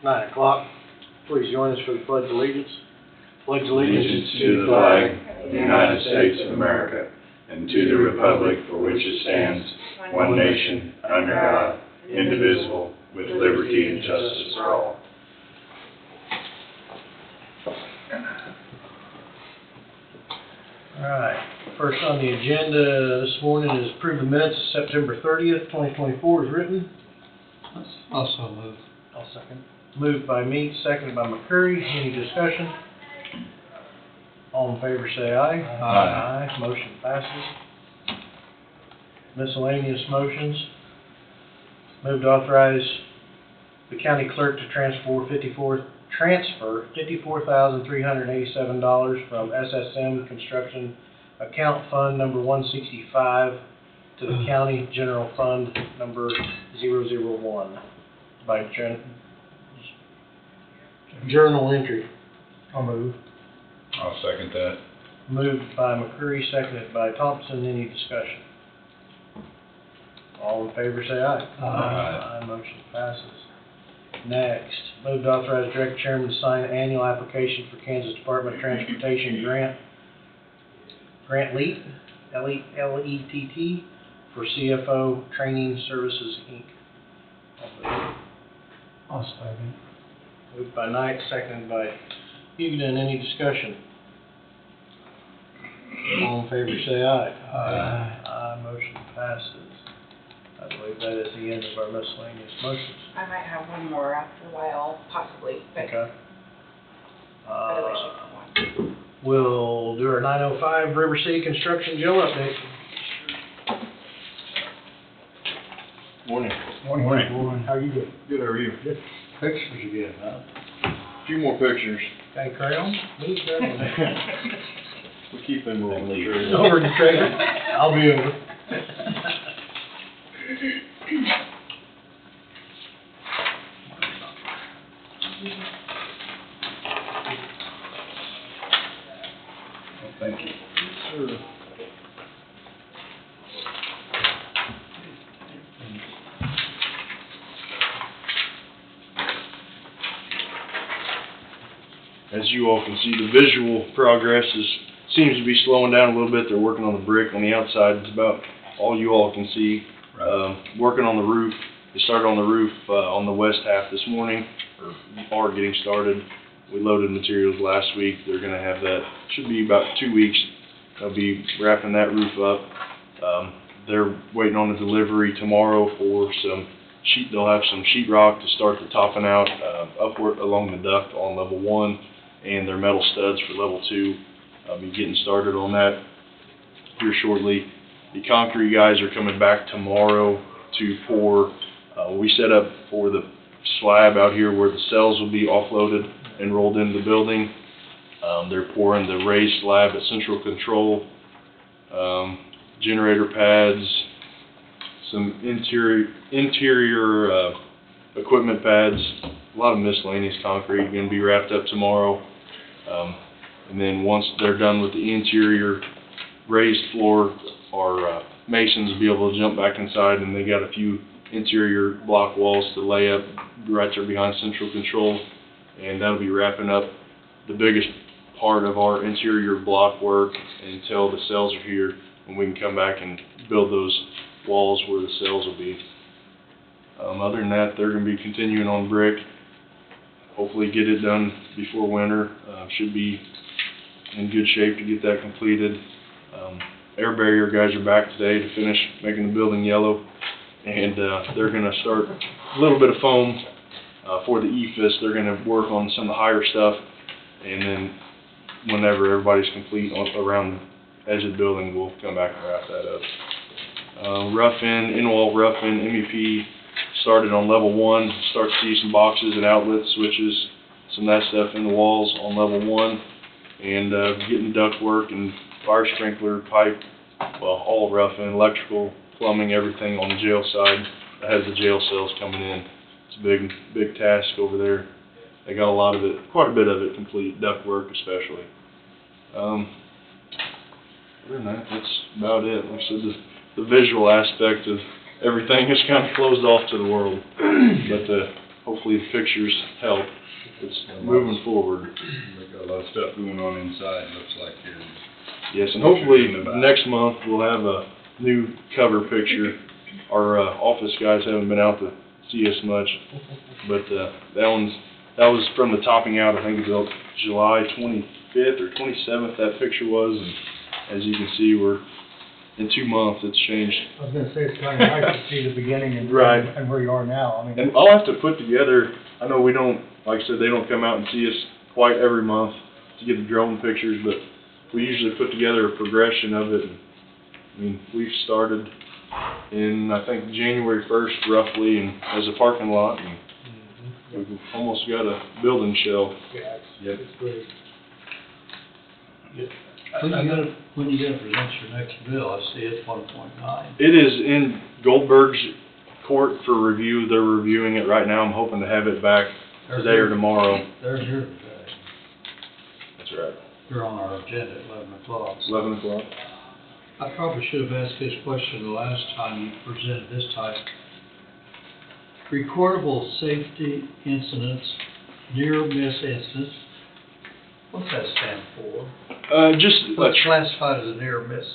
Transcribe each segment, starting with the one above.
9 o'clock. Please join us for the Pledge of Allegiance. Pledge Allegiance to the flag of the United States of America and to the republic for which it stands, one nation, under God, indivisible, with liberty and justice for all. All right. First on the agenda this morning is approve the minutes of September 30th, 2024 is written. Also move. I'll second. Moved by Meeks, seconded by McCurry. Any discussion? All in favor say aye. Aye. Aye. Motion passes. Miscellaneous motions. Move to authorize the county clerk to transfer $54,387 from SSM Construction Account Fund number 165 to the County General Fund number 001 by journal entry. I'll move. I'll second that. Moved by McCurry, seconded by Thompson. Any discussion? All in favor say aye. Aye. Motion passes. Next, move to authorize Director Chairman to sign annual application for Kansas Department of Transportation Grant LEAT, L-E-T-T, for CFO Training Services, Inc. I'll second. Moved by Knight, seconded by Huguenin. Any discussion? All in favor say aye. Aye. Motion passes. I believe that is the end of our miscellaneous motions. I might have one more after a while, possibly, but Okay. otherwise you have one. We'll do our 9:05 River City Construction Jail update. Morning. Morning. How you doing? Good, how are you? Good. Pictures again, huh? A few more pictures. Got a crayon? Move that one. We keep them over the tree. Over the trailer. I'll be over. Thank you. Sure. As you all can see, the visual progress seems to be slowing down a little bit. They're working on the brick on the outside. It's about all you all can see. Working on the roof. They started on the roof on the west half this morning, or are getting started. We loaded materials last week. They're going to have that, should be about 2 weeks. They'll be wrapping that roof up. They're waiting on the delivery tomorrow for some sheet. They'll have some sheetrock to start the topping out upward along the duct on level 1, and their metal studs for level 2. I'll be getting started on that here shortly. The concrete guys are coming back tomorrow to pour. We set up for the slab out here where the cells will be offloaded and rolled into the building. They're pouring the raised slab at central control, generator pads, some interior equipment pads, a lot of miscellaneous concrete going to be wrapped up tomorrow. And then once they're done with the interior raised floor, our masons will be able to jump back inside, and they got a few interior block walls to lay up right there behind central control, and that'll be wrapping up the biggest part of our interior block work until the cells are here, and we can come back and build those walls where the cells will be. Other than that, they're going to be continuing on brick. Hopefully get it done before winter. Should be in good shape to get that completed. Air barrier guys are back today to finish making the building yellow, and they're going to start a little bit of foam for the EFIS. They're going to work on some of the higher stuff, and then whenever everybody's complete around the edge of the building, we'll come back and wrap that up. Rough-in, in-wall rough-in, MEP started on level 1. Start to see some boxes and outlet switches, some of that stuff in the walls on level 1, and getting duct work and fire sprinkler pipe, well, all rough-in, electrical, plumbing, everything on the jail side that has the jail cells coming in. It's a big task over there. They got a lot of it, quite a bit of it complete, duct work especially. Other than that, that's about it. Like I said, the visual aspect of everything is kind of closed off to the world. But hopefully the pictures help. It's moving forward. They got a lot of stuff going on inside, looks like here. Yes, and hopefully next month we'll have a new cover picture. Our office guys haven't been out to see us much, but that was from the topping out. I think it was July 25th or 27th that picture was, and as you can see, we're in 2 months. It's changed. I was gonna say, it's kinda nice to see the beginning and, Right. and where you are now, I mean. And I'll have to put together, I know we don't, like I said, they don't come out and see us quite every month to get the drone pictures, but we usually put together a progression of it. I mean, we've started in, I think, January 1st roughly, and as a parking lot, and we've almost got a building shell. Yeah, Yep. it's great. When you gonna present your next bill? I see it's 1.9. It is in Goldberg's court for review. They're reviewing it right now. I'm hoping to have it back today or tomorrow. They're here today. That's right. They're on our agenda at 11 o'clock. 11 o'clock. I probably should have asked this question the last time you presented this type. Recordable safety incidents, near-miss incidents, what's that stand for? Just What's classified as a near-miss?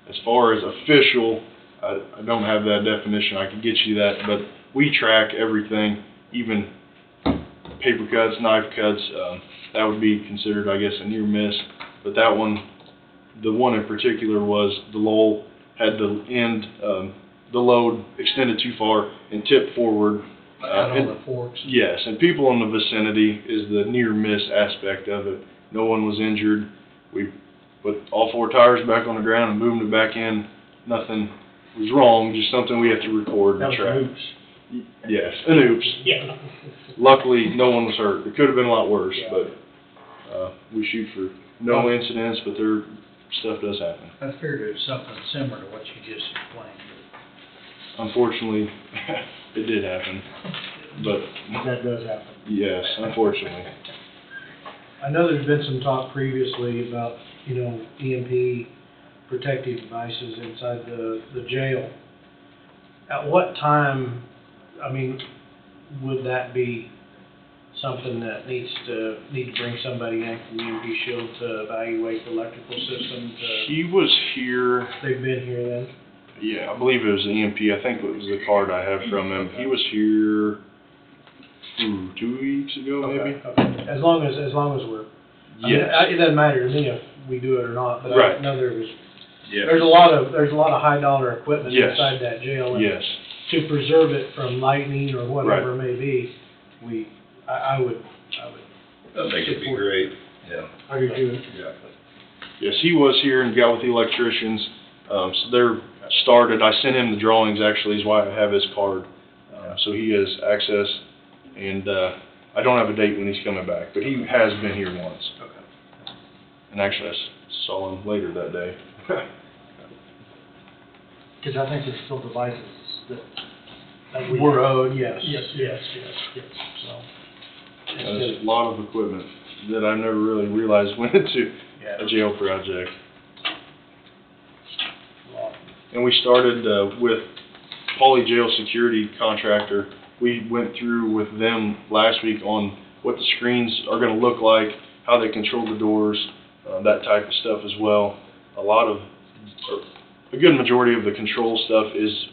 as far as official, I don't have that definition. I can get you that, but we track everything, even paper cuts, knife cuts. That would be considered, I guess, a near miss. But that one, the one in particular, was the lull had the end, the load extended too far and tipped forward. Out on and- the forks? Yes, and people in the vicinity is the near miss aspect of it. No one was injured. We put all 4 tires back on the ground and moved it back in. Nothing was wrong, just something we have to record That and was track. an oops. Yes, an oops. Yeah. Luckily, no one was hurt. It could have been a lot worse, Yeah. but we shoot for no incidents, but stuff does happen. I figured it was something similar to what you just explained. Unfortunately, it did happen, but That does happen. yes, unfortunately. I know there's been some talk previously about, EMP protective devices inside the jail. At what time, would that be something that need to bring somebody in from EMP Shield to evaluate the electrical system? He was here. They've been here then? Yeah, I believe it was the EMP. I think it was the card I have from him. He was here 2 weeks ago, maybe. Okay. As long as we're, Yes. it doesn't matter to me if we do it or not, but I Right. know there's Yeah. a lot of high dollar equipment Yes. inside that jail. And Yes. to preserve it from lightning or whatever it may be, I would. I think it'd be great. Yeah. I do too. Yeah. Yes, he was here and got with the electricians. So they're started. I sent him the drawings, actually, is why I have his card. So he has access, and I don't have a date when he's coming back, but he has been here once. Okay. And actually, I saw him later that day. Because I think there's still devices that we. We're owed, yes. Yes. So. There's a lot of equipment that I never really realized went into Yeah. a jail project. And we started with Poly Jail Security Contractor. We went through with them last week on what the screens are going to look like, how they control the doors, that type of stuff as well. A good majority of the control stuff is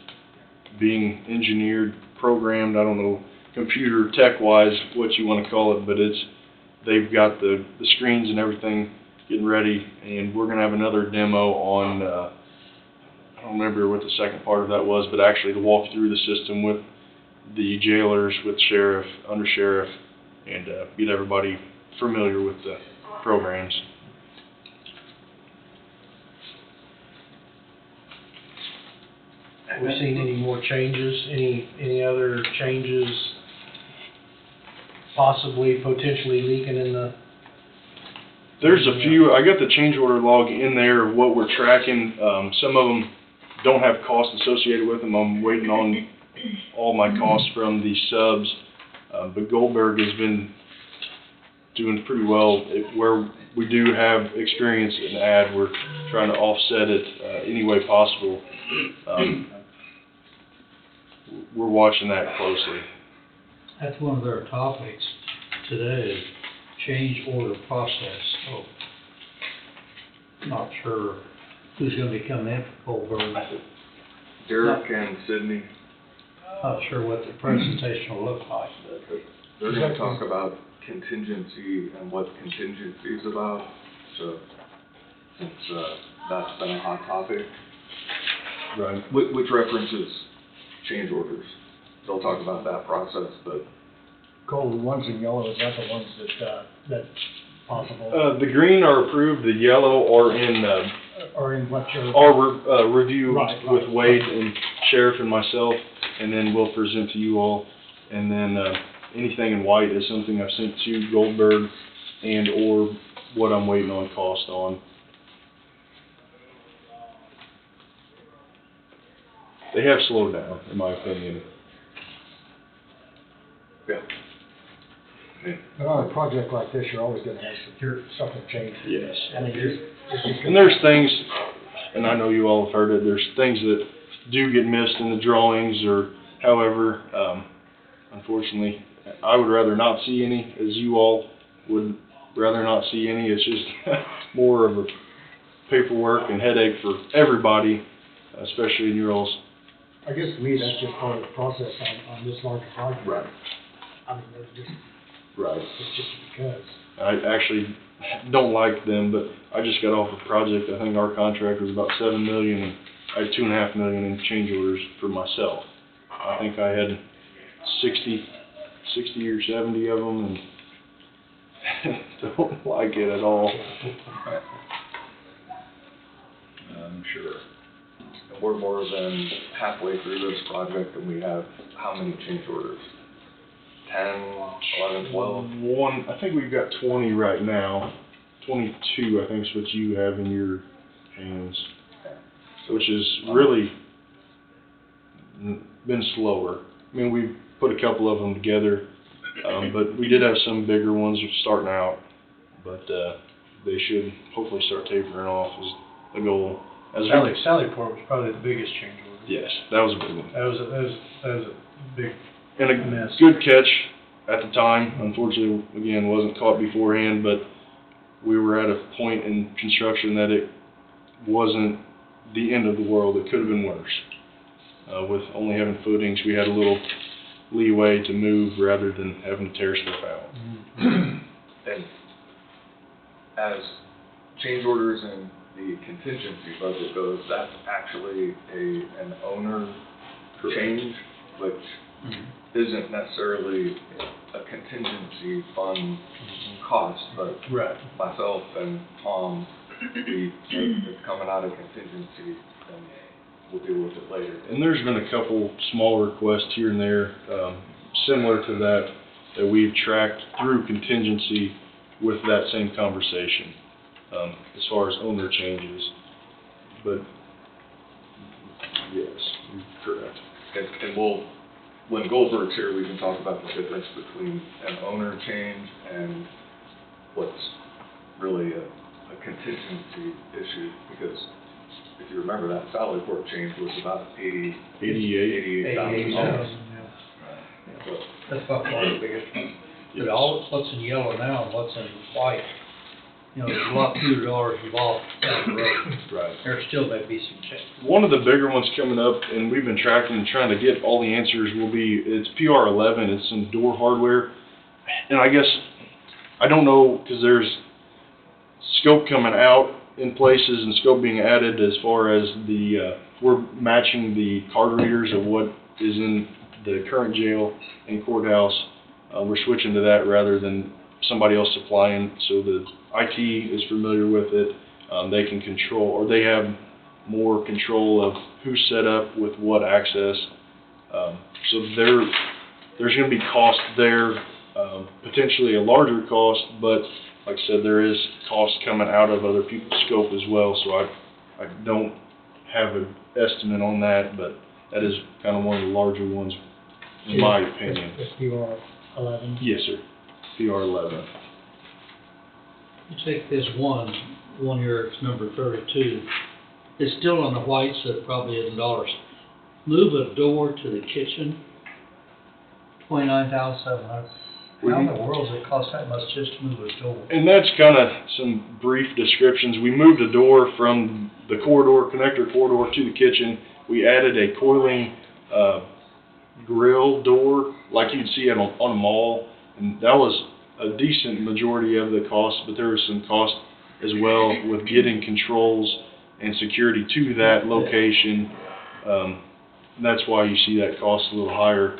being engineered, programmed, I don't know, computer tech-wise, what you want to call it, but they've got the screens and everything getting ready, and we're going to have another demo on, I don't remember what the second part of that was, but actually to walk through the system with the jailers, with sheriff, under sheriff, and get everybody familiar with the programs. Have we seen any more changes, any other changes possibly, potentially leaking in the? There's a few, I got the change order log in there of what we're tracking. Some of them don't have costs associated with them. I'm waiting on all my costs from the subs. But Goldberg has been doing pretty well. Where we do have experience in ad, we're trying to offset it any way possible. we're watching that closely. That's one of their topics today, change order process. So, not sure who's gonna be coming in for Goldberg. Derek and Sydney, Not sure what the presentation will look like, but they're gonna talk about contingency and what contingency is about, so, since, that's been a hot topic, Right. which references change orders. They'll talk about that process, but Cole, the ones in yellow, is that the ones that possible, The green are approved, the yellow are in, or in what you're? our, review Right, with right. Wade and Sheriff and myself, and then we'll present to you all. And then, anything in white is something I've sent to Goldberg and or what I'm waiting on cost on. They have slowed down, in my opinion. yeah. But on a project like this, you're always gonna have something change. Yes. I mean, And there's things, and I know you all have heard it, there's things that do get missed in the drawings or however, unfortunately, I would rather not see any, as you all would rather not see any. It's just more of a paperwork and headache for everybody, especially in your all's. I guess to me, that's just part of the process on this larger project. Right. I mean, there's just, Right. it's just because. I actually don't like them, but I just got off a project, I think our contract was about $7 million, and I had $2.5 million in change orders for myself. I think I had 60 or 70 of them, and don't like it at all. I'm sure. We're more than halfway through this project and we have how many change orders? 10, 11, 12? I think we've got 20 right now. 22, I think, is what you have in your hands, which is really been slower. I mean, we put a couple of them together, but we did have some bigger ones starting out, but they should hopefully start tapering off is the goal. Sallyport was probably the biggest change order. Yes, that was a big one. That was a big And a mess. good catch at the time. Unfortunately, again, wasn't caught beforehand, but we were at a point in construction that it wasn't the end of the world. It could have been worse. With only having footings, we had a little leeway to move rather than having to tear stuff out. And as change orders and the contingency budget goes, that's actually an owner change, which isn't necessarily a contingency fund cost, but Right. myself and Tom, we said it's coming out of contingency, and we'll deal with it later. And there's been a couple small requests here and there, similar to that we've tracked through contingency with that same conversation, as far as owner changes. But, yes, you're correct. And we'll, when Goldberg's here, we can talk about the difference between an owner change and what's really a contingency issue, because if you remember, that Sallyport change was about $88,000. Yeah. So, That's by far the biggest one. But all, what's in yellow now and what's in white, you know, there's a lot fewer dollars involved down the road. Right. There still may be some change. One of the bigger ones coming up, and we've been tracking and trying to get all the answers, will be, it's PR11, it's some door hardware. And I guess, I don't know, because there's scope coming out in places and scope being added as far as the, we're matching the card readers of what is in the current jail and courthouse. We're switching to that rather than somebody else supplying, so the IT is familiar with it. They can control, or they have more control of who's set up with what access. So there's going to be cost there, potentially a larger cost, but like I said, there is cost coming out of other people's scope as well, so I don't have an estimate on that, but that is kind of one of the larger ones, in my opinion. It's PR11. Yes, sir. PR11. You take this one year, it's number 32, it's still on the white, so it probably isn't dollars. move a door to the kitchen, $29,700. How in the world does it cost that much just to move a door? And that's kind of some brief descriptions. We moved a door from the corridor, connector corridor to the kitchen. We added a coiling grill door like you'd see on a mall, and that was a decent majority of the cost, but there was some cost as well with getting controls and security to that location. That's why you see that cost a little higher.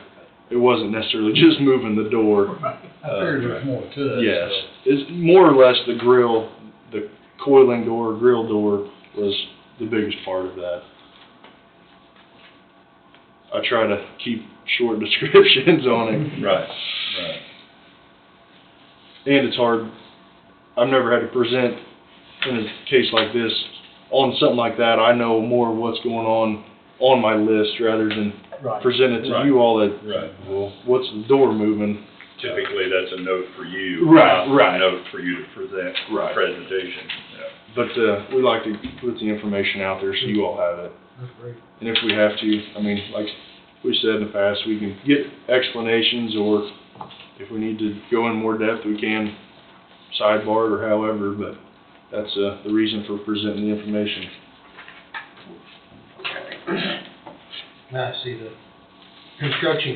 It wasn't necessarily just moving the door. I figured there's more to it. Yes, so. it's more or less the grill, the coiling door, grill door was the biggest part of that. I try to keep short descriptions on it. Right. And it's hard, I've never had to present in a case like this, on something like that. I know more of what's going on my list rather than Right. present it to Right. you all that, Right. well, what's the door moving? Typically, that's a note for you. Right, not right. A note for you to present, Right. presentation. Yeah. But, we like to put the information out there so you all have it. That's great. And if we have to, I mean, like we said in the past, we can get explanations, or if we need to go in more depth, we can sidebar it or however, but that's, the reason for presenting the information. Now, I see the construction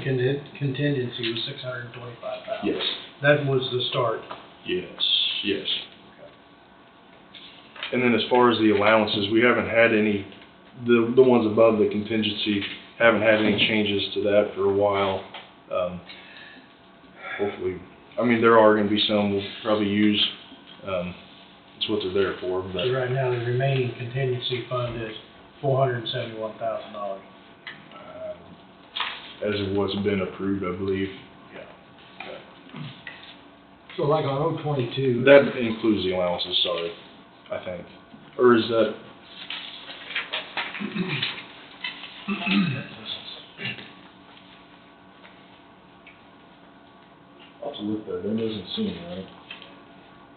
contingency was $625,000. Yes. That was the start. Yes. And then as far as the allowances, we haven't had any, the ones above the contingency, haven't had any changes to that for a while. Hopefully, I mean, there are gonna be some we'll probably use, it's what they're there for, but. So right now, the remaining contingency fund is $471,000. As of what's been approved, I believe. So like on 022. That includes the allowances, sorry, I think. Or is that? I'll have to look that, that doesn't seem right.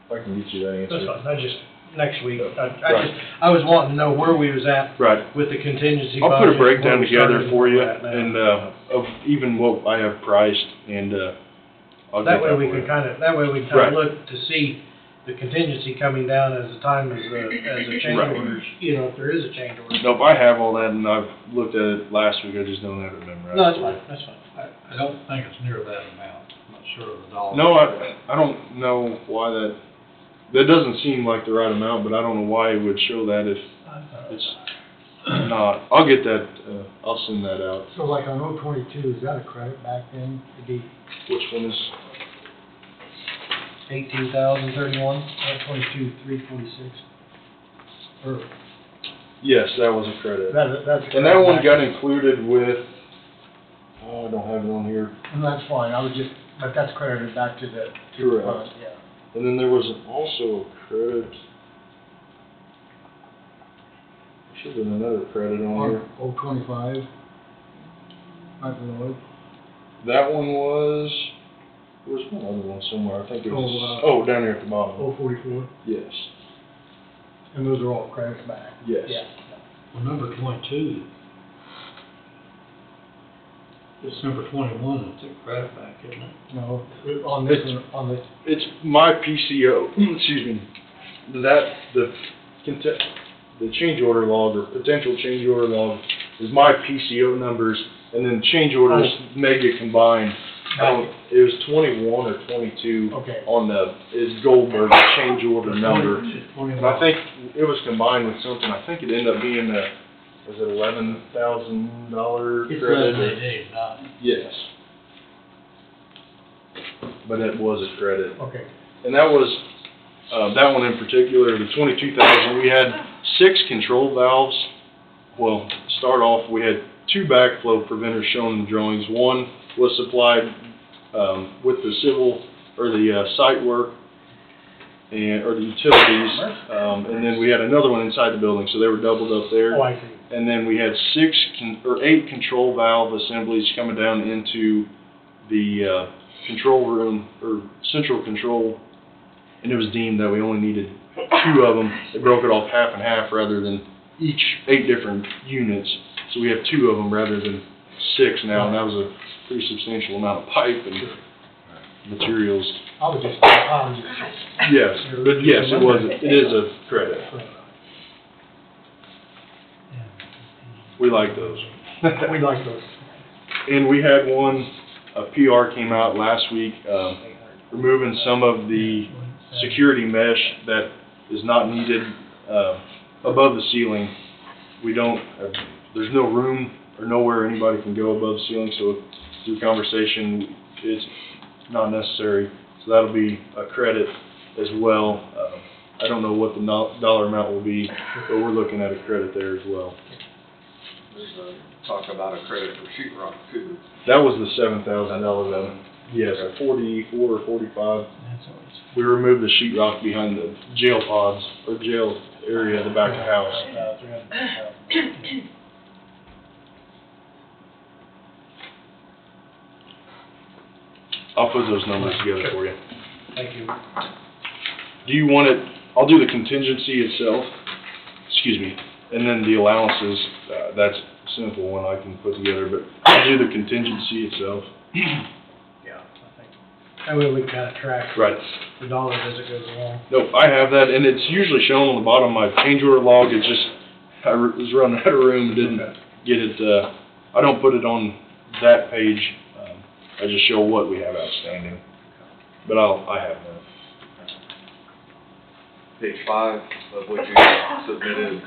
If I can get you that answer. That's fine, I just, next week, Right. I was wanting to know where we was at Right. with the contingency I'll put a budget, breakdown where we together started, for you, where we're at now. and, of even what I have priced, and, I'll get That way that we for can you. kinda Right. look to see the contingency coming down as the time as the change Right. orders, you know, if there is a change order. Nope, I have all that, and I've looked at it last week, I just don't have it memorized. No, that's fine, that's fine. I don't think it's near that amount. I'm not sure of the dollar. No, I don't know why that doesn't seem like the right amount, but I don't know why it would show that if it's not. I'll get that, I'll send that out. So like on 022, is that a credit back then? It'd be Which one is? 18,031? 022, 346? Or, Yes, that was a credit. that's. And that one got included with, oh, I don't have it on here. And that's fine, but that's credited back to the Correct. fund, yeah. And then there was also a credit. There should have been another credit on here. 025, right below it. That one was, there was one other one somewhere, I think it was, Oh, down here at the bottom. 044, Yes. and those are all credits back. Yes. Yeah. Well, number 22. It's number 21 that's a credit back, isn't it? No, on this one, on this, It's my PCO, excuse me, the change order log or potential change order log is my PCO numbers, and then change orders may get combined. It was 21 or 22 okay. on is Goldberg's change order number. And I think it was combined with something, I think it ended up being was it $11,000 It's credit? 11 not. Yes. But it was a credit. Okay. And that was, that one in particular, the 22,000, we had 6 control valves. Well, start off, we had 2 backflow preventers shown in the drawings. One was supplied, with the civil, or the, site work, or the utilities, and then we had another one inside the building, so they were doubled up there. Oh, I see. And then we had 8 control valve assemblies coming down into the control room, or central control, and it was deemed that we only needed 2 of them. They broke it off half and half rather than each 8 different units. So we have 2 of them rather than 6 now, and that was a pretty substantial amount of pipe and materials. I was just, Yes, but yes, it is a credit. We like those. we like those. And we had one, a PR came out last week, removing some of the security mesh that is not needed, above the ceiling. We don't, there's no room or nowhere anybody can go above the ceiling, so through conversation, it's not necessary. So that'll be a credit as well. I don't know what the dollar amount will be, but we're looking at a credit there as well. There's a talk about a credit for sheet rock too. That was the $7,000 one. Yes, 44 or 45. We removed the sheet rock behind the jail pods, or jail area in the back of the house. I'll put those numbers together for you. Thank you. Do you want it, I'll do the contingency itself, excuse me, and then the allowances, that's a simple one I can put together, but I'll do the contingency itself. Yeah, I think, that way we can kind of track Right. the dollars as it goes along. Nope, I have that, and it's usually shown on the bottom of my change order log. It's just, I was running out of room and didn't get it, I don't put it on that page. I just show what we have outstanding. But I have that. Page 5 of what you submitted,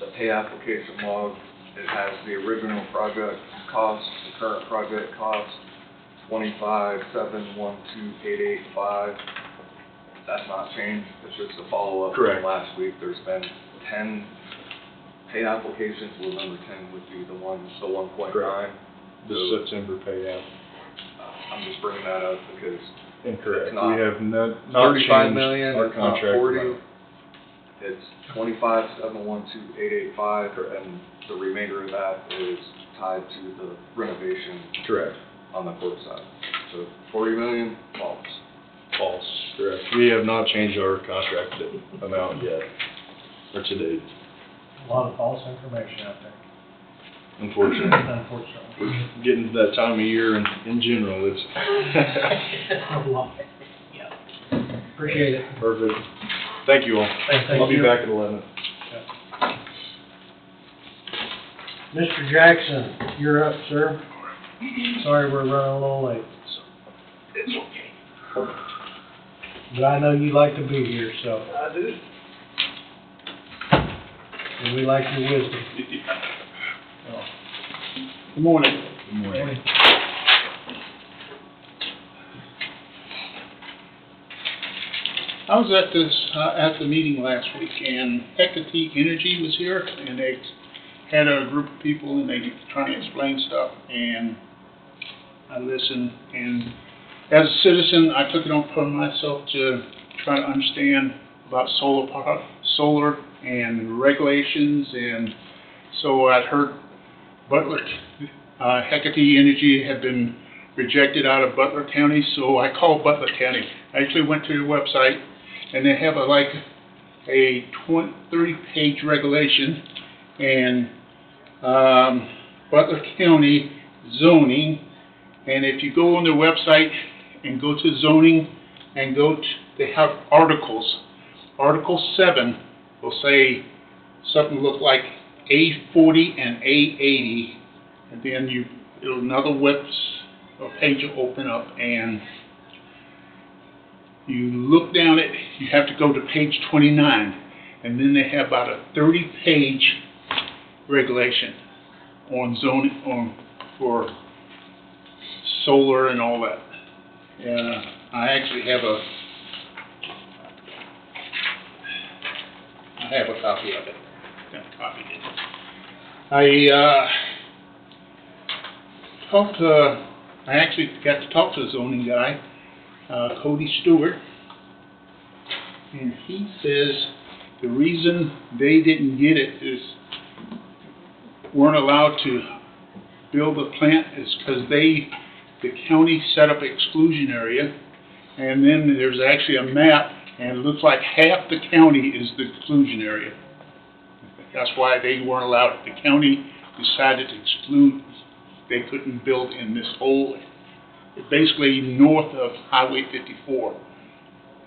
the pay application log, it has the original project cost, the current project cost, 25,712,885. That's not changed, it's just a follow-up Correct. from last week. There's been 10 pay applications, well, number 10 would be the 1.9. Correct. The So, September payout. I'm just bringing that up because Incorrect. It's not We have not 35 changed million, our it's not contract. 40. It's 25,712,885, and the remainder of that is tied to the renovation Correct. on the court side. So 40 million, false. False. Correct. We have not changed our contract amount yet, or to date, A lot of false information out there, unfortunately. unfortunately. We're getting to that time of year, and in general, it's A lot. Yeah. Appreciate it. perfect. Thank you all. Thank I'll be you. back at 11. Mr. Jackson, you're up, sir. Sorry we're running a little late. It's okay. But I know you like to be here, so. I do. And we like your wisdom. Good morning. Good morning. I was at at the meeting last week, and Hecate Energy was here, and they had a group of people, and they trying to explain stuff, and I listened, and as a citizen, I took it upon myself to try to understand about solar and regulations, and so I'd heard Butler, Hecate Energy had been rejected out of Butler County, so I called Butler County. I actually went to their website, and they have a 30-page regulation, and Butler County zoning, and if you go on their website and go to zoning and they have articles. Article 7 will say something look like A40 and A80, and then another page will open up, and you look down it, you have to go to page 29, and then they have about a 30-page regulation on zoning, for solar and all that. I actually have a copy of it. I copied it. I actually got to talk to the zoning guy, Cody Stewart, and he says the reason they didn't get it is weren't allowed to build a plant is because the county set up exclusion area, and then there's actually a map, and it looks like half the county is the exclusion area. That's why they weren't allowed, the county decided to exclude, they couldn't build in this whole, basically north of Highway 54.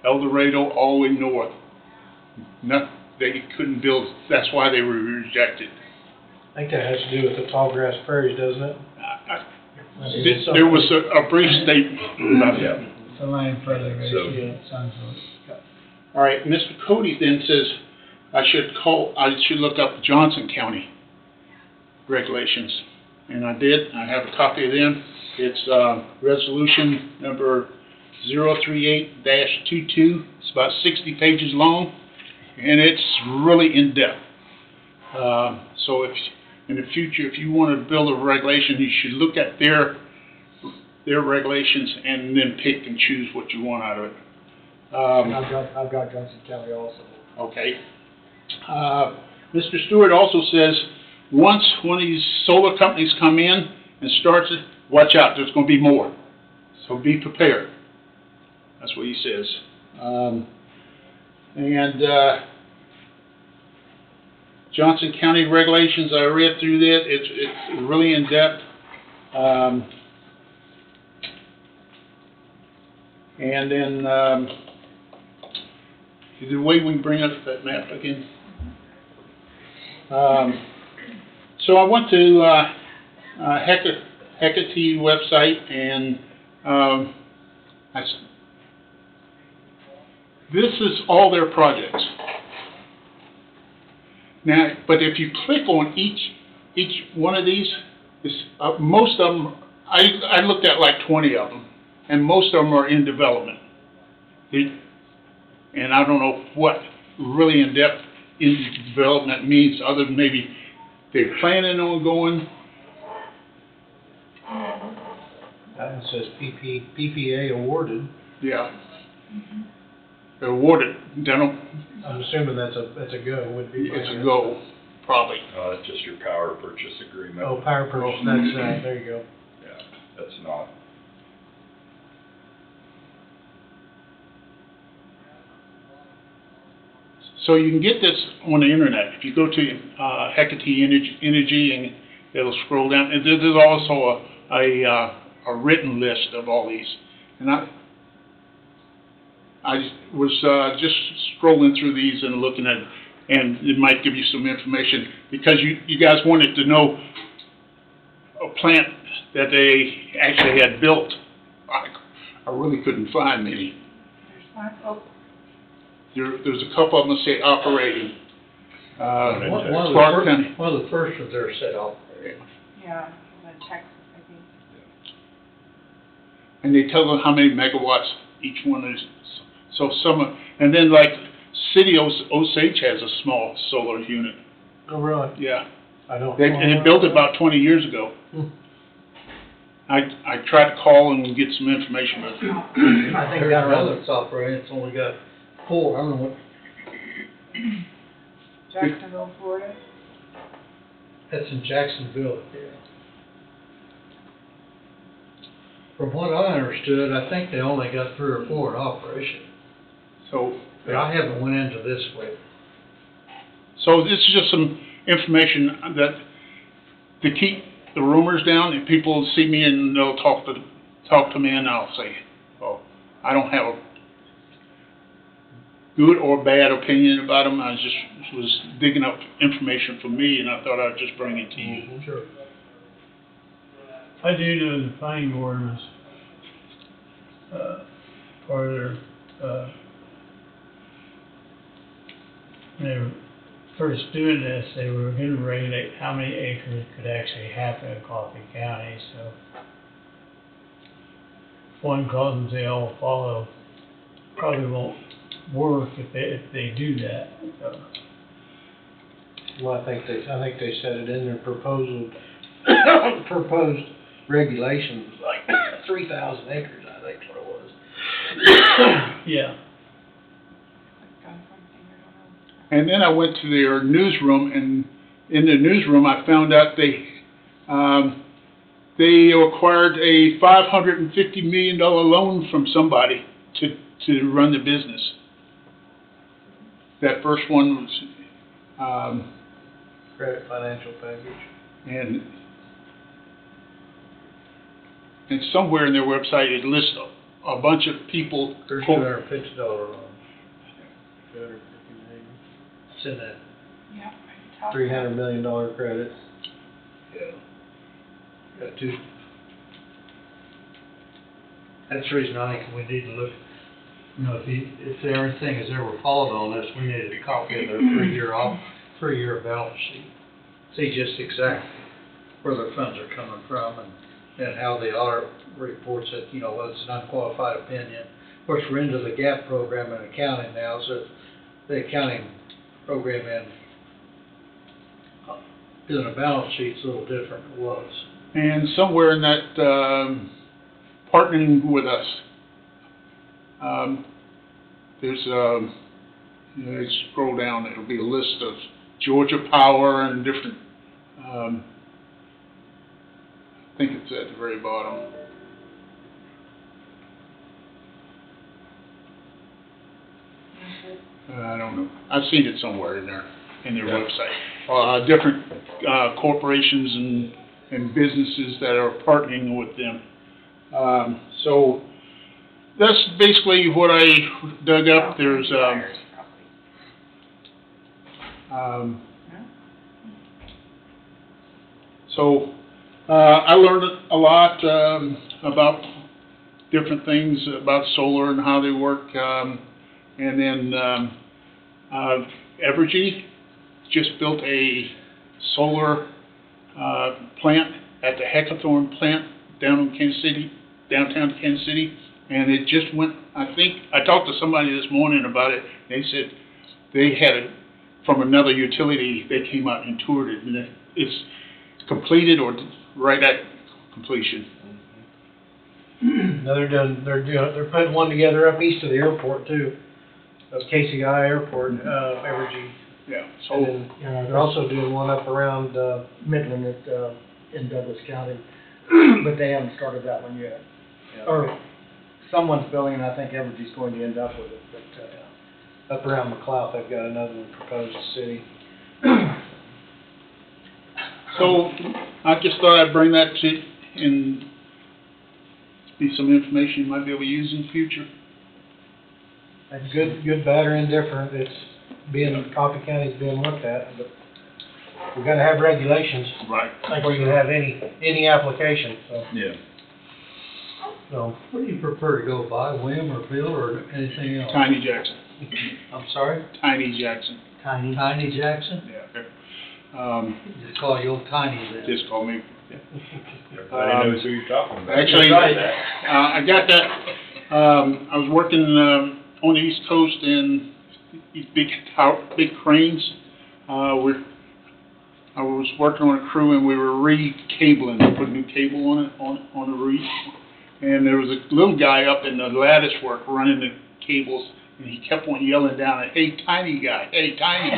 El Dorado all the way north. They couldn't build, that's why they were rejected. I think that has to do with the tall grass prairies, doesn't it? There was a brief statement about that. The land preservation, So- sounds like. All right, Mr. Cody then says I should look up Johnson County regulations. And I did, I have a copy of them. It's resolution number 038-22. It's about 60 pages long, and it's really in-depth. So if, in the future, if you want to build a regulation, you should look at their regulations and then pick and choose what you want out of it. I've got Johnson County also. Okay. Mr. Stewart also says, once one of these solar companies come in and starts it, watch out, there's going to be more. So be prepared. That's what he says. Johnson County regulations, I read through that. It's really in depth. And then the way we bring up that map again. So I went to Hecate website, and this is all their projects. Now, but if you click on each one of these, most of them, I looked at like 20 of them, and most of them are in development. And I don't know what really in-depth in development means, other than maybe they're planning on going. That one says PPA awarded. Yeah. They're awarded. They don't, I'm assuming that's a go, would be. my it's a guess. go, probably. That's just your power purchase agreement. Oh, power purchase, that's, there you go. Yeah, that's not. So you can get this on the internet. If you go to Hecate Energy, and it'll scroll down. And there's also a written list of all these. And I was just scrolling through these and looking at it, and it might give you some information, because you guys wanted to know a plant that they actually had built. I really couldn't find many. There's one, oh, There's a couple of them that say operating. One of the first ones there said operating. yeah, the Texas, I think. And they tell them how many megawatts each one is. So and then like City Osage has a small solar unit. Oh, really? Yeah. I don't. And they built it about 20 years ago. Hmm. I tried to call and get some information, but I think There's that another one, that's operating, it's only got 4, I don't know what, Jacksonville, Florida. that's in Jacksonville, yeah. From what I understood, I think they only got 3 or 4 in operation, so but I haven't went into this way. So this is just some information that to keep the rumors down. If people see me and they'll talk to me, and I'll say, well, I don't have a good or bad opinion about them. I just was digging up information for me, and I thought I'd just bring it to you. Sure. I do know the planning board was, part of their, when they were first doing this, they were gonna regulate how many acres could actually happen in Coffee County, so. If one calls and say, oh, follow, probably won't work if they do that, so. well, I think they said it in their proposed regulations, like 3,000 acres, I think is what it was. Yeah. And then I went to their newsroom, and in the newsroom I found out they acquired a $550 million loan from somebody to run the business. That first one was, Credit financial package. and somewhere in their website, it lists a bunch of people. There's $250 loans. It's in that. Yeah. top $300 million credit. Yeah. Got two. That's the reason I think we need to look, you know, if everything is ever followed on this, we need a copy of their three-year balance sheet. See just exactly where their funds are coming from and how the audit reports it, you know, whether it's an unqualified opinion. Of course, we're into the GAP program in accounting now, so the accounting program in doing a balance sheet's a little different than it was. And somewhere in that, partnering with us, there's, you know, you scroll down, it'll be a list of Georgia Power and different, I think it's at the very bottom. I don't know. I've seen it somewhere in their website. Different corporations and businesses that are partnering with them. So that's basically what I dug up. There's I learned a lot about different things about solar and how they work. And then Evergy just built a solar plant at the Hackathorn plant downtown Kansas City, and it just went. I think I talked to somebody this morning about it. They said they had it from another utility. They came out and toured it, and it's completed or right at completion. No, they're putting one together up east of the airport too, of KCI Airport, Evergy. Yeah. So then, they're also doing one up around Midland in Douglas County, but they haven't started that one yet. Or someone's building, and I think Evergy's going to end up with it, but up around McLeod, they've got another one proposed city. So I just thought I'd bring that to and be some information you might be able to use in the future. That's good, bad, or indifferent. It's Coffee County's being looked at, but we gotta have regulations Right. before you have any application, so. Yeah. So, What do you prefer to go by, William or Bill or anything else? Tiny Jackson. I'm sorry? Tiny Jackson. Tiny Jackson? Yeah. Just call you old Tiny then. Just call me. Everybody knows who you're talking about. Actually, I got that. I was working on the East Coast in these big cranes. I was working on a crew and we were re-cabling, put new cable on it on the reef. And there was a little guy up in the lattice work running the cables, and he kept on yelling down at, "Hey, tiny guy, hey, tiny."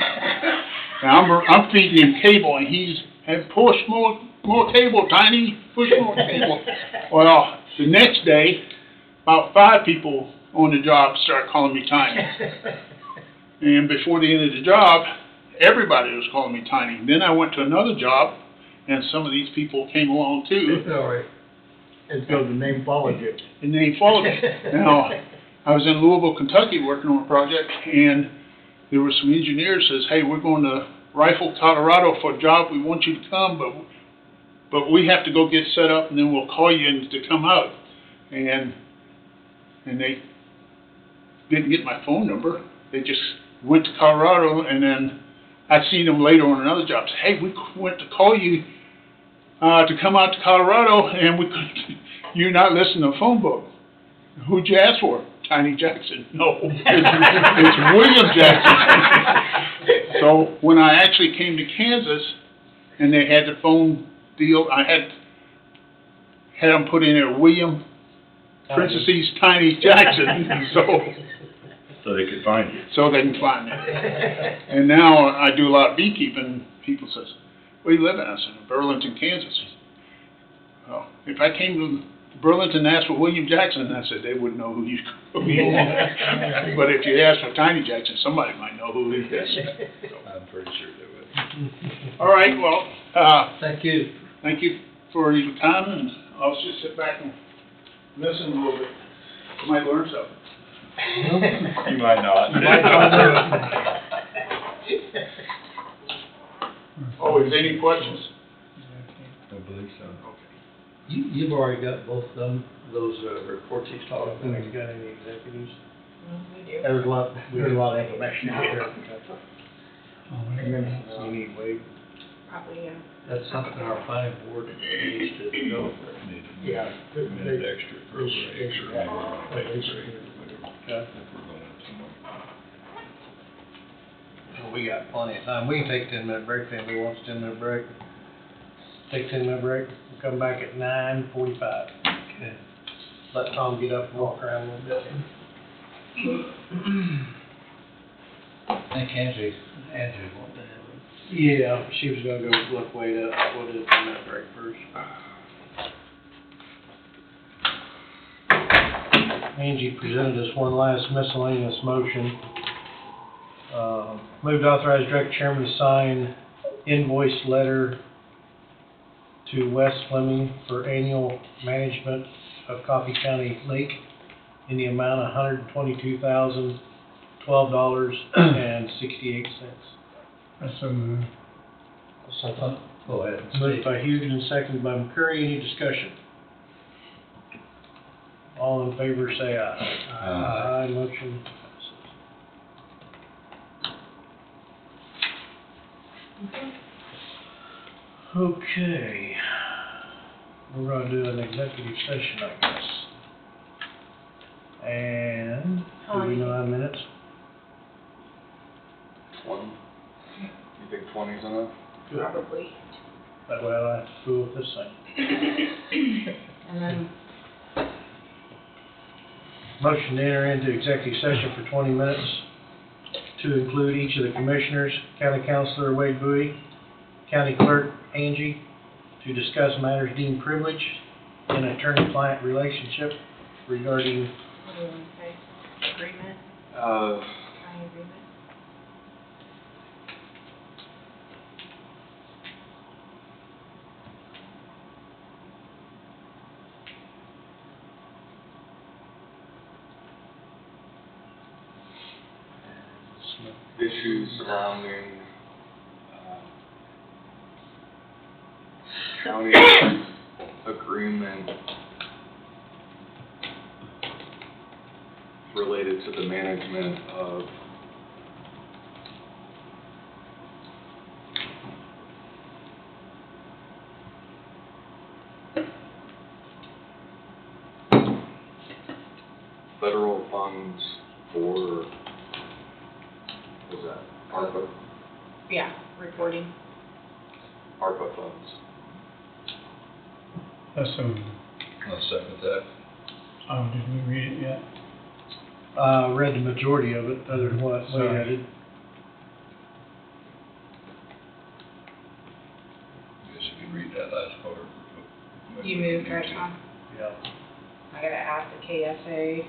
And I'm feeding him cable, and he's and push more cable, tiny, push more cable. Well, the next day, about 5 people on the job started calling me tiny. And before the end of the job, everybody was calling me tiny. Then I went to another job, and some of these people came along too. All right. and so the name followed you. And they followed me. Now, I was in Louisville, Kentucky working on a project, and there were some engineers says, "Hey, we're going to Rifle, Colorado for a job. We want you to come, but we have to go get set up, and then we'll call you to come out." And they didn't get my phone number. They just went to Colorado, and then I seen them later on another job. Say, "Hey, we went to call you to come out to Colorado, and you're not listening to the phone book. Who'd you ask for?" "Tiny Jackson." "No, it's William Jackson." So when I actually came to Kansas, and they had the phone deal, I had them put in there William parentheses Tiny Jackson, So they could find you. so they can find me. And now I do a lot of beekeeping. People says, "Where you live at?" I said, "Burlington, Kansas." Well, if I came to Burlington and asked for William Jackson, I said they wouldn't know who you are. But if you ask for Tiny Jackson, somebody might know who he is. I'm pretty sure they would. All right, well, Thank you. thank you for your time, and I'll just sit back and listen a little bit. Might learn something. You might not. Oh, is there any questions? I believe so. You've already got both of them, those reports he's talking Have about. you got any executives? We do. There's a lot of information out there. Oh, wait a minute. You need Wade? Probably, yeah. That's something our planning board needs to go for. Yeah. Minute extra appropriation. Okay. Well, we got plenty of time. We can take 10-minute break if anybody wants a 10-minute break. Take 10-minute break, we'll come back at 9:45. Okay. Let Tom get up and walk around a little bit. I think Angie wanted to have Yeah, she was gonna go look Wade up, we'll do the 10-minute break first. Angie presented us one last miscellaneous motion. Move to authorize direct chairman to sign invoice letter to Wes Fleming for annual management of Coffee County Lake in the amount of $122,012.68. That's so moved. it. Go ahead. Moved by Hugan and seconded by McCurry. Any discussion? All in favor say aye. Aye. Motion passes. Okay. We're gonna do an executive session, I guess. And, do we know how many minutes? 20? You think 20's enough? Probably. That way I don't have to fool with this thing. And then, Motion to enter into executive session for 20 minutes to include each of the commissioners, county councilor Wade Bowie, county clerk Angie, to discuss matters deemed privileged in attorney-client relationship regarding what do you want to say? Agreement, Uh, county agreement? issues surrounding, county agreement related to the management of federal funds for, what was that, ARPA Yeah, reporting. funds. That's so moved. I'll second that. Did we read it yet? read the majority of it, other than what Wade Sorry. added. Guess you can read that last part. You moved, right, Tom? Yeah. I gotta ask the KSA.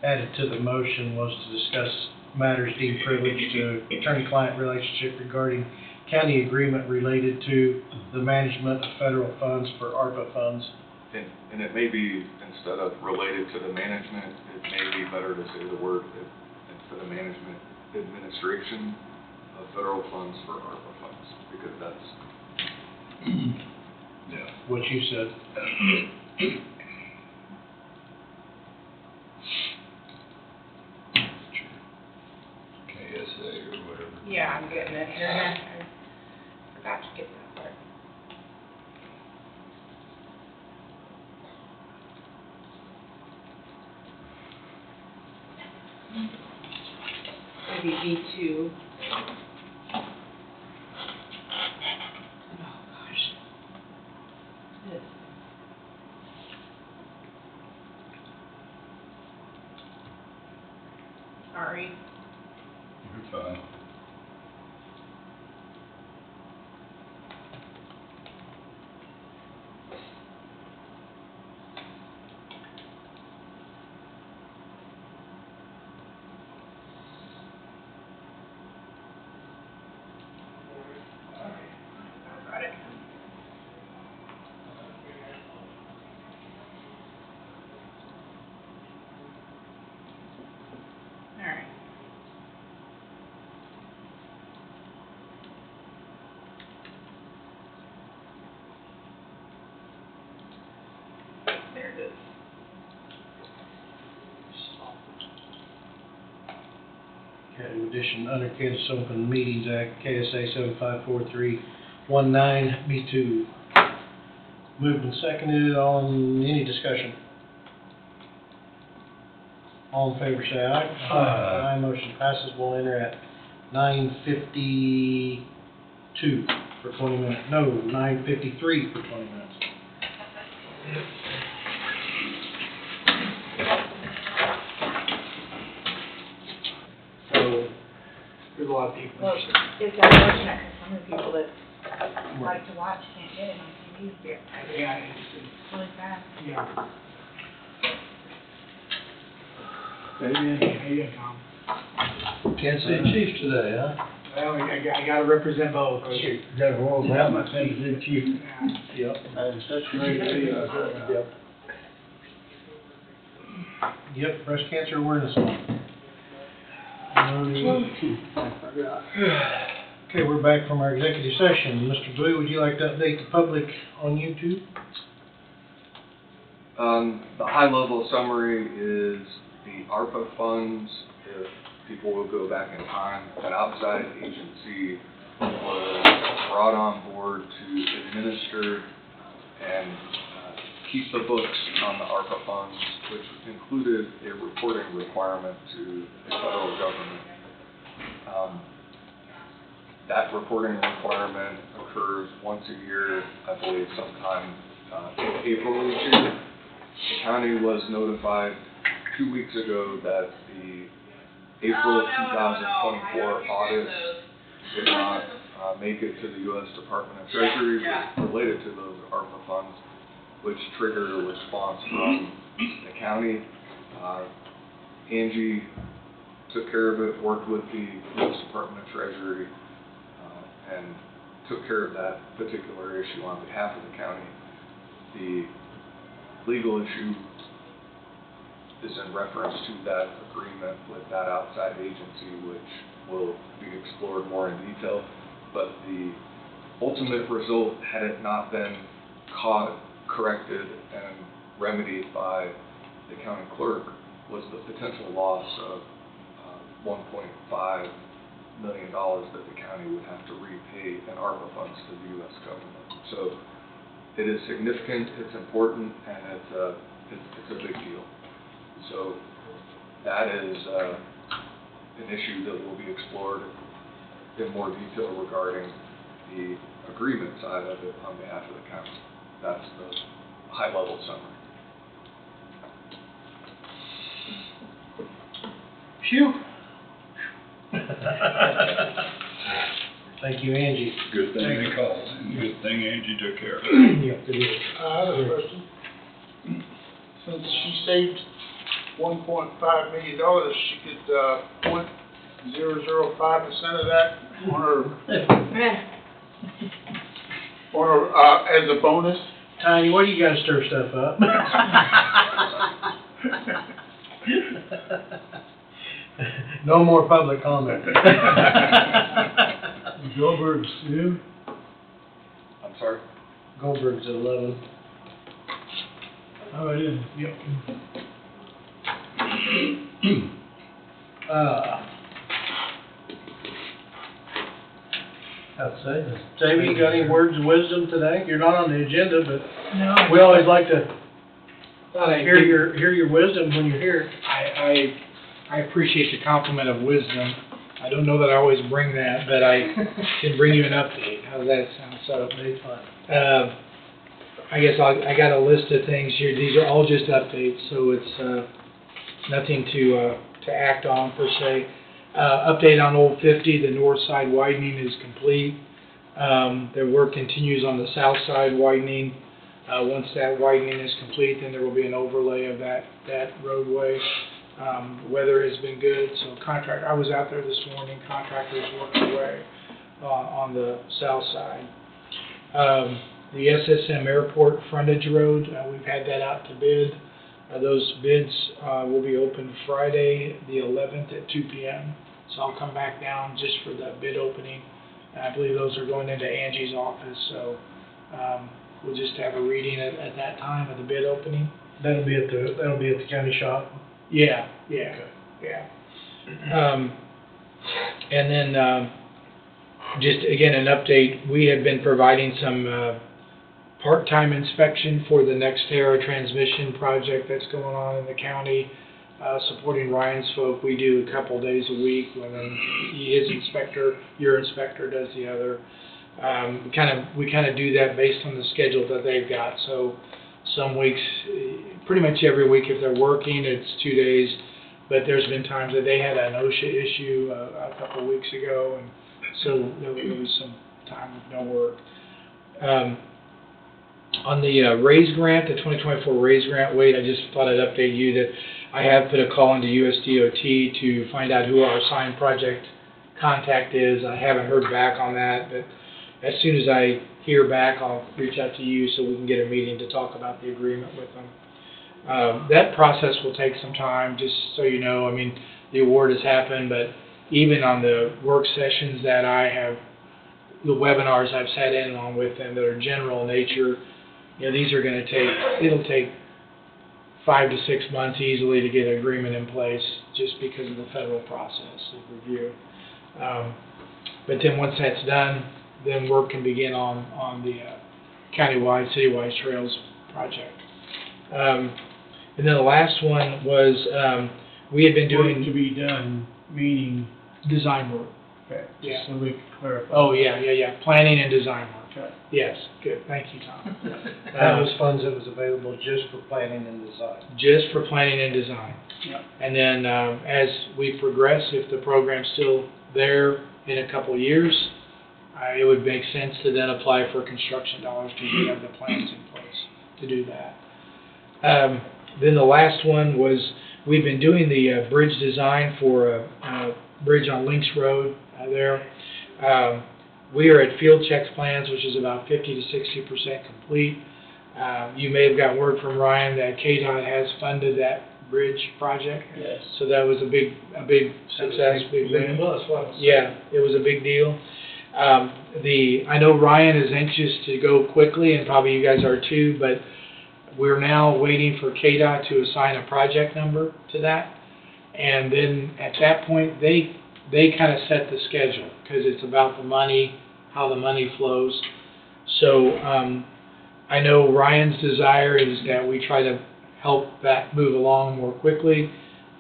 Added to the motion was to discuss matters deemed privileged to attorney-client relationship regarding county agreement related to the management of federal funds for ARPA funds. And it may be, instead of related to the management, it may be better to say the word, instead of management, administration of federal funds for ARPA funds, because that's, Yeah. What you said. KSA or whatever. Yeah, I'm getting it here. I forgot to get that part. Maybe B2. Oh, gosh. This. Sorry. You're fine. Okay, addition under Kansas Open Meetings Act, KSA 754319B2. Moved and seconded on any discussion. All in favor say aye. Aye, motion passes. We'll enter at 9:52 for 20 minutes. No, 9:53 for 20 minutes. So, there's a lot of people Well, interested. it's unfortunate because some of the people that like to watch can't get it on TV. Yeah, it's, Really fast. yeah. Hey, Tom. Can't see Chief today, huh? Well, I gotta represent both. Got a roll down, my Kansas City Chief. Yep. That's great. Yep. Yep, Breast Cancer Awareness Month. Okay, we're back from our executive session. Mr. Blue, would you like to update the public on YouTube? The high-level summary is the ARPA funds, if people will go back in time, an outside agency was brought on board to administer and keep the books on the ARPA funds, which included a reporting requirement to the federal government. That reporting requirement occurs once a year, I believe sometime in April each year. The county was notified 2 weeks ago that the April 2024 audits did not make it to the U.S. Department of Treasury related to those ARPA funds, which triggered a response from the county. Angie took care of it, worked with the U.S. Department of Treasury, and took care of that particular issue on behalf of the county. The legal issue is in reference to that agreement with that outside agency, which will be explored more in detail. But the ultimate result, had it not been caught, corrected, and remedied by the county clerk, was the potential loss of $1.5 million that the county would have to repay in ARPA funds to the U.S. government. So it is significant, it's important, and it's a big deal. So that is an issue that will be explored in more detail regarding the agreement side of it on behalf of the county. That's the high-level summary. Phew. Thank you, Angie. Good thing they called, and good thing Angie took care of it. Yep, it is. I have a question. Since she saved $1.5 million, she could, 0.005% of that on her, as a bonus. Tiny, what do you gotta stir stuff up? No more public comment. Goldberg's new. I'm sorry? Goldberg's at 11. Oh, it is. Yep. I'd say that. Jamie, you got any words of wisdom today? You're not on the agenda, but No. we always like to Thought I hear your wisdom when you're here. I appreciate the compliment of wisdom. I don't know that I always bring that, but I can bring you an update. How does that sound? So, Very fun. I guess I got a list of things here. These are all just updates, so it's nothing to act on per se. Update on Old 50, the north side widening is complete. Their work continues on the south side widening. Once that widening is complete, then there will be an overlay of that roadway. Weather has been good, so I was out there this morning, contractors working away on the south side. The SSM Airport frontage road, we've had that out to bid. Those bids will be open Friday, the 11th at 2 p.m. So I'll come back down just for the bid opening. I believe those are going into Angie's office, so we'll just have a reading at that time of the bid opening. That'll be at the county shop. Yeah. And then, just again, an update, we have been providing some, part-time inspection for the NextEra transmission project that's going on in the county, supporting Ryan's folk. We do a couple days a week, and then his inspector, your inspector does the other. We kind of do that based on the schedule that they've got. So some weeks, pretty much every week if they're working, it's 2 days. But there's been times that they had an OSHA issue a couple of weeks ago, and so there was some time with no work. On the RAISE grant, the 2024 RAISE grant, Wade, I just thought I'd update you that I have put a call into USDOT to find out who our assigned project contact is. I haven't heard back on that, but as soon as I hear back, I'll reach out to you so we can get a meeting to talk about the agreement with them. That process will take some time, just so you know. I mean, the award has happened, but even on the work sessions that I have, the webinars I've sat in on with them that are general in nature, you know, these are going to take, it'll take 5 to 6 months easily to get an agreement in place just because of the federal process of review. But then once that's done, then work can begin on the countywide, citywide trails project. And then the last one was, we had been doing... To be done, meaning... Design work. Okay, Yeah. just so we can clarify. Oh, yeah, planning and design work. Okay. Yes, good, thank you, Tom. That was funds that was available just for planning and design. Just for planning and design. Yeah. And then, as we progress, if the program's still there in a couple of years, it would make sense to then apply for construction dollars because we have the plans in place to do that. Then the last one was, we've been doing the bridge design for a bridge on Links Road there. We are at field checks plans, which is about 50 to 60% complete. You may have got word from Ryan that KDOT has funded that bridge project. Yes. So that was a big success, big win. Yeah, it was a big deal. I know Ryan is anxious to go quickly, and probably you guys are too, but we're now waiting for KDOT to assign a project number to that. And then at that point, they kind of set the schedule because it's about the money, how the money flows. So I know Ryan's desire is that we try to help that move along more quickly.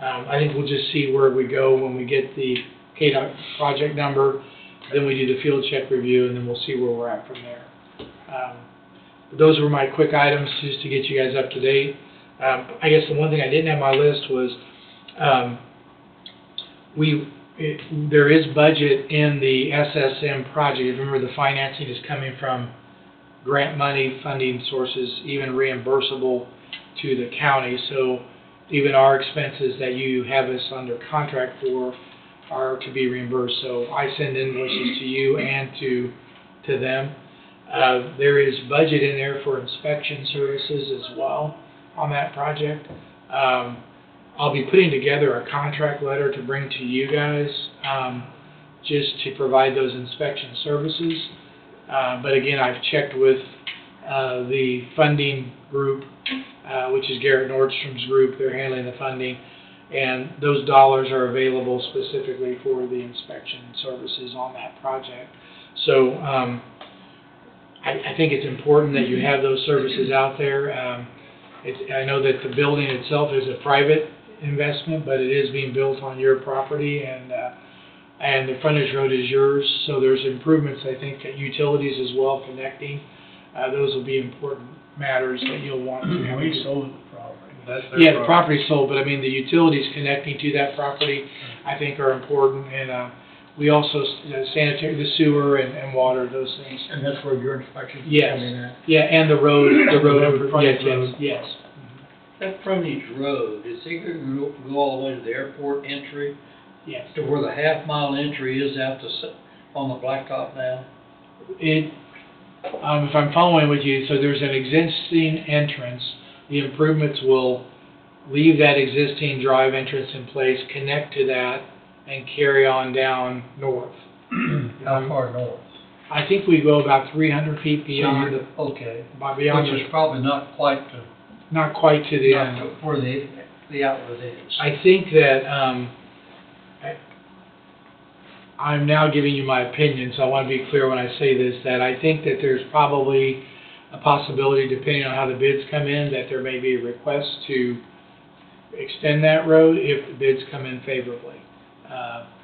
I think we'll just see where we go when we get the KDOT project number. Then we do the field check review, and then we'll see where we're at from there. Those were my quick items just to get you guys up to date. I guess the one thing I didn't have on my list was there is budget in the SSM project. Remember, the financing is coming from grant money funding sources, even reimbursable to the county. So even our expenses that you have us under contract for are to be reimbursed. So I send invoices to you and to them. There is budget in there for inspection services as well on that project. I'll be putting together a contract letter to bring to you guys just to provide those inspection services. But again, I've checked with the funding group, which is Garrett Nordstrom's group. They're handling the funding. And those dollars are available specifically for the inspection services on that project. So I think it's important that you have those services out there. I know that the building itself is a private investment, but it is being built on your property, and the frontage road is yours. So there's improvements, I think, at utilities as well, connecting. Those will be important matters that you'll want to have. We sold the property. Yeah, the property's sold, but I mean, the utilities connecting to that property, I think, are important, and we also sanitary, the sewer and water, those things. And that's where your inspection is Yes. coming in. Yeah, and the road, Road. yes. That frontage road, is it gonna go all the way to the airport entry, Yes. to where the half-mile entry is out to, on the blacktop now? If I'm following with you, so there's an existing entrance. The improvements will leave that existing drive entrance in place, connect to that, and carry on down north. How far north? I think we go about 300 feet beyond the, Okay, beyond which is probably not quite to, not quite to the end. where the outlet is. I think that, I'm now giving you my opinion, so I want to be clear when I say this, that I think that there's probably a possibility, depending on how the bids come in, that there may be a request to extend that road if the bids come in favorably.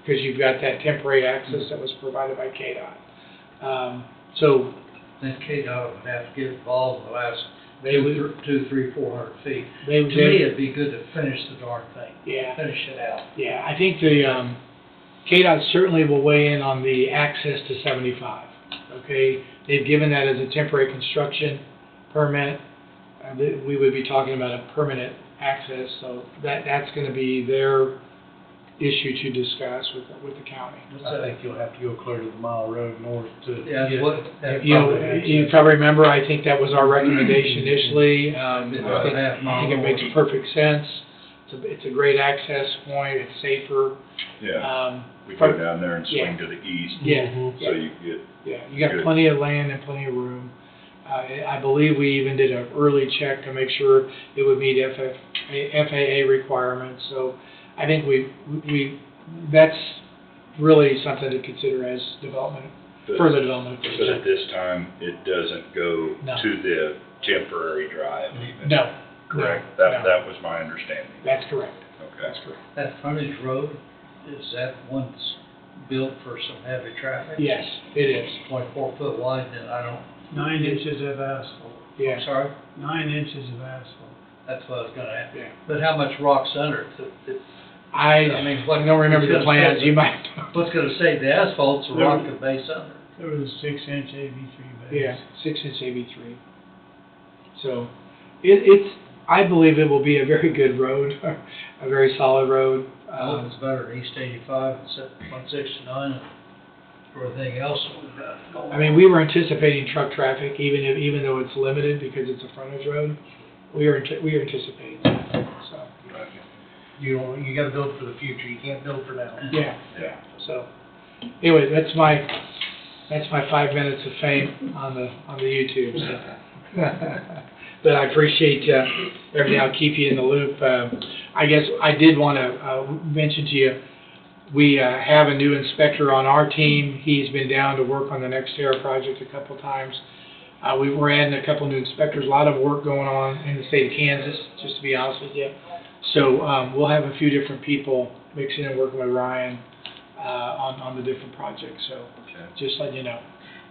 Because you've got that temporary access that was provided by KDOT. So Then KDOT would have to get involved in the last they would, 400 feet. they, To me, it'd be good to finish the darn thing, yeah, finish it out. yeah, I think the, KDOT certainly will weigh in on the access to 75, okay? They've given that as a temporary construction permit. We would be talking about a permanent access, so that's gonna be their issue to discuss with the county. I think you'll have to go clear to the Mile Road north to Yeah, get what- that You know, proper you access. probably remember, I think that was our recommendation initially. I Half mile think it makes north. perfect sense. It's a great access point, it's safer. Yeah, we go down there and yeah. swing to the east. Yeah, Mhm. So you get, yeah, you got Good. plenty of land and plenty of room. I believe we even did an early check to make sure it would meet FAA requirements, so I think that's really something to consider as development, further development. but at this time, it doesn't go No. to the temporary drive even? No. Correct? No, That, no. that was my understanding. That's correct. Okay. That's correct. That frontage road, is that one that's built for some heavy traffic? Yes, it is. 24-foot wide, and I don't, 9 inches of asphalt, I'm Yeah. sorry, 9 inches of asphalt. that's what I was gonna ask. Yeah. But how much rock's under it? I mean, don't remember the plans, you might. What's gonna save the asphalt's the rock the base under? There was a 6-inch AB3 base. Yeah, 6-inch AB3. So, it's, I believe it will be a very good road, a very solid road. I hope it's better than East 85 and 169 and everything else that we've got going on. I mean, we were anticipating truck traffic, even though it's limited because it's a frontage road. We are anticipating that, so. You gotta build for the future, you can't build for now. Yeah, yeah, so, anyway, that's my 5 minutes of fame on the YouTube, so. But I appreciate, everything, I'll keep you in the loop. I guess I did wanna, mention to you, we, have a new inspector on our team. He's been down to work on the NextEra project a couple times. We're adding a couple new inspectors, a lot of work going on in the state of Kansas, just to be honest with you. So, we'll have a few different people mixing and working with Ryan, on the different projects, so, just letting you know.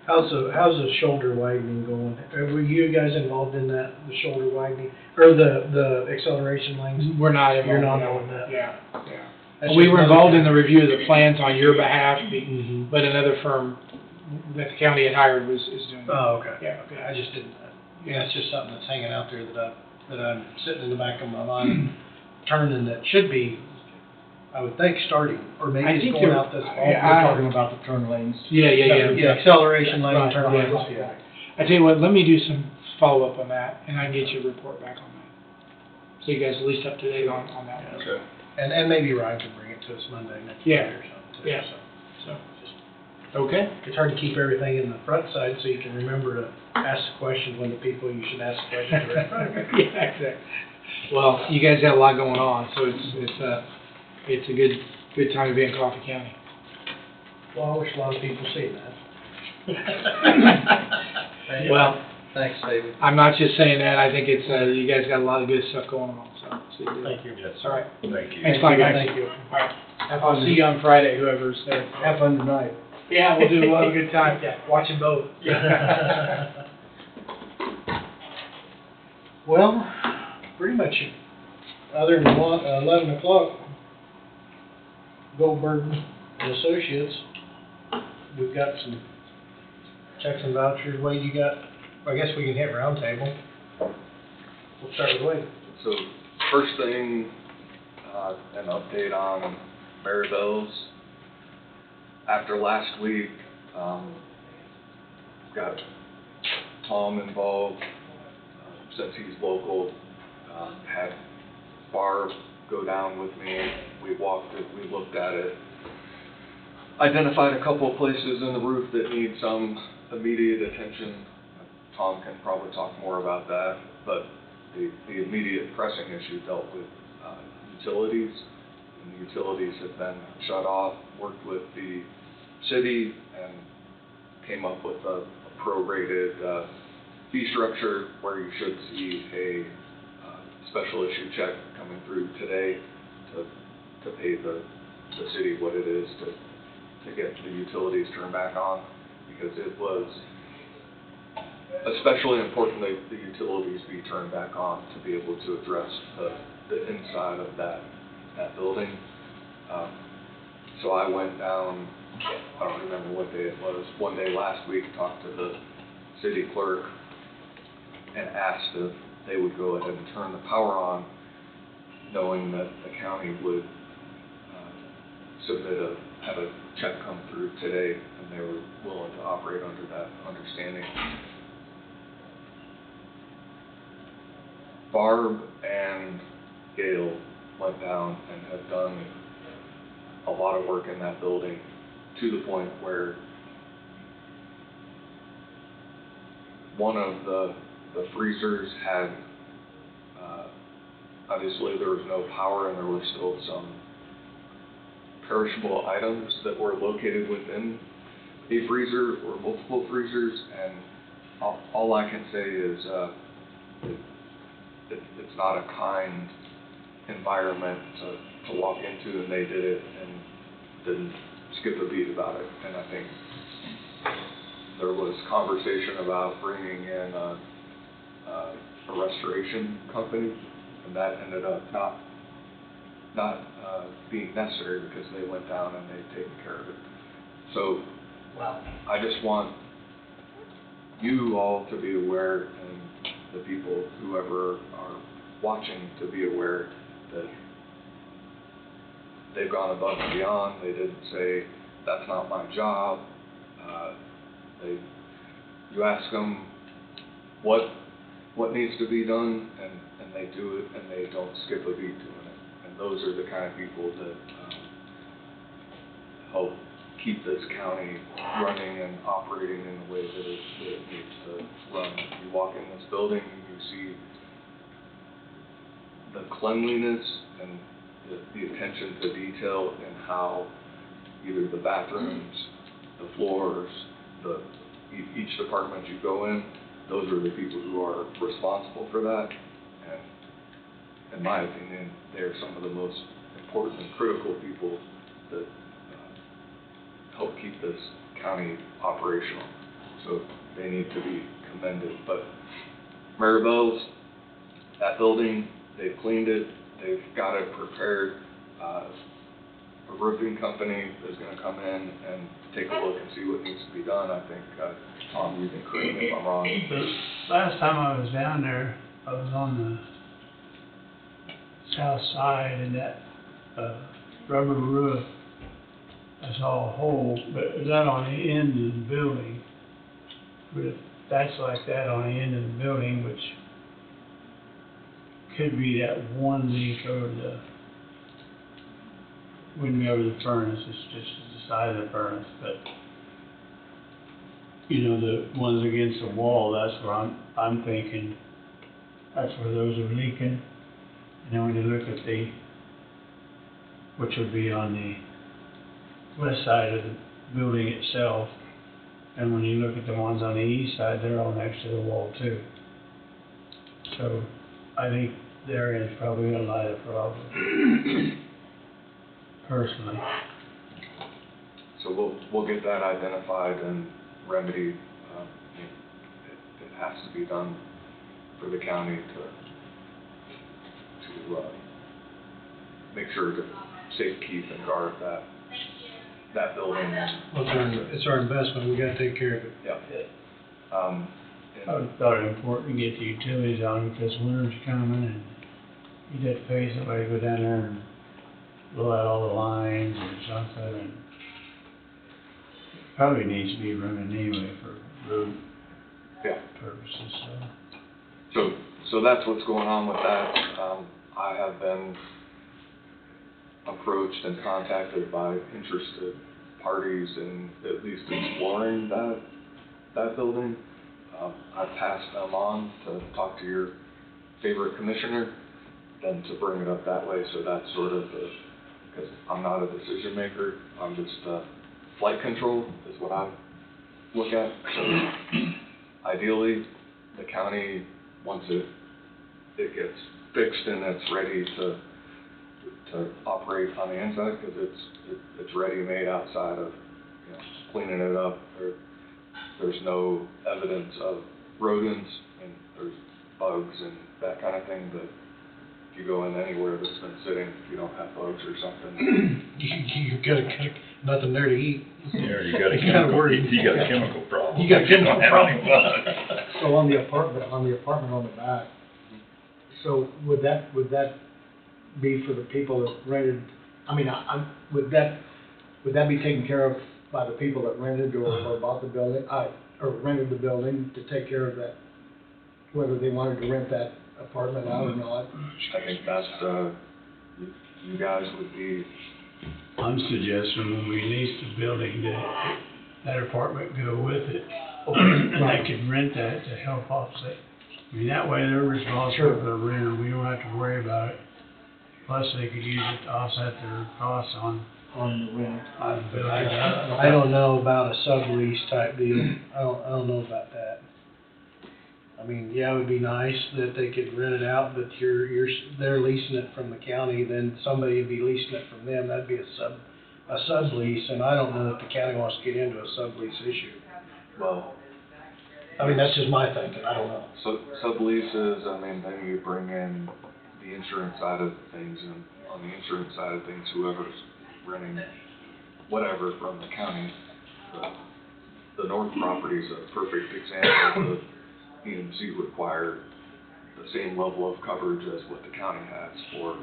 How's the shoulder widening going? Were you guys involved in that, the shoulder widening, or the acceleration lanes? We're not involved. You're not in that involved one. in that? Yeah, yeah. That's We just were another involved in thing. the review of the plans on your behalf, Mhm. but another firm that the county had hired is doing that. Oh, okay. Yeah, Okay, I just didn't, yeah, it's just something that's hanging out there that I'm sitting in the back of my mind, turning that should be, I would think, starting, or I maybe it's think going they're- out this fall. We're I- talking about the turn lanes. Yeah, yeah. Yeah, acceleration lane, Right, turn right, lanes, right. yeah. I tell you what, let me do some follow-up on that, and I can get you a report back on that. So you guys at least up to date on that. Okay. And maybe Ryan can bring it to us Monday next week Yeah, or something too, yeah. so. So, okay? It's hard to keep everything in the front side so you can remember to ask the questions when the people you should ask the questions are in front of you. Yeah, exactly. Well, you guys have a lot going on, so it's a good time to be in Coffee County. Well, I wish a lot of people see that. Well, Thanks, David. I'm not just saying that, I think it's, you guys got a lot of good stuff going on, so. Thank you. Yes. All right. Thank you. Thanks a lot, guys. Thank you. All right. I'll see you on Friday, whoever's there. Have fun tonight. Yeah, we'll have a good time, watching both. Well, pretty much, other than 11 o'clock, Goldberg and Associates, we've got some checks and vouchers. Wade, you got, I guess we can hit roundtable. We'll start with Wade. So, first thing, an update on Maribel's. After last week, got Tom involved, since he's local, had Barb go down with me. We walked it, we looked at it. Identified a couple of places in the roof that need some immediate attention. Tom can probably talk more about that, but the immediate pressing issue dealt with utilities. And the utilities have been shut off. Worked with the city and came up with a prorated fee structure where you should see a special issue check coming through today to pay the city what it is to get the utilities turned back on, because it was especially important that the utilities be turned back on to be able to address the inside of that building. So I went down, I don't remember what day it was, one day last week, talked to the city clerk and asked if they would go ahead and turn the power on, knowing that the county would have a check come through today, and they were willing to operate under that understanding. Barb and Gail went down and have done a lot of work in that building, to the point where one of the freezers had, obviously there was no power and there were still some perishable items that were located within a freezer or multiple freezers, and all I can say is it's not a kind environment to walk into, and they did it and didn't skip a beat about it. And I think there was conversation about bringing in a restoration company, and that ended up not being necessary because they went down and they've taken care of it. So Wow. I just want you all to be aware, and the people, whoever are watching, to be aware that they've gone above and beyond. They didn't say, that's not my job. You ask them what needs to be done, and they do it, and they don't skip a beat doing it. And those are the kind of people that help keep this county running and operating in the way that it needs to run. You walk in this building, you see the cleanliness and the attention to detail in how either the bathrooms, the floors, each department you go in, those are the people who are responsible for that. And in my opinion, they're some of the most important and critical people that help keep this county operational. So they need to be commended. But Maribel's, that building, they've cleaned it, they've got it prepared. A roofing company is going to come in and take a look and see what needs to be done. I think, Tom, you can correct me if I'm wrong. The last time I was down there, I was on the south side, and that rubber roof, I saw a hole, but it was out on the end of the building. But if that's like that on the end of the building, which could be that one leak over wouldn't be over the furnace, it's just the side of the furnace, but you know, the ones against the wall, that's where I'm thinking, that's where those are leaking. And then when you look at which would be on the west side of the building itself, and when you look at the ones on the east side, they're all next to the wall too. So I think therein is probably gonna lie the problem. Personally. So we'll get that identified and remedied. It has to be done for the county to make sure to safekeep and guard that building. Well, it's our investment, we gotta take care of it. Yeah. I would thought it important to get the utilities on because winter's coming, and you'd have to pay somebody to go down there and blow out all the lines or something, and probably needs to be running anyway for road purposes, So that's what's going on with that. I have been approached and contacted by interested parties in at least exploring that building. I passed them on to talk to your favorite commissioner, then to bring it up that way. So that's sort of because I'm not a decision maker. I'm just flight control is what I look at. So ideally, the county, once it gets fixed and it's ready to operate on the inside, because it's ready-made outside of, you know, cleaning it up. There's no evidence of rodents, and there's bugs and that kind of thing, but if you go in anywhere that's been sitting, if you don't have bugs or something, You gotta, nothing there to eat. Yeah, you got a Kinda chemical, worried. you got a chemical problem. You got a chemical You don't have any problem. bugs. So on the apartment on the back, so would that be for the people that rented, I mean, would that be taken care of by the people that rented or bought the building, or rented the building to take care of that, whether they wanted to rent that apartment out or not? I think that's, you guys would be, I'm suggesting when we lease the building, that apartment go with it. Okay, And they can rent that to help offset. I mean, that way they're responsible for the rent, we don't have to worry about it. Plus, they could use it to offset their costs on on the rent. the building. I don't know about a sublease type deal. I don't know about that. I mean, yeah, it would be nice that they could rent it out, but they're leasing it from the county, then somebody would be leasing it from them. That'd be a sublease, and I don't know if the county wants to get into a sublease issue. well, I mean, that's just my thinking. I don't know. so subleases, I mean, then you bring in the insurance side of things, and on the insurance side of things, whoever's renting whatever from the county, the North property is a perfect example of the EMC required the same level of coverage as what the county has for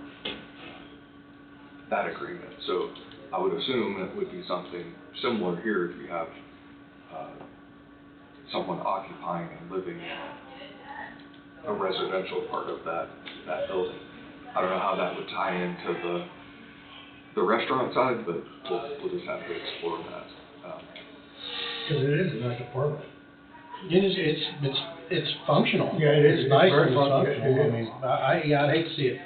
that agreement. So I would assume it would be something similar here if you have someone occupying and living in a residential part of that building. I don't know how that would tie into the restaurant side, but we'll just have to explore that. Because it is a nice apartment. It's functional. Yeah, it is. It's nice It's very and functional. functional. It I is. mean, I'd hate to see it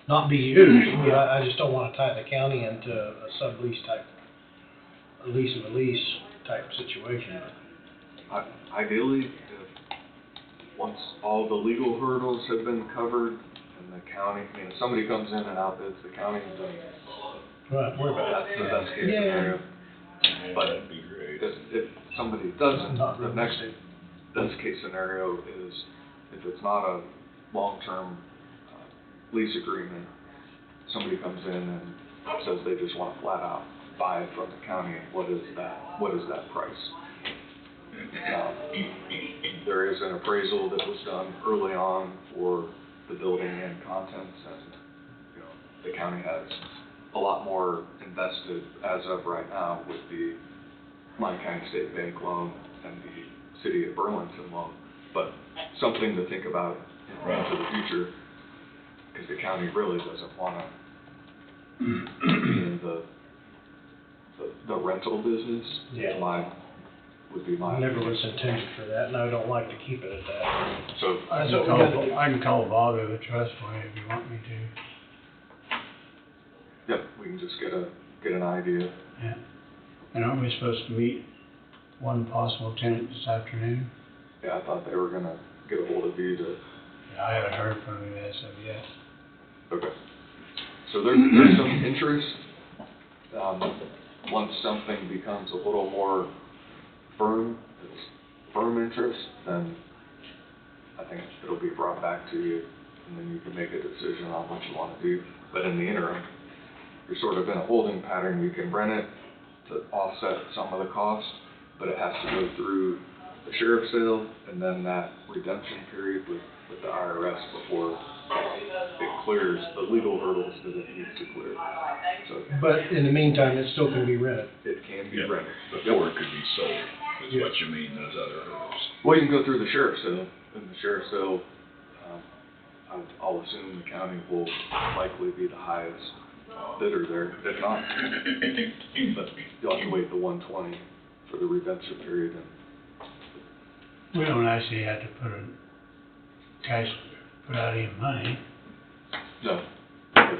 not be used, but I just don't wanna tie the county into a sublease type, a lease of a lease type situation. Ideally, if, once all the legal hurdles have been covered, and the county, I mean, if somebody comes in and outbids the county, then Right, worry about that's the best case Yeah. scenario. But That'd be great. if somebody doesn't, Not the next realistic. best case scenario is if it's not a long-term lease agreement, somebody comes in and says they just want to flat out buy it from the county, and what is that price? There is an appraisal that was done early on for the building and contents, and, you know, the county has a lot more invested as of right now with the Lyon County State Bank loan and the City of Burlington loan, but something to think about into the future, because the county really doesn't want to be in the rental business. Yeah. Would be my. Never was intended for that, and I don't like to keep it at that. So, I That's what we gotta do. can call Bob at the Trustway if you want me to. yep, we can just get an idea. Yeah. And aren't we supposed to meet one possible tenant this afternoon? Yeah, I thought they were gonna get a hold of you to, Yeah, I haven't heard from him as of yet. okay. So there's some interest. Once something becomes a little more firm interest, then I think it'll be brought back to you, and then you can make a decision on what you want to do. But in the interim, you're sort of in a holding pattern. You can rent it to offset some of the costs, but it has to go through the sheriff's sale and then that redemption period with the IRS before it clears the legal hurdles that it needs to clear. So But in the meantime, it still can be rented. it can be Yeah, rented. before it could be sold, is what you mean, those other hurdles. Well, you can go through the sheriff's sale, and the sheriff's sale, I'll assume the county will likely be the highest bidder there, if not. But you'll have to wait the 120 for the redemption period, and We don't actually have to put out any money. no, I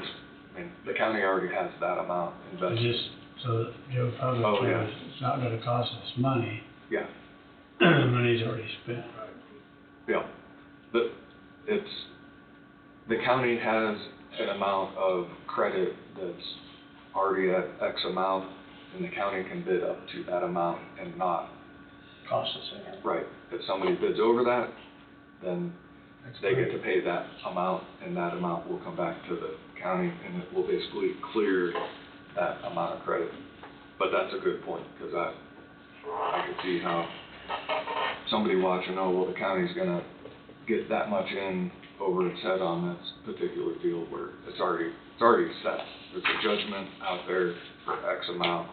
mean, the county already has that amount It's invested. just So that Joe Public Oh, yeah. knows it's not gonna cost us money, Yeah, money's already spent. yeah. The county has an amount of credit that's already at X amount, and the county can bid up to that amount and not. Cost us anything. Right. If somebody bids over that, then they get to pay that amount, and that amount will come back to the county, and it will basically clear that amount of credit. But that's a good point, because I could see how somebody watching, oh, well, the county's gonna get that much in over its head on this particular deal where it's already set. There's a judgment out there for X amount.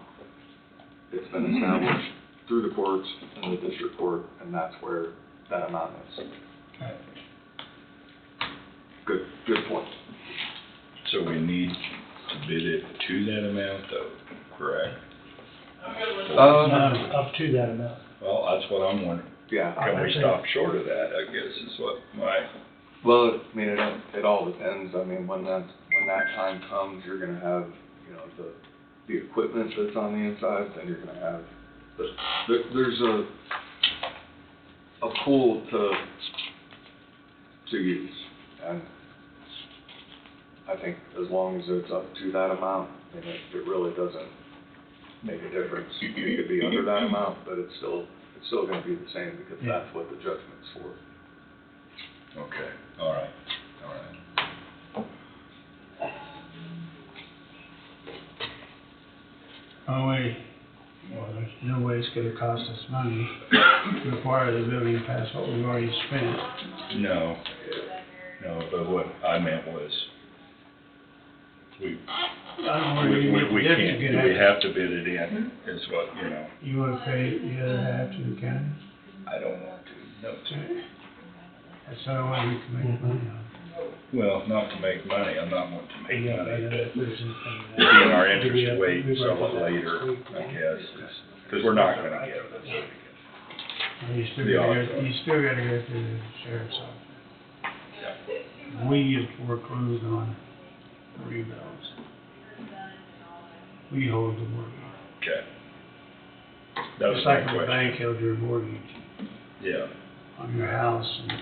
It's been established through the courts and the district court, and that's where that amount is. Good point. So we need to bid it to that amount though, correct? Up to that amount. Well, that's what I'm wondering. Yeah. Can we stop short of that, I guess is what my, Well, I mean, it all depends. I mean, when that time comes, you're gonna have, you know, the equipment that's on the inside, then you're gonna have, there's a pool to use. And I think as long as it's up to that amount, then it really doesn't make a difference. It could be under that amount, but it's still gonna be the same because that's what the judgment's for. okay, all right. Oh, wait, well, there's no way it's gonna cost us money to acquire the building past what we've already spent. No, but what I meant was, we I don't know where you get the difference. can't, do we have to bid it in, is what, you know, You wanna pay the other half to the county? I don't want to, no. That's the only way we can make money on. Well, not to make money, I'm not wanting to make Yeah, money, if but there's anything it'd be in our that- interest to wait and sell it later, I guess, because we're not gonna get it. Well, You still The gotta auto. go, you still gotta go through the sheriff's office. We get foreclosed on the rebuilds. We hold the mortgage. Okay. That was Just my like when the question. bank held your mortgage Yeah, on your house, and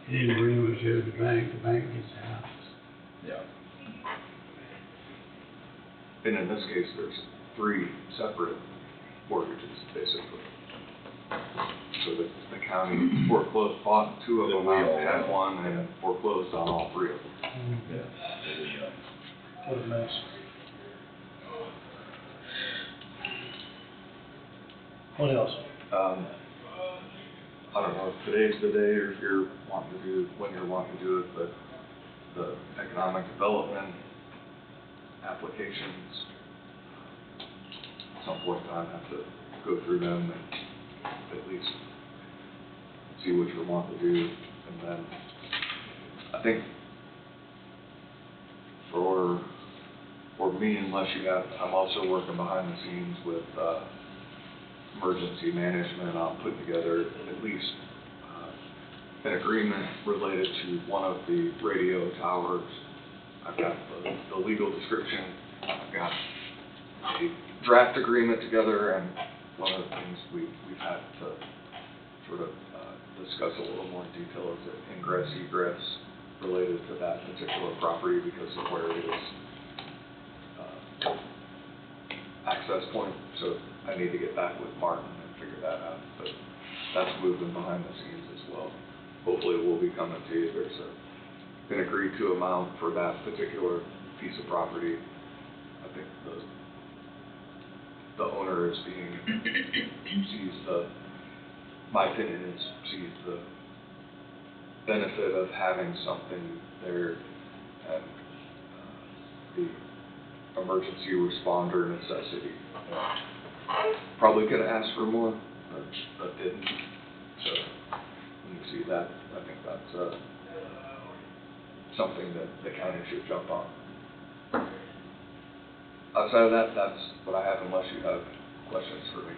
you didn't bring what you owed the bank gets the house. yeah, And in this case, there's 3 separate mortgages, basically. So the county foreclosed, bought 2 of them out, had one, and foreclosed on all 3 of them. yeah. What a mess. What else? I don't know if today's the day or if you're wanting to do, when you're wanting to do it, but the economic development applications, at some point in time, have to go through them and at least see what you want to do. And then, I think for me, unless you have, I'm also working behind the scenes with, emergency management on putting together at least an agreement related to one of the radio towers. I've got the legal description, I've got a draft agreement together, and one of the things we've had to sort of discuss a little more in detail is the ingress egress related to that particular property because of where it is access point. So I need to get back with Martin and figure that out, but that's moving behind the scenes as well. Hopefully we'll be coming to you. There's an agreed to amount for that particular piece of property. I think the owner is my opinion is, sees the benefit of having something there, and the emergency responder necessity. Probably could have asked for more, but didn't. So when you see that, I think that's something that the county should jump on. Outside of that, that's what I have, unless you have questions for me.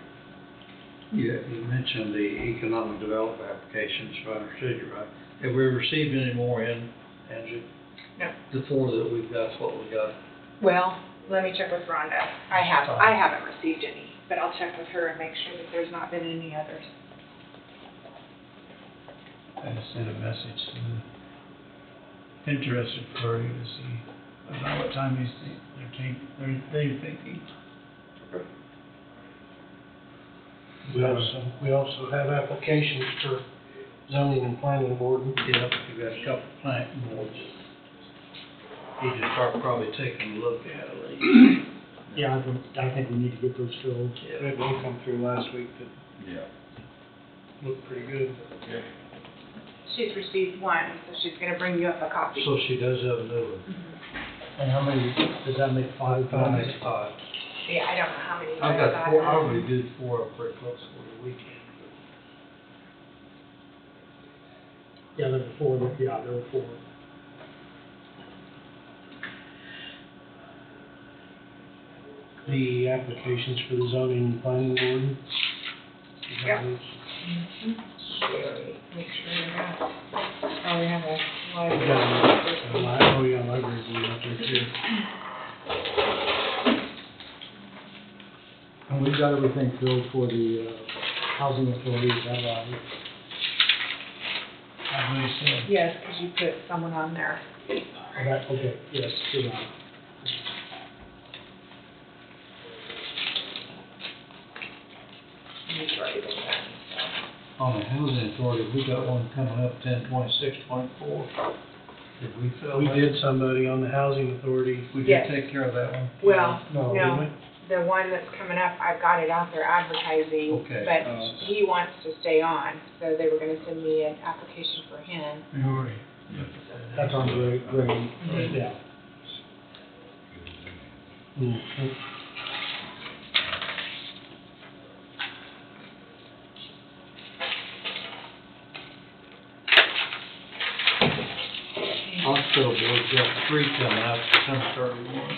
You mentioned the economic development applications, if I understood you right. Have we received any more in, Angie? No. The 4 that we've got, what we got? Well, Let me check with Rhonda. I haven't received any, but I'll check with her and make sure that there's not been any others. I just sent a message to the interested party to see about what time they're thinking. Okay. We also have applications for zoning and planning board. Yep, we got a couple planting boards. You just start probably taking a look at it. Yeah, I think we need to get those filled. We had one come through last week that Yeah. looked pretty good. She's received one, so she's gonna bring you up a copy. So she does have a new one. And how many, does that make five? Five. Yeah, I don't know how many. I've but got four, I already did four up pretty close for the weekend. Yeah, there were four, there were four. The applications for the zoning and planning board. Yep. Make sure you have. Oh, we have a Oh, yeah, library's one out there too. And we've got everything filled for the, housing authority, is that right? I believe so. Yes, because you put someone on there. Okay, yes, good enough. He's already done that, On the housing authority, we got one coming up 10/26/24. Did we fill We that? did somebody on the housing authority. We Yes. did take care of that one? so. Well, No, no, didn't the one that's coming up, I've got it out there advertising, Okay. but he wants to stay on, so they were gonna send me an application for him. We already. That's on grade, yeah. Mhm. Hospital board's got 3 coming up, December 31.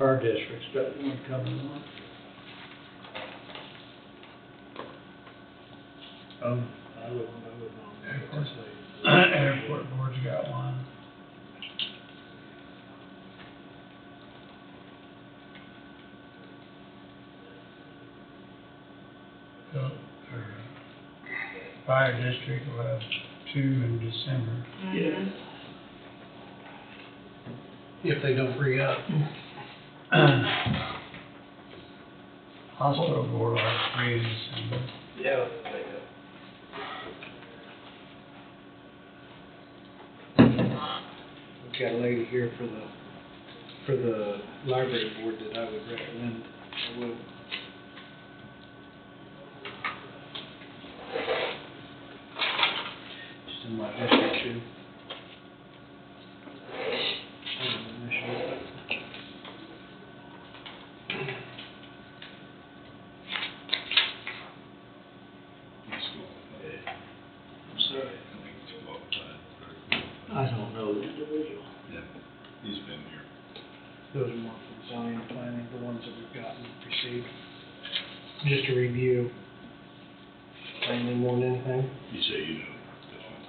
Our district's got 1 coming up. I wouldn't know. Airport board's got one. So, fire district will have 2 in December. Yes. If they don't free up. Hospital board will have 3 in December. Yeah. We've got a lady here for the library board that I would recommend. I would. She's in my district too. I don't know the individual. He's been here. Those are more for the zoning and planning, the ones that we've gotten received. Just a review. Anything more than anything? You say you know.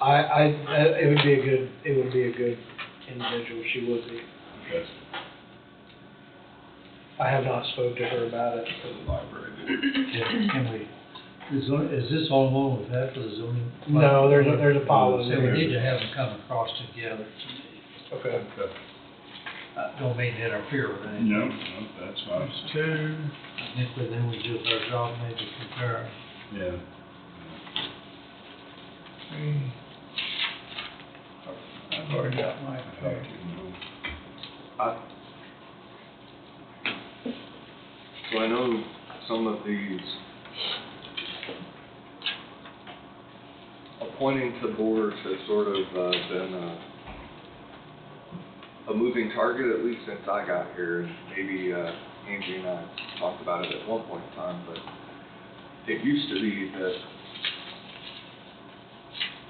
It would be a good individual, she would be. Okay. I have not spoke to her about it. For the library. Can we, is this all along with that for the zoning? No, there's a follow. So we need to have them come across together. Okay. Don't mean to interfere with anything. No, that's fine. There's 2. I think that then we do our job, maybe compare. Yeah. 3. I've already got my pick. So I know some of these appointing to boards has sort of been a moving target, at least since I got here. And maybe Angie and I talked about it at one point in time, but it used to be that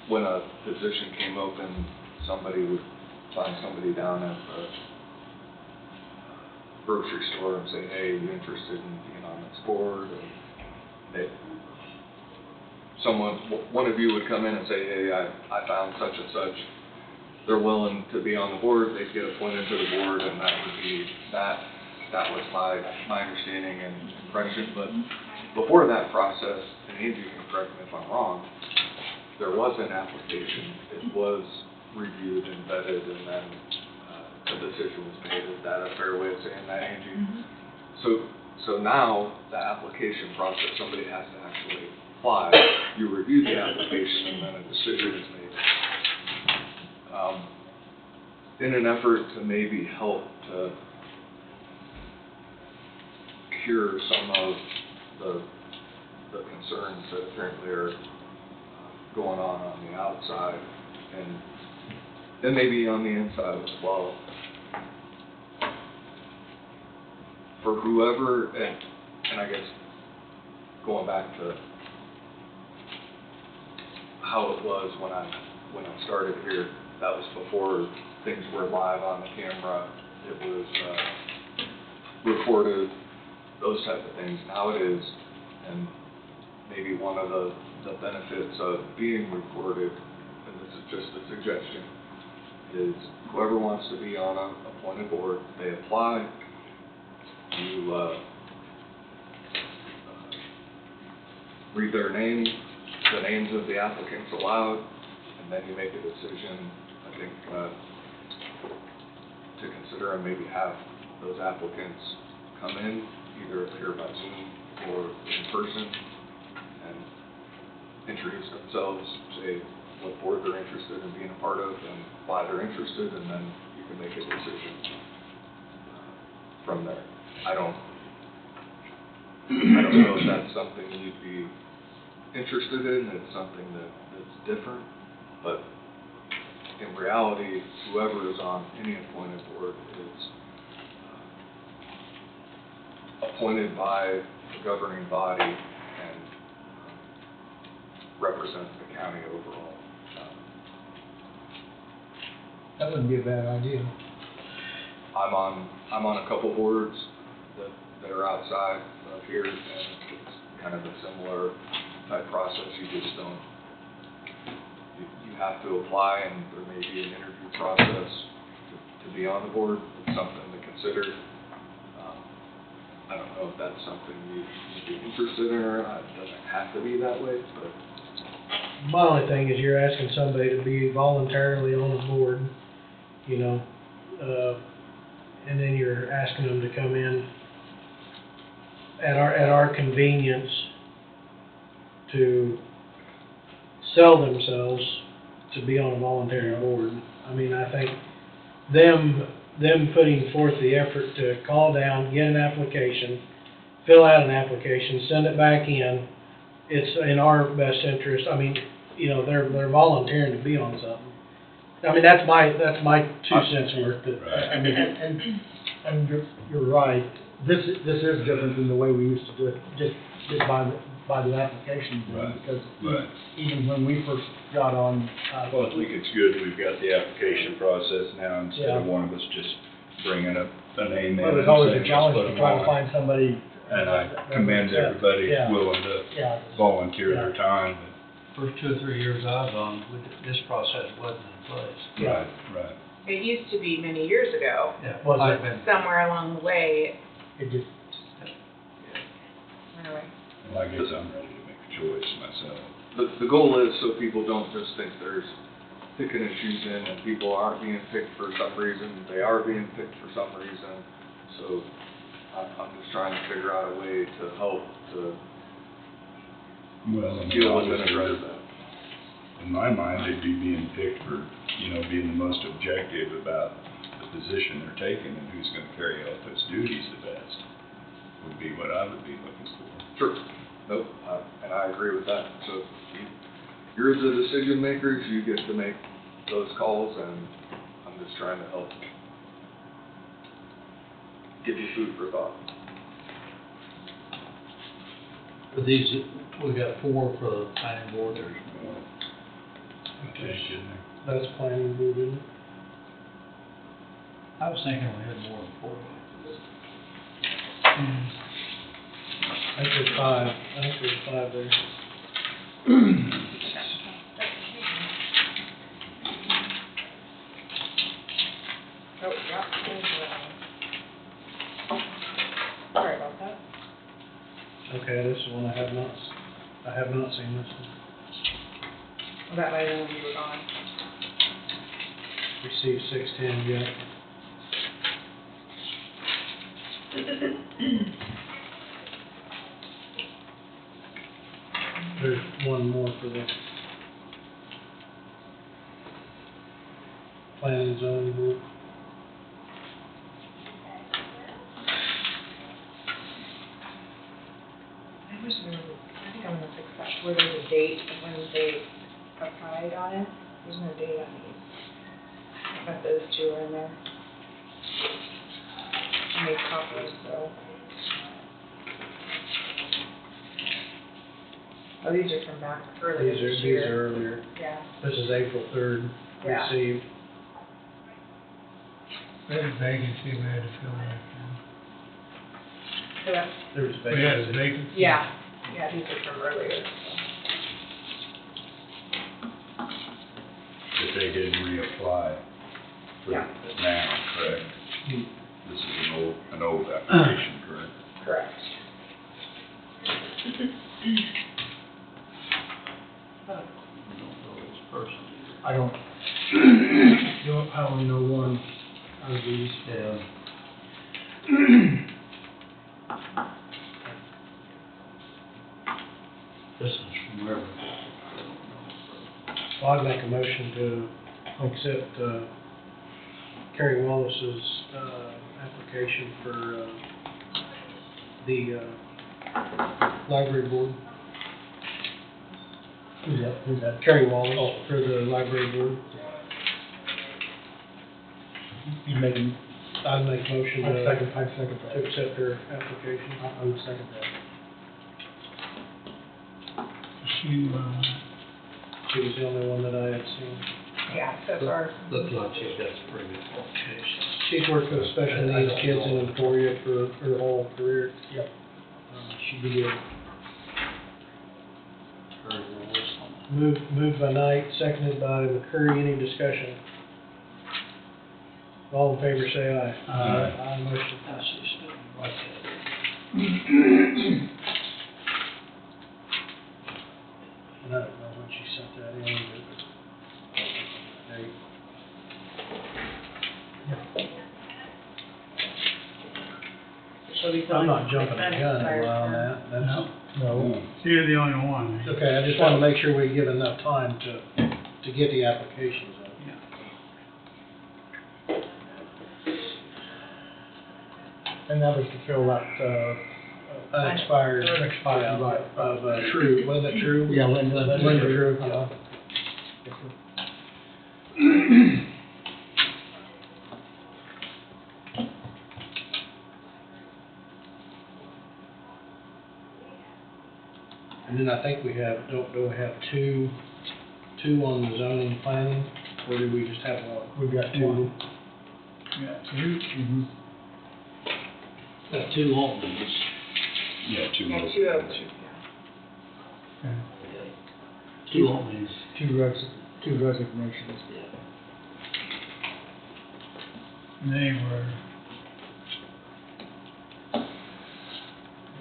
when a position came open, somebody would find somebody down at the grocery store and say, hey, you interested in being on this board? And one of you would come in and say, hey, I found such and such, they're willing to be on the board, they'd get appointed to the board, and that would be, that was my understanding and impression. But before that process, and Angie can correct me if I'm wrong, there was an application, it was reviewed and vetted, and then a decision was made. Is that a fair way of saying that, Angie? So now, the application process, somebody has to actually apply, you review the application, and then a decision is made. In an effort to maybe help to cure some of the concerns that apparently are going on the outside, and maybe on the inside as well. For whoever, and I guess going back to how it was when I started here, that was before things were live on the camera. It was recorded, those type of things. Now it is, and maybe one of the benefits of being recorded, and this is just a suggestion, is whoever wants to be on an appointed board, they apply. You read their name, the names of the applicants aloud, and then you make a decision, I think, to consider and maybe have those applicants come in, either appear by Zoom or in person, and introduce themselves, say what board they're interested in being a part of and why they're interested, and then you can make a decision from there. I don't know if that's something you'd be interested in. It's something that's different, but in reality, whoever is on any appointed board is appointed by the governing body and represents the county overall. That wouldn't be a bad idea. I'm on a couple boards that are outside of here, and it's kind of a similar type process. You just don't, you have to apply, and there may be an interview process to be on the board. It's something to consider. I don't know if that's something you'd be interested in or not. It doesn't have to be that way, but. My only thing is you're asking somebody to be voluntarily on the board, you know, and then you're asking them to come in at our convenience to sell themselves to be on a voluntary board. I mean, I think them putting forth the effort to call down, get an application, fill out an application, send it back in, it's in our best interest. I mean, you know, they're volunteering to be on something. I mean, that's my 2 cents worth. Right. I mean, and you're right. This is different than the way we used to do it, just by the application. Right. Because Right. even when we first got on, Well, I think it's good we've got the application process now instead of one of us just bringing up a name in it was and always saying, a let's challenge put to them try to on. find somebody. And I commend everybody Yeah. willing to Yeah. volunteer their time. First 2 or 3 years I was on, this process wasn't in place. Yeah. Right. It used to be many years ago, Yeah, Was it? I've been, somewhere along the way, It just, went away. Well, I guess I'm ready to make a choice myself. The goal is so people don't just think there's picking and choosing and people aren't being picked for some reason. They are being picked for some reason. So I'm just trying to figure out a way to help to Well, I mean, deal with and obviously, address that. in my mind, they'd be being picked for, being the most objective about the position they're taking and who's gonna carry out those duties the best, would be what I would be looking for. Sure. Nope, and I agree with that. So you're the decision makers, you get to make those calls, and I'm just trying to help give you food for thought. for these, we got 4 for the planning board, there's Okay, shouldn't That's planning board, isn't it? I was thinking we had more than 4. I think there's 5. I think there's 5 there. Yep. Sorry about that. Okay, this is one I have not seen this one. Well, that might have been when you were gone. Received 610, yeah. There's one more for the planning and zoning board. I wish there was, I think I'm gonna fix that, where there's a date of when they applied on it. There's no date on these. But those two are in there. I made copies, so. Oh, these are from back earlier this These year. are earlier. Yeah. This is April 3rd, Yeah. received. That vacancy we had to fill that So that's, There was in. We had a vacancy. vacancy. yeah, these are from earlier, But they didn't reapply for Yeah. now, correct? This is an old application, correct? so, correct. We don't know this person. I don't, I only know one of these. Yeah. This is from where? Well, I'd make a motion to accept Kerry Wallace's application for the library board. Who's that? Kerry Wallace for the library board. You making, I'd make a motion I to second that. accept her application. I would second that. She, She was the only one that I had seen. Yeah, so far. Looks like she's got some pretty good qualifications. She's worked with special needs kids in Emporia for her whole career. Yep. She'd be good. Moved by Knight, seconded by McCurry. Any discussion? All in favor, say aye. Aye, motion passes. And I don't know when she sent that in, but they, She'll be I'm not fine. jumping the gun on that. That's, No. you're the only one. it's okay. I just want to make sure we give enough time to get the applications in. And that was to fill that, Unexpired, Expired, yeah, right. of True, was that True? yeah, Linda. Linda True, yeah. And then I think we have, do we have two on the zoning planning, or do we just have one? We've got two. Yeah, two. Mm-hmm. Got two openings. Yeah, two Yeah, more. two openings, yeah. Two openings. Two resignations. They were,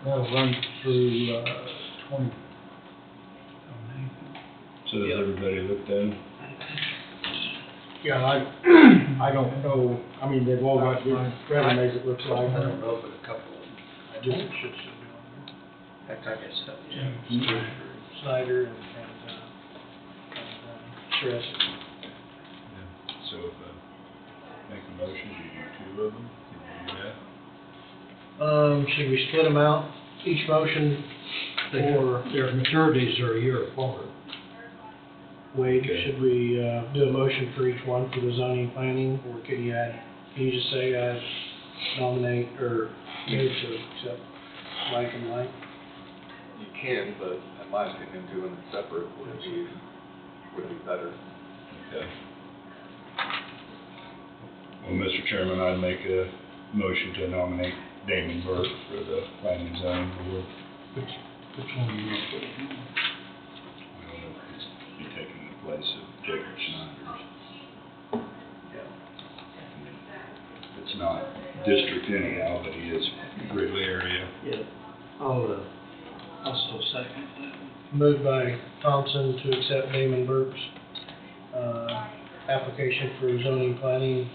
That'll run through, 20. So does everybody look then? Yeah, I don't know, I mean, they've all got good resumes, it looks I like. don't know, but a couple of them. I just should still be on there. In fact, I guess, Snyder and Stress. So if make a motion, do you do two of them? Can you do that? Should we split them out, each motion, or Their maturities are a year apart. Wade, Okay. should we, do a motion for each one for the zoning planning, or can you just say I nominate, or move to accept Mike and Mike? You can, but in my opinion, doing it separate would be better. Okay. Well, Mr. Chairman, I'd make a motion to nominate Damon Burke for the planning and zoning board. Which one do you want to put in? I don't know if he's be taking the place of Jacob Schneider's. It's not district anyhow, but he is Wrigley area. Yeah. I'll still second that. Moved by Thompson to accept Damon Burke's, application for zoning planning,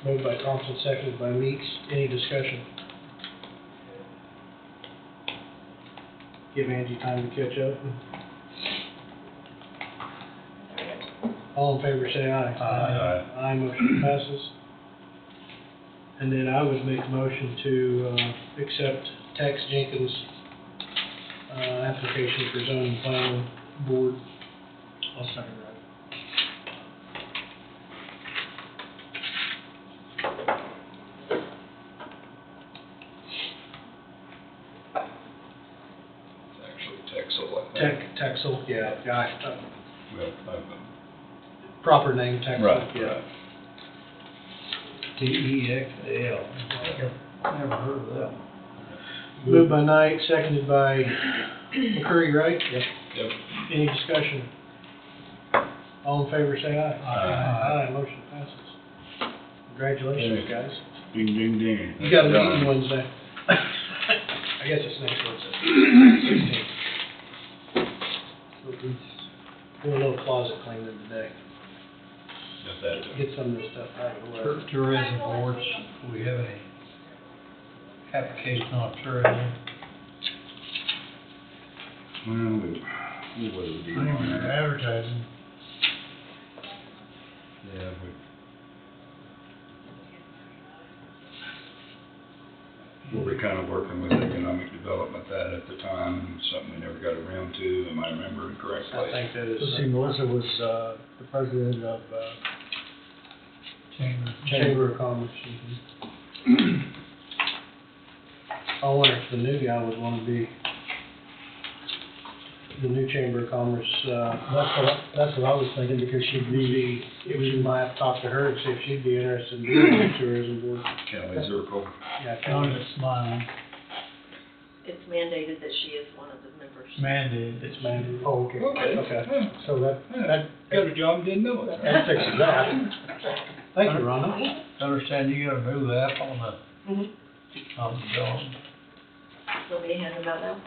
moved by Thompson, seconded by Meeks. Any discussion? Give Angie time to catch up. All in favor, say aye. Aye. Aye, motion passes. And then I would make a motion to, accept Tex Jenkins' application for zoning planning board. I'll second that. It's actually Texel, I think. Texel, yeah, guy, Well, proper name, Texel. right, Yeah. right. Texal. Never heard of that one. Moved by Knight, seconded by McCurry, right? Yep. Any discussion? All in favor, say aye. Aye. Aye, motion passes. Congratulations, guys. Ding, ding, ding. You got a Done. meeting Wednesday. I guess it's next Wednesday. 16th. Do a little closet cleaning today. Got that done. Get some of this stuff out of the way. Tourism boards, do we have any application on tourism? Well, what do we do I on think that? advertising. Yeah, we were kind of working with economic development that at the time, and something we never got around to, am I remembering correctly? I think that is. Let's see, Melissa was, the president of, Chamber of Commerce. I wonder if the new guy would want to be the new Chamber of Commerce, That's what I was thinking, because she'd be, we might have to talk to her and see if she'd be interested in being on the tourism board. Kelly Zirkle. Yeah, on the smile. It's mandated that she is one of the members. Mandated. It's mandated. Oh, okay. Okay. So that Got a job, didn't know it. that fixes that. Thank you, Rhonda. Understand you gotta move that on the, on the dog. Want me to hand them out now?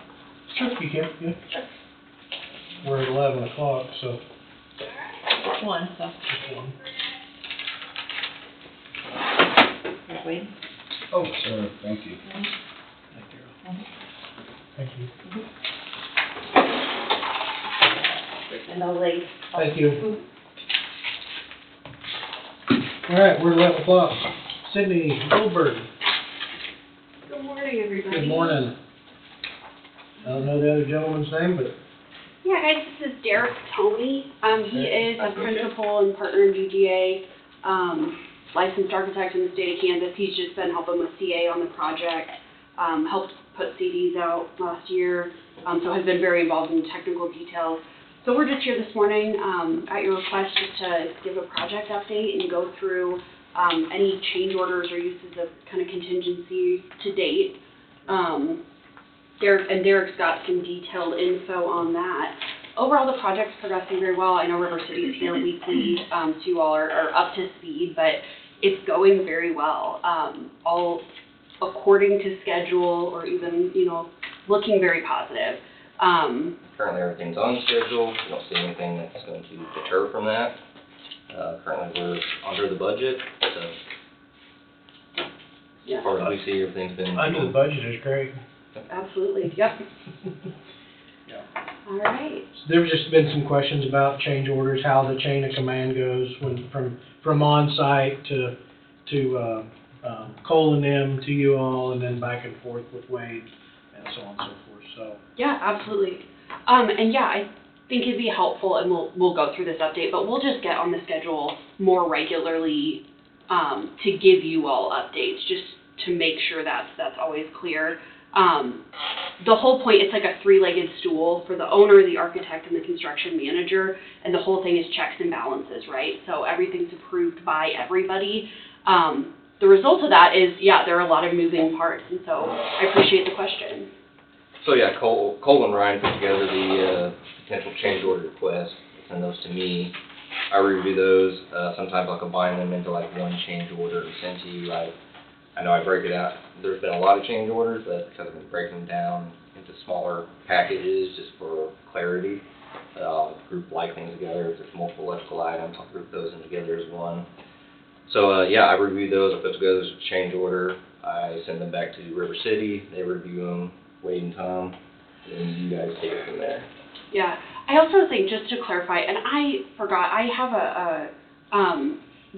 Sure, you can, yeah. We're at 11 o'clock, so. Just one, so. just one. Just wait. Oh, sir, thank you. Thank you. And I'll lay. Thank you. All right, we're at 11 o'clock. Sydney Goldberg, Good morning, everybody. good morning. I don't know the other gentleman's name, but Yeah, guys, this is Derek Toney. He is a principal and partner in UGA, licensed architect in the state of Kansas. He's just been helping with CA on the project, helped put CDs out last year, so has been very involved in the technical details. So we're just here this morning at your request just to give a project update and go through any change orders or uses of kind of contingency to date. Derek's got some detailed info on that. Overall, the project's progressing very well. I know River City is here weekly, so you all are up to speed, but it's going very well. All according to schedule, or even, looking very positive. Currently, everything's on schedule. We don't see anything that's going to deter from that. Currently, we're under the budget, so Yeah, as far as we see, everything's been. under the budget is great. absolutely. Yep. Yeah. All right. There's just been some questions about change orders, how the chain of command goes when from on-site to Cole and them to you all, and then back and forth with Wade and so on and so forth. So Yeah, absolutely. And yeah, I think it'd be helpful, and we'll go through this update, but we'll just get on the schedule more regularly to give you all updates, just to make sure that's always clear. The whole point, it's like a three-legged stool for the owner, the architect, and the construction manager, and the whole thing is checks and balances, right? So everything's approved by everybody. The result of that is, yeah, there are a lot of moving parts, and so I appreciate the question. So yeah, Cole and Ryan put together the potential change order request, send those to me. I review those. Sometimes I'll combine them into like one change order and send to you. I know I break it out. There's been a lot of change orders, but because I've been breaking them down into smaller packages just for clarity, I'll group like things together. If there's multiple electrical items, I'll group those in together as one. So, yeah, I review those. I put together a change order. I send them back to River City. They review them, Wade and Tom, and you guys take it from there. Yeah, I also think, just to clarify, and I forgot, I have a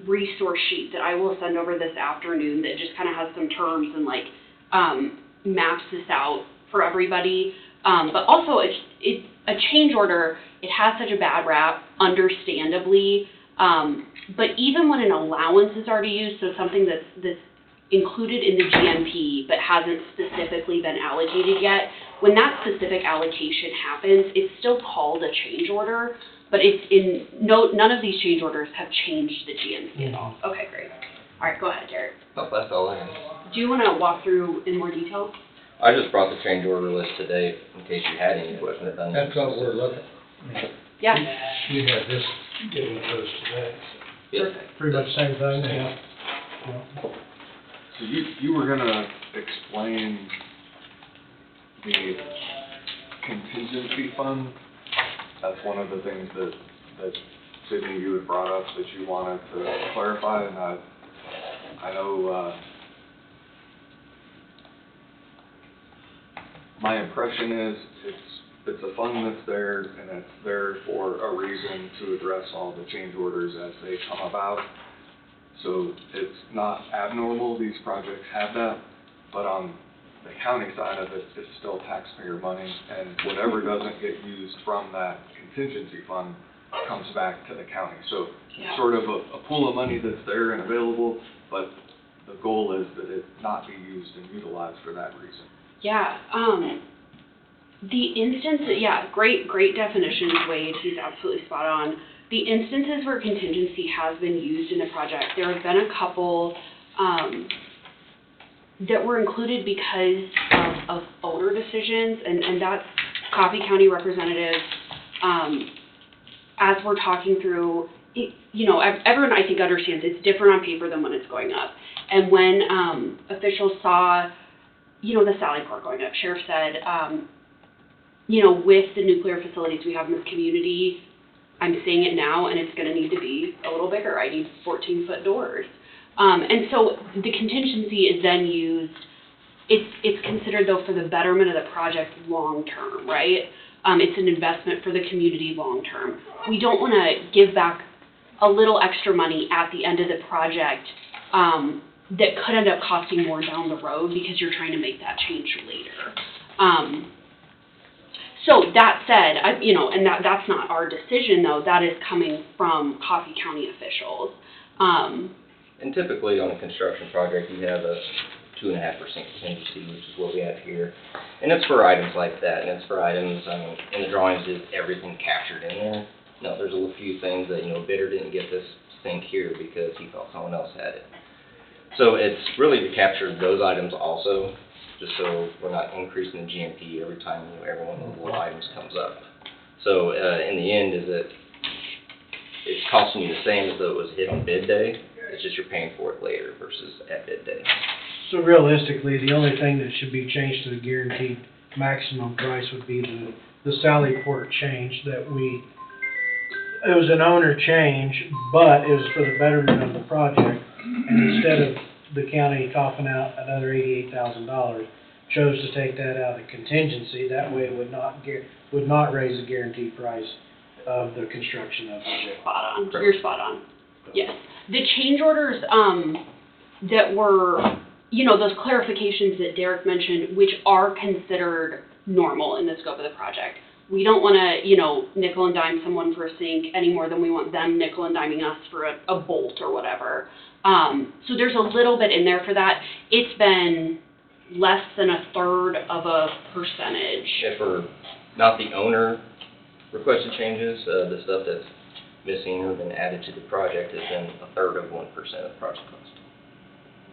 resource sheet that I will send over this afternoon that just kind of has some terms and like maps this out for everybody. But also, it's a change order. It has such a bad rap, understandably. But even when an allowance is already used, so something that's included in the GMP but hasn't specifically been allocated yet, when that specific allocation happens, it's still called a change order, but none of these change orders have changed the GMP at all. Okay, great. All right, go ahead, Derek. Oh, that's all I have. Do you want to walk through in more detail? I just brought the change order list today in case you had any questions. That's what we're looking at. Yeah. We had this given to us today. Perfect. Pretty much the same thing, yeah. So you were gonna explain the contingency fund. That's one of the things that Sydney, you had brought up that you wanted to clarify, and I know, my impression is it's a fund that's there, and it's there for a reason to address all the change orders as they come about. So it's not abnormal, these projects have that, but on the county side of it, it's still taxpayer money, and whatever doesn't get used from that contingency fund comes back to the county. So it's sort of a pool of money that's there and available, but the goal is that it not be used and utilized for that reason. Yeah, the instances, great definitions, Wade, he's absolutely spot on. The instances where contingency has been used in a project, there have been a couple that were included because of owner decisions, and that's Coffee County representatives. As we're talking through, everyone I think understands it's different on paper than when it's going up. And when officials saw, the Sally Port going up, Sheriff said, with the nuclear facilities we have in this community, I'm seeing it now, and it's going to need to be a little bigger. I need 14-foot doors. And so the contingency is then used, it's considered, though, for the betterment of the project long-term, right? It's an investment for the community long-term. We don't want to give back a little extra money at the end of the project that could end up costing more down the road because you're trying to make that change later. So that said, and that's not our decision, though. That is coming from Coffee County officials. And typically on a construction project, you have a 2.5% contingency, which is what we have here. And it's for items like that, and it's for items, in the drawings, is everything captured in there? No, there's a few things that, bidder didn't get this sink here because he thought someone else had it. So it's really to capture those items also, just so we're not increasing the GMP every time, every one of those little items comes up. So, in the end, is that it's costing you the same as though it was hit on bid day, it's just you're paying for it later versus at bid day. So realistically, the only thing that should be changed to the guaranteed maximum price would be the Sally Port change that it was an owner change, but it was for the betterment of the project. And instead of the county coughing out another $88,000, chose to take that out of contingency. That way it would not raise the guaranteed price of the construction of the project. Spot on. You're spot on. Yes. The change orders that were, those clarifications that Derek mentioned, which are considered normal in the scope of the project. We don't want to, nickel and dime someone for a sink any more than we want them nickel and diming us for a bolt or whatever. So there's a little bit in there for that. It's been less than 1/3 of a percentage. If for not the owner requested changes, the stuff that's missing or been added to the project has been 1/3 of 1% of the project cost.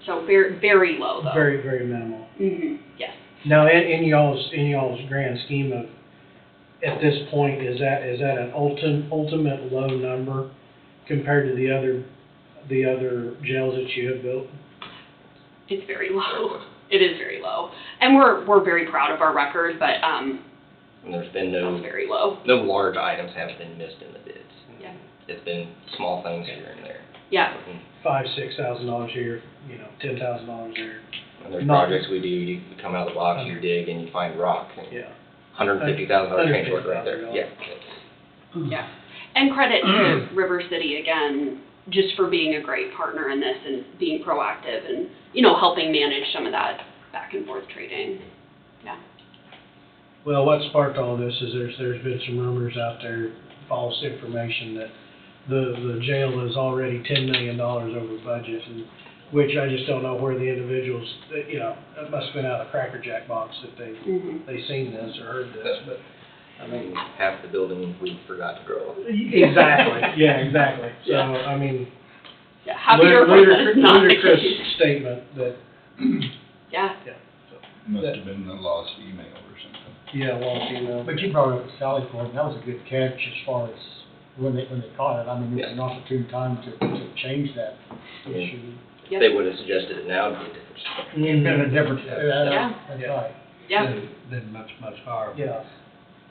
So very, very low, though. Very, very minimal. Mm-hmm. Yes. Now, in y'all's grand scheme of, at this point, is that an ultimate low number compared to the other jails that you have built? It's very low. It is very low. And we're very proud of our record, but, And there's been no, it's very low. no large items have been missed in the bids. Yeah. It's been small things here and there. Yeah. $5,000-6,000 here, you know, $10,000 there. And there's Not- projects we do, you come out of the box, you dig, and you find rock. Yeah. $150,000 change order right there, $150,000. yeah. Yeah. And credit to River City again, just for being a great partner in this and being proactive and, you know, helping manage some of that back and forth trading. Yeah. Well, what sparked all this is there's been some rumors out there, false information, that the jail is already $10 million over budget, and which I just don't know where the individuals, you know, it must have been out of Cracker Jack box that they seen this or heard this, but I mean. Half the building we forgot to grow. Exactly, yeah, exactly. So, I mean, Yeah, happy to report that it's not the ludicrous case. statement that, Yeah. Must have been a lost email or something. yeah, lost email. But you brought up Sally Port, and that was a good catch as far as when they caught it. I mean, it's Yeah. an opportune time to change that issue. Yep. They would have suggested it now, it'd be a different story. It's been a different, Yeah. that's right. Yeah. Been much higher. Yeah.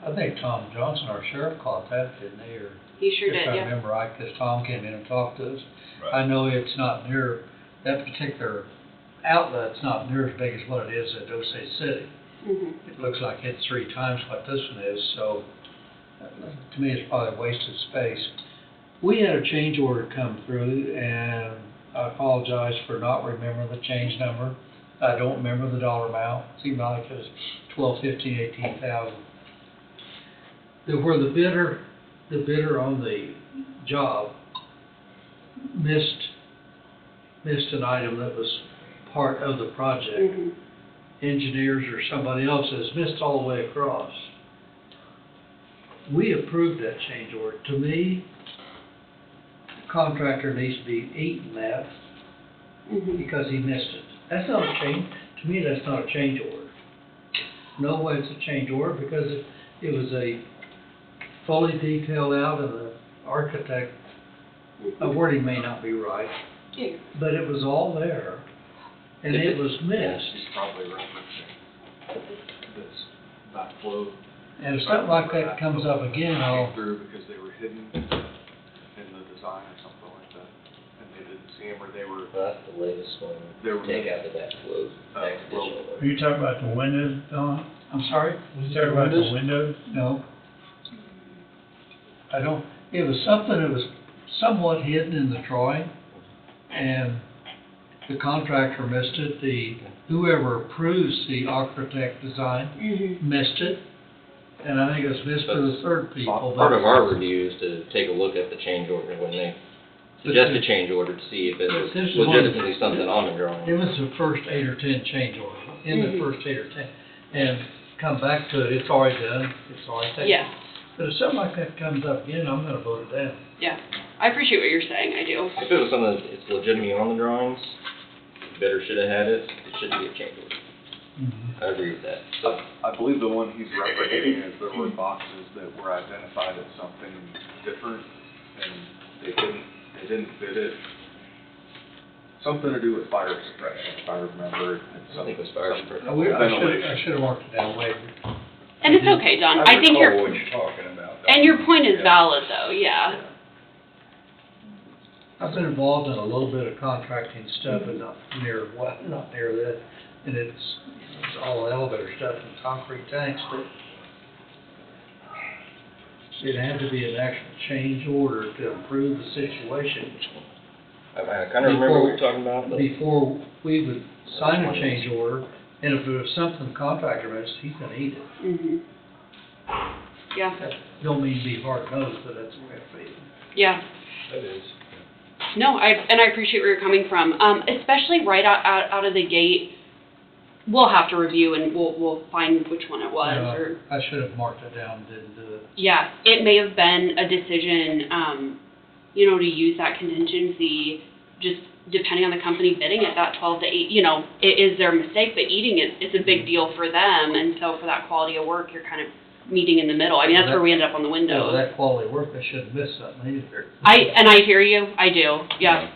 I think Tom Johnson, our sheriff, caught that, didn't he, or? He sure If did, I yeah. remember right, because Tom came in and talked to us. Right. I know it's not near, that particular outlet's not near as big as what it is at Osage City. Mhm. It looks like it's 3 times what this one is, so to me, it's probably a wasted space. We had a change order come through, and I apologize for not remembering the change number. I don't remember the dollar amount. It seemed like it was 12, 15, 18,000. Where the bidder on the job missed an item that was part of the project. Mhm. Engineers or somebody else has missed all the way across. We approved that change order. To me, the contractor needs to be eating that Mhm. because he missed it. That's not a change, to me, that's not a change order. No way it's a change order because it was a fully detailed out and the architect, a wording may not be right, Yeah. but it was all there. And it was missed. He's probably referencing this backflow. And if something like that comes up again, I'll, Through because they were hidden in the design or something like that, and they didn't see them, or they were, Well, that's the latest one, they were. take out the backflow, next well, additional. Are you talking about the windows, Don? I'm sorry? Was you talking about the windows? No. I don't, it was something that was somewhat hidden in the drawing, and the contractor missed it, whoever approves the architect design Mhm. missed it, and I think it was missed for the third people. Part of our review is to take a look at the change order when they suggest a change order to see if it was This is one- legitimately something on the drawing. It was the first 8 or 10 change orders, in the first 8 or 10, and come back to it, it's already done, it's already taken. Yeah. But if something like that comes up again, I'm gonna vote it down. Yeah. I appreciate what you're saying, I do. If it was something that's legitimately on the drawings, better should have had it, it should be a change order. I agree with that, so. I believe the one he's referencing is there were boxes that were identified as something different, and they didn't fit it. Something to do with fire suppression, if I remember. I think it was fire suppression. I should have marked it down later. And it's okay, Don. I think recall your, what you're talking about. and your point is valid though, yeah. I've been involved in a little bit of contracting stuff, but not near that, and it's all elevator stuff and concrete tanks, but it had to be an actual change order to improve the situation. I kinda remember what you're talking about, but. Before we would sign a change order, and if it was something the contractor missed, he's gonna eat it. Mhm. Yeah. That don't mean to be hard-nosed, but that's the way I feel. Yeah. That is. No, I appreciate where you're coming from. Especially right out of the gate, we'll have to review and we'll find which one it was or. I should have marked it down, didn't do it. Yeah, it may have been a decision, to use that contingency, just depending on the company bidding at that 12 to 8, it is their mistake, but eating it, it's a big deal for them, and so for that quality of work, you're kind of meeting in the middle. I mean, that's where we ended up on the With windows. that quality work, they shouldn't miss something either. I hear you, I do, yeah,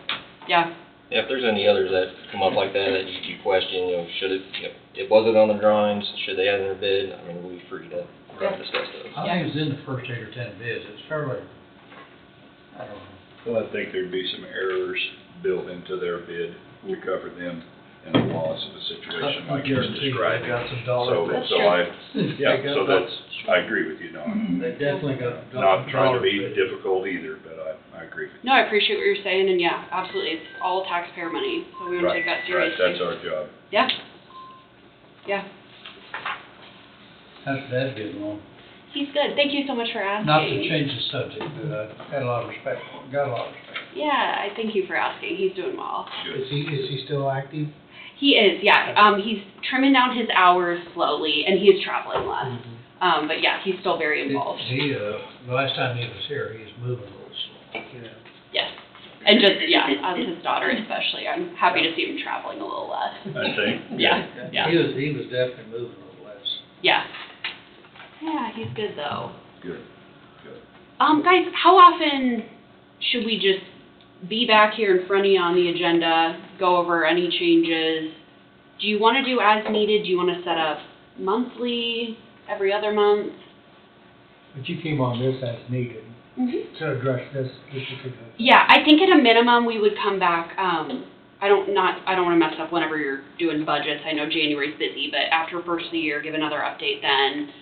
yeah. Yeah, if there's any others that come up like that, that you question, should it, was it on the drawings, should they have it in their bid? I mean, we'll be free to discuss those. I think it's in the first 8 or 10 bids, it's fairly, I don't know. Well, I think there'd be some errors built into their bid to cover them in the loss of a situation like you're describing. They got some dollars. That's So I agree with you, Don. They definitely got. Not trying to be dollars. difficult either, but I agree with you. No, I appreciate what you're saying, and yeah, absolutely, it's all taxpayer money, so we want to take that seriously. Right, that's our job. Yeah. Yeah, How's Dad getting along? he's good, thank you so much for asking. Not to change the subject, but I had a lot of respect for him, got a lot of respect. Yeah, I thank you for asking, he's doing well. Is he still active? He is, yeah, he's trimming down his hours slowly, and he is traveling less. But yeah, he's still very involved. The last time he was here, he was moving a little slow. Yes, and just, yeah, as his daughter especially, I'm happy to see him traveling a little less. I think. Yeah, yeah, He was definitely moving a little less. yeah. Yeah, he's good though. Good. Guys, how often should we just be back here in front of you on the agenda, go over any changes? Do you want to do as needed? Do you want to set up monthly, every other month? But you came on this as needed to address this particular. Yeah, I think at a minimum, we would come back, I don't want to mess up whenever you're doing budgets. I know January's busy, but after first of the year, give another update then.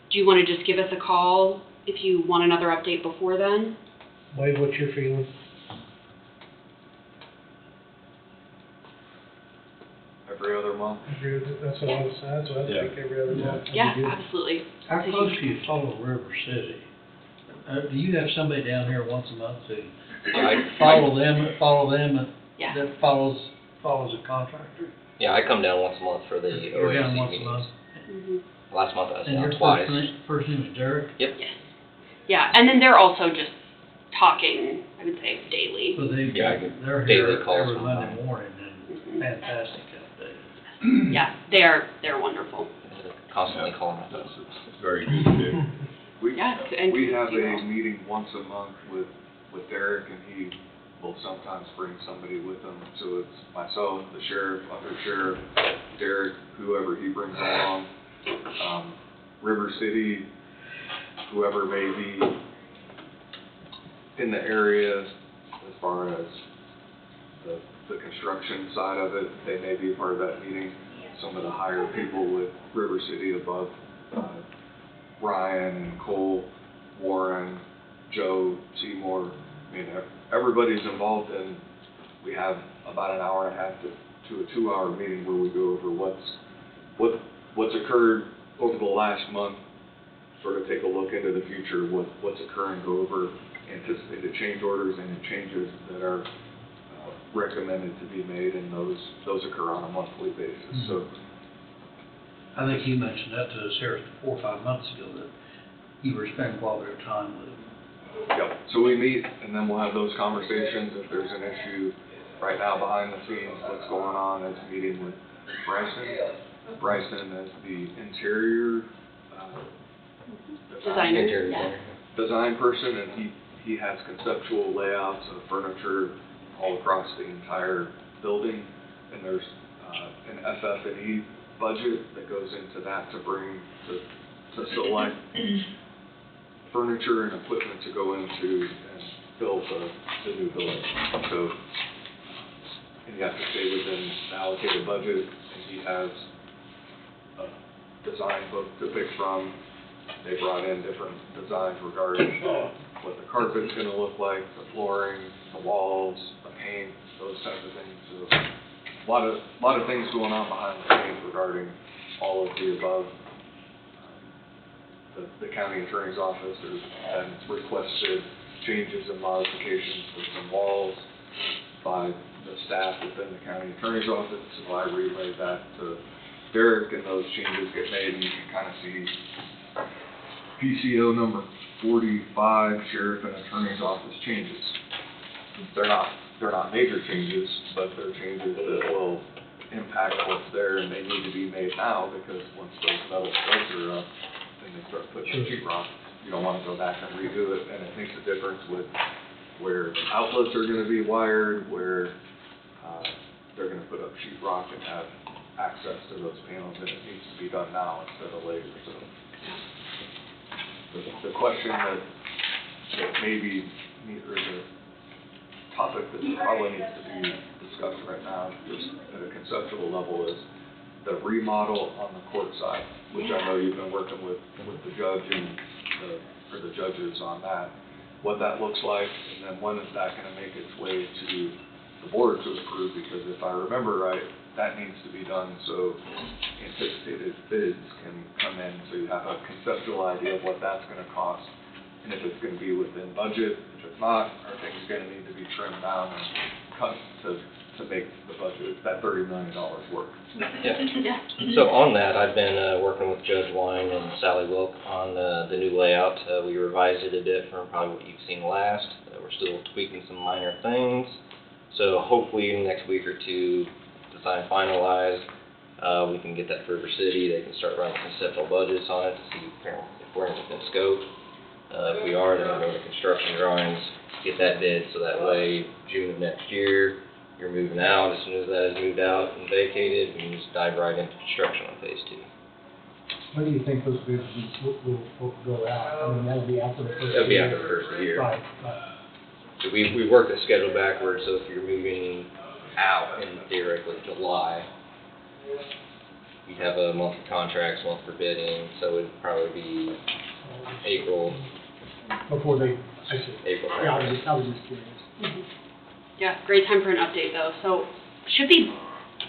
Do you want to just give us a call if you want another update before then? Wade, what's your feeling? Every other month. That's what I was, that's what I think, every other month. Yeah, absolutely. How close do you follow River City? Do you have somebody down here once a month to follow them, Yeah. that follows a contractor? Yeah, I come down once a month for the You're down OAC once a meetings. month? Mhm. Last month I was And down your twice. first name is Derek? Yep. Yes. Yeah, and then they're also just talking, I would say, daily. So they're daily here calls every from Monday them. morning and fantastic updates. Yeah, they're wonderful. Constantly calling us. It's very good to do. Yeah, and We have you a know. meeting once a month with Derek, and he will sometimes bring somebody with him. So it's myself, the sheriff, under sheriff, Derek, whoever he brings along, River City, whoever may be in the area as far as the construction side of it, they may be part of that meeting. Some of the higher people with River City above, Ryan and Cole, Warren, Joe, Seymour, I mean, everybody's involved, and we have about an hour and a half to a 2-hour meeting where we go over what's occurred over the last month, sort of take a look into the future, what's occurring, go over anticipated change orders and changes that are recommended to be made, and those occur on a monthly basis. So I think he mentioned that to us here 4 or 5 months ago, that you were spending quality of time with him. yep. So we meet, and then we'll have those conversations. If there's an issue right now behind the scenes, what's going on, is meeting with Bryson is the interior Designer, yeah. design person, and he has conceptual layouts of furniture all across the entire building, and there's an FF&E budget that goes into that to bring to select furniture and equipment to go into and build the new building. So you have to stay within the allocated budget, and he has a design book to pick from. They brought in different designs regarding what the carpet's gonna look like, the flooring, the walls, the paint, those types of things. So a lot of things going on behind the scenes regarding all of the above. The county attorney's office has requested changes and modifications to some walls by the staff within the county attorney's office. So I relay that to Derek, and those changes get made, and you can kind of see PCO number 45, sheriff and attorney's office changes. They're not major changes, but they're changes that will impact impact what's there, and they need to be made now, because once those metal studs are up, then they start putting in sheet rock. You don't wanna go back and redo it, and it makes a difference with where outlets are gonna be wired, where, they're gonna put up sheet rock and have access to those panels, and it needs to be done now instead of later, so. The question that maybe, or the topic that probably needs to be discussed right now, just at a conceptual level, is the remodel on the court side, which I know you've been working with the judge and the judges on that, what that looks like, and then when is that gonna make its way to the board to approve, because if I remember right, that needs to be done so anticipated bids can come in, so you have a conceptual idea of what that's gonna cost, and if it's gonna be within budget, if it's not, are things gonna need to be trimmed down and cut to make the budget, that $30 million work? Yeah. So on that, I've been working with Judge Wine and Sally Wilk on the new layout. We revised it a bit from probably what you've seen last. We're still tweaking some minor things. So hopefully in the next week or two, design finalized, we can get that for River City. They can start running conceptual budgets on it to see if we're within scope. If we are, then we'll go to construction drawings, get that bid, so that way June of next year, you're moving out. As soon as that is moved out and vacated, we can just dive right into construction on phase 2. When do you think those bids will go out? I mean, that'll be after the first year? That'll be after the first of the year. Right. So we worked the schedule backwards, so if you're moving out in theoretically July, you'd have a month for contracts, month for bidding, so it'd probably be April. Before they, I see. April. Yeah, I was just curious. Yeah, great time for an update though. So should be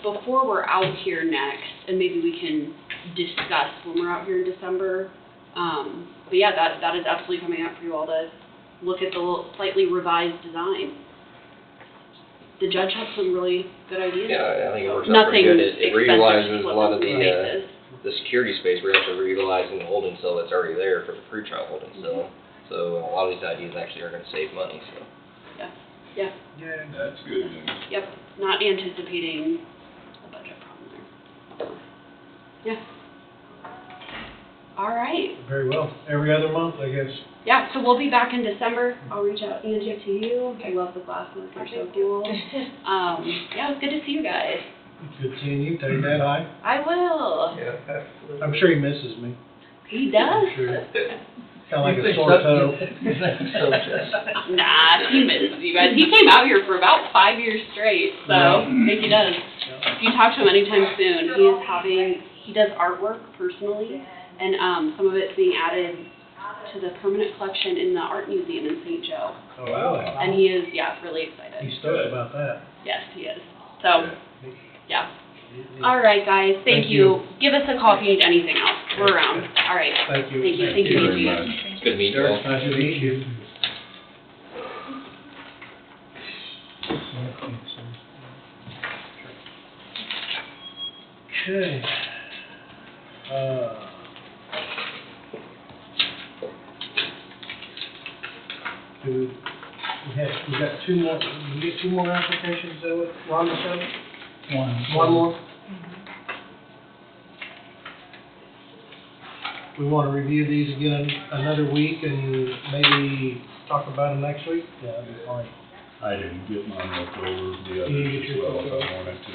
before we're out here next, and maybe we can discuss when we're out here in December. But yeah, that is absolutely coming up for you all to look at the slightly revised design. The judge had some really good ideas. Yeah, I think it works out pretty good. It reutilizes a lot of spaces. the security space. We're actually reutilizing the holding cell that's already there for the pretrial holding cell. So a lot of these ideas actually are going to save money. So. Yeah. That's good news. Yep. Not anticipating a budget problem there. Yeah. All right. Very well. Every other month, I guess. Yeah, so we'll be back in December. I'll reach out, Angie, to you. I love the glasses. They're so cool. Yeah, it was good to see you guys. Good seeing you. Tell your dad hi. I will. Yeah, absolutely. I'm sure he misses me. He does. Sure. Kind of like a sore toe. Nah, he misses you guys. He came out here for about 5 years straight, so I think he does. If you talk to him anytime soon, he does artwork personally, and some of it's being added to the permanent collection in the art museum in St. Joe. Oh, wow. And he is, really excited. He's stoked about that. Yes, he is. So, yeah. All right, guys. Thank you. Give us a call if you need anything else. We're around. All right. Thank you. Thank you. Thank you very much. It's good to meet you all. Nice to meet you. Okay. We got two more, we get two more applications, is that what Rhonda said? One more? We want to review these again another week and maybe talk about them next week? Yeah, that'd be fine. I didn't get mine looked over, the You others get as yours well, looked if over? I wanted to.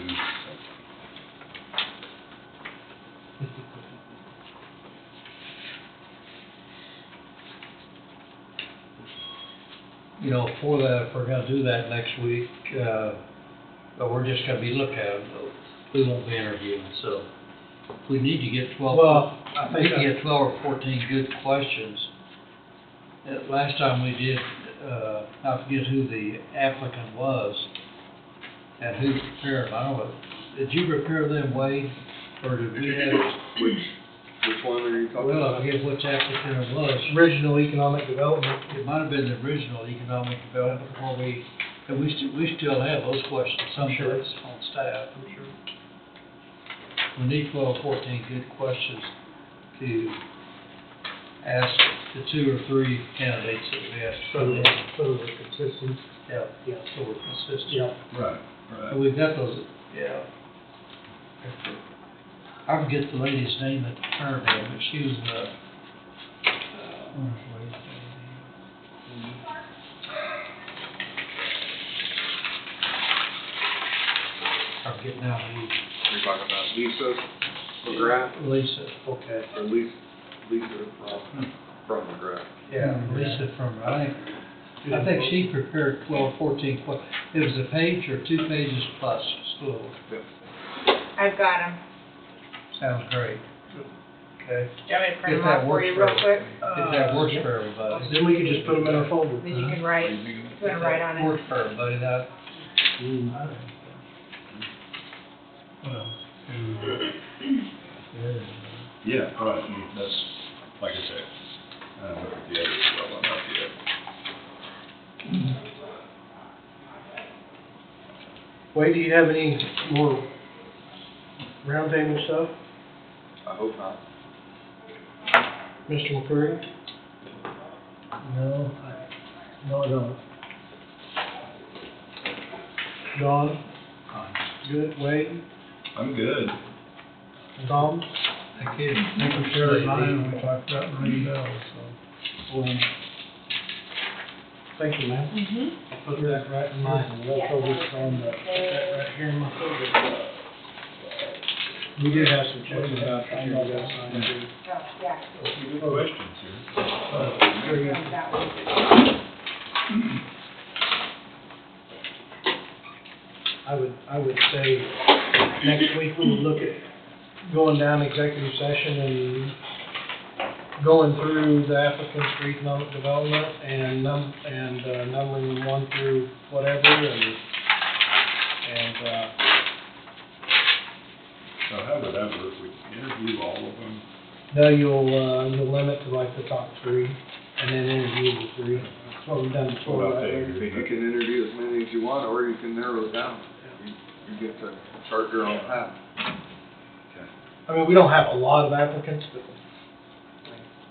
You know, for that, if we're gonna do that next week, but we're just gonna be looking at them, we won't be interviewing, so we need to get 12. Well, I We think, need to get 12 or 14 good questions. Last time we did, I forget who the applicant was and who prepared them. I don't know, did you prepare them, Wade, or did we have? Which one are you talking Well, about? I forget which applicant it was. Regional Economic Development. It might have been the original economic development before and we still have those questions, some Sure. place on staff, I'm sure. We need 12 or 14 good questions to ask the 2 or 3 candidates that we asked. So they're consistent. Yeah, so we're consistent. Yeah. Right, And we've got those, yeah. I forget the lady's name at the turn there, but she was, where's the lady's name? I'm getting out of these. You're talking about Lisa McGrath, Lisa. Okay. or Lisa from McGrath? Yeah, Lisa from, I think she prepared 12, 14, it was a page or 2 pages plus school. I've got them. Sounds great. Okay. Do you want me to print If them that off for works you for real quick? If that works for everybody. Then we can just put them in our folder. Then you can write, put them right on it. Works for everybody, that. Well, Yeah, right, and that's, like I said, I don't look at the others well enough yet. Wade, do you have any more roundtable stuff? I hope not. Mr. McCurry? No, I don't. Don? Good. Wade? I'm good. Tom? Thank you. Thank you, Sheriff Ryan, we talked about Marine Bell, so. Thank you, ma'am. Mm-hmm. I'll put that right in mind. We'll put this on the, put that right here in my folder. We did have some questions about that. You guys signed too. Oh, yeah. Good questions here. That one. I would say next week we would look at going down executive session and going through the applicant's economic development and numbering 1 through whatever and So how would that work? We interview all of them? no, you'll limit to like the top 3 and then interview the 3. That's what we've done before. Well, I'll right? take You can interview as many as you want, or you can narrow it down. You get to chart your own path. I mean, we don't have a lot of applicants, but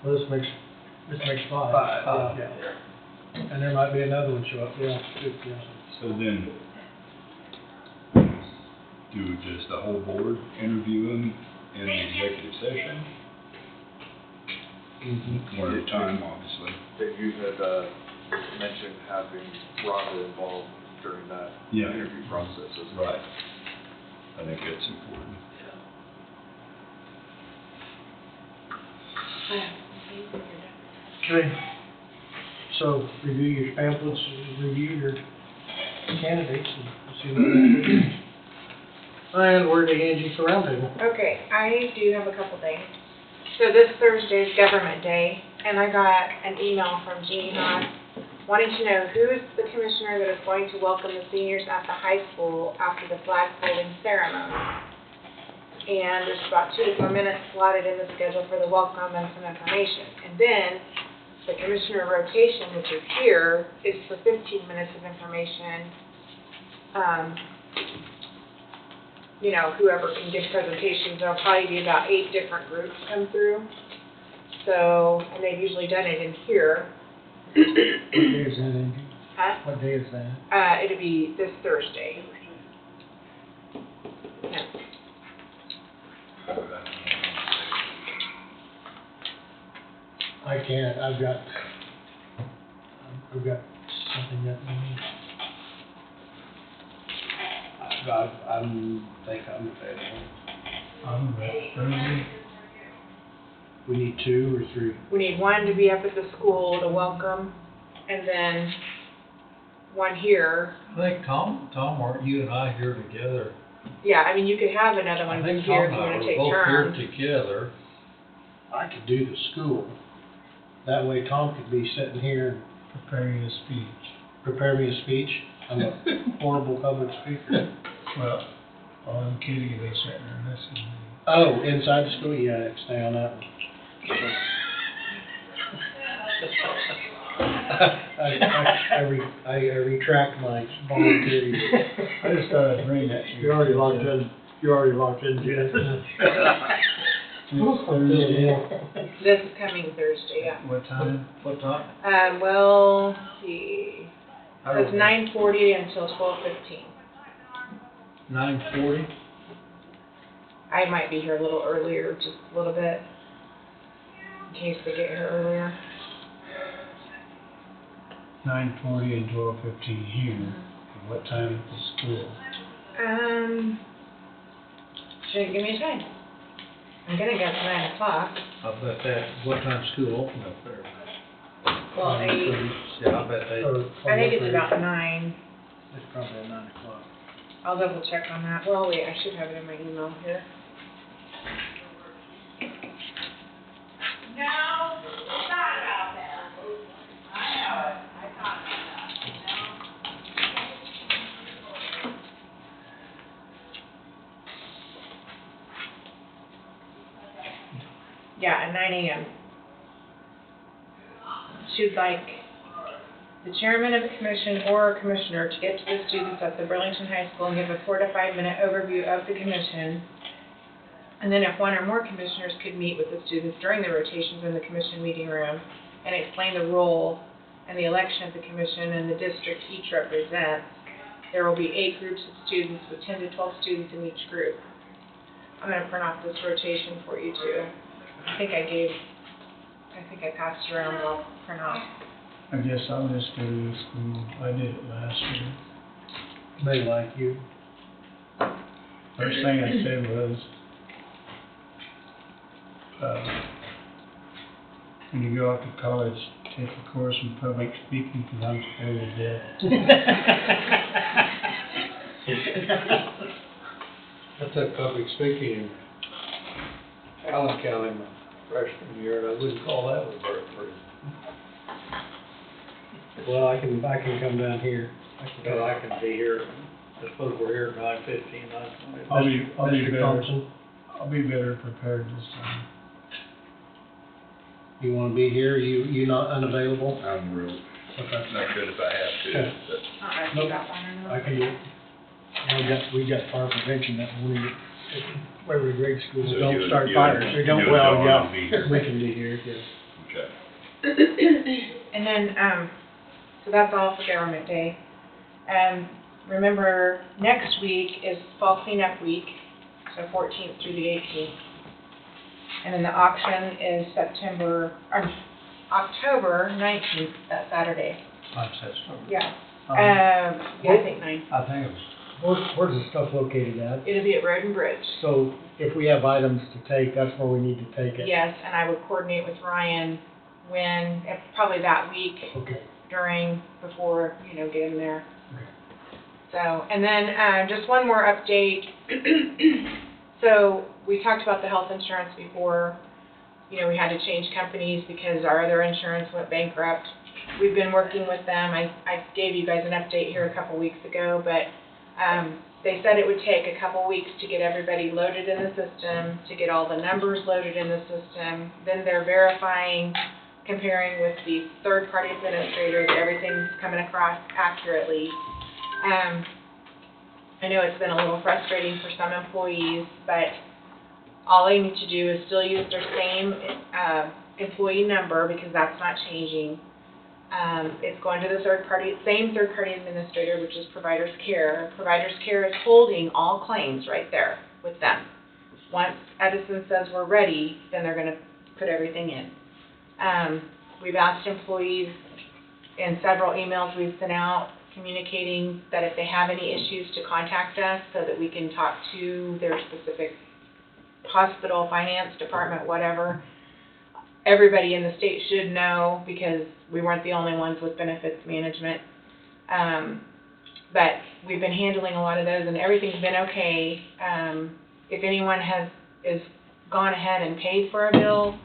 Well, this makes 5. 5, yeah. And there might be another one show up, yeah, good, yeah. So then, do just the whole board interview them in the executive session? One at a time, obviously. That you had mentioned having Rhonda involved during that Yeah. interview process as well. Right. I think that's important. Okay. So review your pamphlets, review your candidates and see what they do. And we're the Angie for Roundtable. Okay, I do have a couple things. So this Thursday is Government Day, and I got an email from Jeannie Haas wanting to know who is the commissioner that is going to welcome the seniors at the high school after the flag holding ceremony. And there's about 2 to 4 minutes slotted in the schedule for the welcome and some information. And then the commissioner rotation, which is here, is for 15 minutes of information. You know, whoever can give presentations, there'll probably be about 8 different groups come through. So, and they've usually done it in here. What day is that, Angie? Huh? What day is that? It'll be this Thursday. Yeah. I can't, I've got something that I need. I'm available. I'm Thursday. We need 2 or 3. We need 1 to be up at the school to welcome, and then 1 here. I think Tom, weren't you and I here together? Yeah, I mean, you could have another I one think here Tom if you and I want to were take both turns. here together. I could do the school. That way Tom could be sitting here and Preparing a speech. prepare me a speech. I'm a horrible public speaker. Well, all them kids will be sitting there listening. Oh, inside the school? Yeah, stay on that one. I retract my voluntary. I just thought I'd bring that to you. You're already locked in, Jen. Next Thursday. This is coming Thursday, yeah. What time? Well, let's see. So it's 9:40 until 12:15. 9:40? I might be here a little earlier, just a little bit, in case they get here earlier. 9:40 and 12:15 here. And what time at the school? Shouldn't give me a time. I'm gonna guess 9 o'clock. I bet that, what time school open up there? Well, 8. Yeah, I bet they, I think it's about 9. It's probably at 9 o'clock. I'll double check on that. Well, wait, I should have it in my email here. No, it's not about that. I know it. I thought about that. Yeah, at 9 a.m. She'd like the chairman of the commission or a commissioner to get to the students at the Burlington High School and give a 4 to 5 minute overview of the commission. And then if one or more commissioners could meet with the students during the rotations in the commission meeting room and explain the role and the election of the commission and the district each represents, there will be 8 groups of students with 10 to 12 students in each group. I'm going to print off this rotation for you too. I think I passed it around, I'll print off. I guess I'll just go to the school. I did it last year. They like you. First thing I said was, when you go out to college, take a course in public speaking because I'm scared to death. I took public speaking in Allen County my freshman year, and I wouldn't call that one very pretty. Well, I can come down here. But I can be here, I suppose we're here at 9:15, 9:20. I'll be Mr. better. Thompson, I'll be better prepared this time. you wanna be here? You not unavailable? I'm real, Okay. not good if I have to, Okay. but. I don't know if you got one or not. I can do it. We got fire prevention that morning at Waverly Grade School. So Don't you- start you- fires. you We don't, and well, Dawn yeah. will be here. We can be here, yes. Okay. And then, so that's all for Government Day. Remember, next week is Fall Cleanup Week, so 14th through the 18th. And then the auction is October 19th, that Saturday. I said so. Yeah. Um, Yeah, I think 9. I think it was, Where's the stuff located at? It'll be at Road and Bridge. So if we have items to take, that's where we need to take it. Yes, and I would coordinate with Ryan probably that week Okay. before, get him there. Okay. So, and then, just one more update. So, we talked about the health insurance before. We had to change companies because our other insurance went bankrupt. We've been working with them. I gave you guys an update here a couple weeks ago, but, they said it would take a couple weeks to get everybody loaded in the system, to get all the numbers loaded in the system. Then they're verifying, comparing with the third-party administrator that everything's coming across accurately. I know it's been a little frustrating for some employees, but all they need to do is still use their same employee number because that's not changing. It's going to the same third-party administrator, which is Providers Care. Providers Care is holding all claims right there with them. Once Edison says we're ready, then they're going to put everything in. We've asked employees in several emails we've sent out communicating that if they have any issues to contact us so that we can talk to their specific hospital, finance department, whatever. Everybody in the state should know because we weren't the only ones with benefits management. But we've been handling a lot of those and everything's been okay. If anyone is gone ahead and paid for a bill,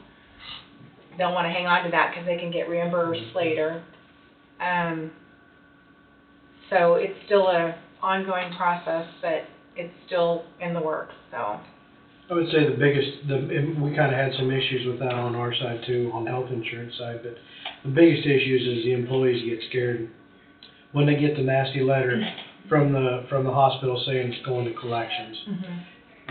they'll want to hang on to that because they can get reimbursed later. So it's still an ongoing process, but it's still in the works, so. I would say and we kind of had some issues with that on our side too, on the health insurance side, but the biggest issues is the employees get scared when they get the nasty letter from the hospital saying it's going to collections.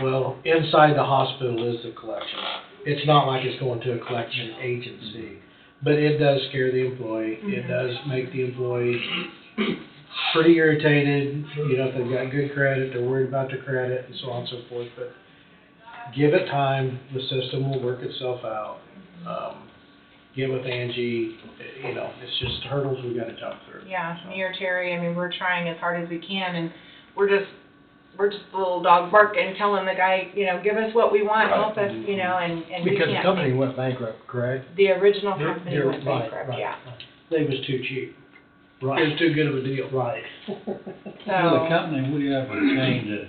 Well, inside the hospital is the collection. It's not like it's going to a collection agency, but it does scare the employee. It does make the employee pretty irritated, if they've got good credit, they're worried about their credit and so on and so forth, but give it time, the system will work itself out. Get with Angie, you know, it's just hurdles we gotta jump through. Yeah, me or Terry, I mean, we're trying as hard as we can, and we're just the little dog barking, telling the guy, you know, give us what we want, help us, you know, and we Because the can't. company went bankrupt, correct? The original They're- company they're- went right, bankrupt, right, yeah. They was too cheap. It was Right, too good of a deal. right. Well, So, the company we have retained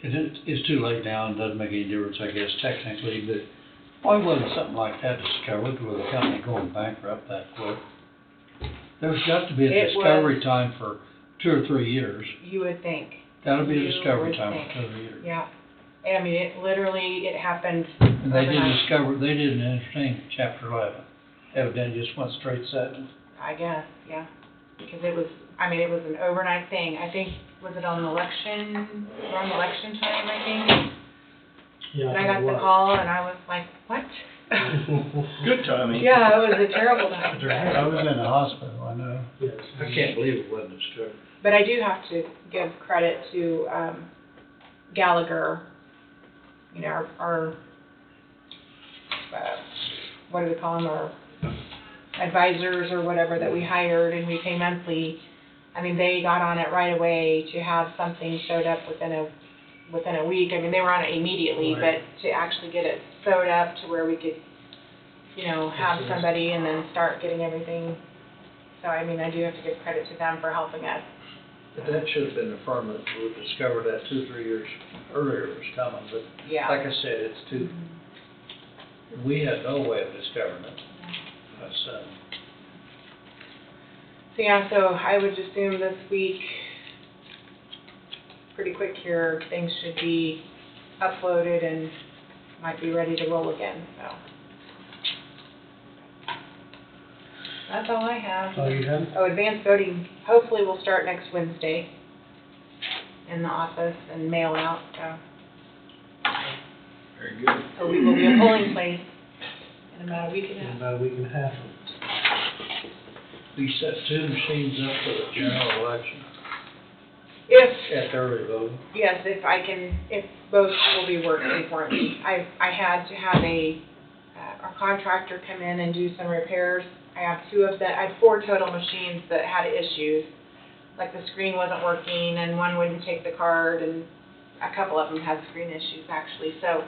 it's too late now and doesn't make any difference, I guess, technically, but why wasn't something like that discovered with a company going bankrupt that quick? There's got to be a It discovery was- time for 2 or 3 years. you would think, Gotta be a You discovery would time think. for 2 or 3 years. yeah. I mean, it happened And they didn't overnight. they didn't entertain chapter 11. Evidently just went straight 7. I guess, yeah, because it was an overnight thing. I think, was it on election time, I think? Yeah, And I got the call and I was like, what? Good timing. Yeah, it was a terrible time. I was in the hospital, I know. Yes. I can't believe it wasn't discovered. But I do have to give credit to Gallagher, you know, our what do we call them, our advisors or whatever that we hired and we pay monthly. I mean, they got on it right away to have something sewed up within a week. I mean, they were on it immediately, Right. but to actually get it sewed up to where we could, you know, have somebody and then start getting everything. So, I mean, I do have to give credit to them for helping us. But that should have been the firm that would discovered that 2 or 3 years earlier it was coming, but Yeah. like I said, it's too, we had no way of discovering it. That's, So yeah, so I would assume this week, pretty quick here, things should be uploaded and might be ready to roll again, so. That's all I have. Oh, you have? Oh, advanced voting, hopefully will start next Wednesday in the office and mail out, so. very good. So we will be a polling place in about a week and a In half. about a week and a half. We set 2 machines up for the general election If at the early voting. Yes, if both will be working for me. I had to have a contractor come in and do some repairs. I have 4 total machines that had issues. Like the screen wasn't working and one wouldn't take the card and a couple of them had screen issues actually. So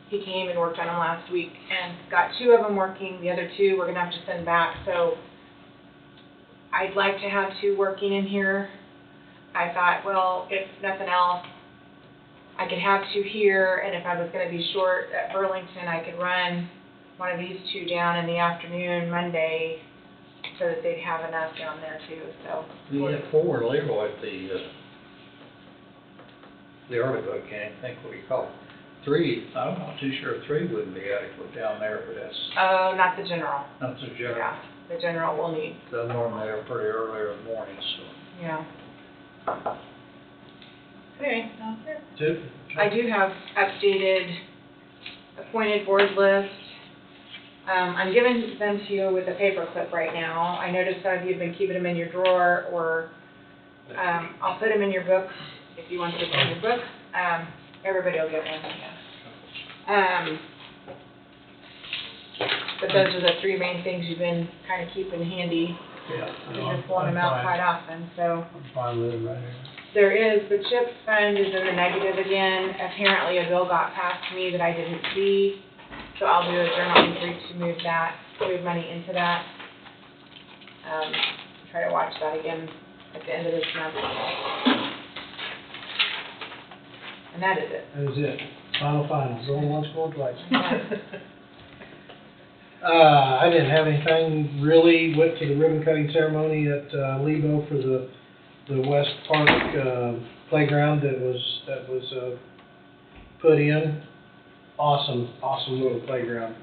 he came and worked on them last week and got 2 of them working. The other 2 we're gonna have to send back. So I'd like to have 2 working in here. I thought, well, if nothing else, I could have 2 here, and if I was gonna be short at Burlington, I could run one of these 2 down in the afternoon, Monday, so that they'd have enough down there too, so. We had 4 in Leroy at the early vote, can't even think what you call it. 3, I'm not too sure 3 wouldn't be adequate down there, but that's Oh, not the general, not the general. yeah, the general will need, They're normally are pretty early in the morning, so. yeah. Anyway, that's it. Tip? I do have updated appointed board list. I'm giving them to you with a paper clip right now. I noticed some of you have been keeping them in your drawer, or I'll put them in your book if you want to put them in your book. Everybody will get one, yeah. But those are the 3 main things you've been kind of keeping handy. Yeah. You're just pulling them out quite often, so. I'm fine with it right here. There is, the CHIP fund is in the negative again. Apparently a bill got passed to me that I didn't see, so I'll do a journal entry to move money into that. Try to watch that again at the end of this month. And that is it. That is it. Final, going once, going twice. I didn't have anything really. Went to the ribbon cutting ceremony at Lebo for the West Park playground that was put in. Awesome little playground.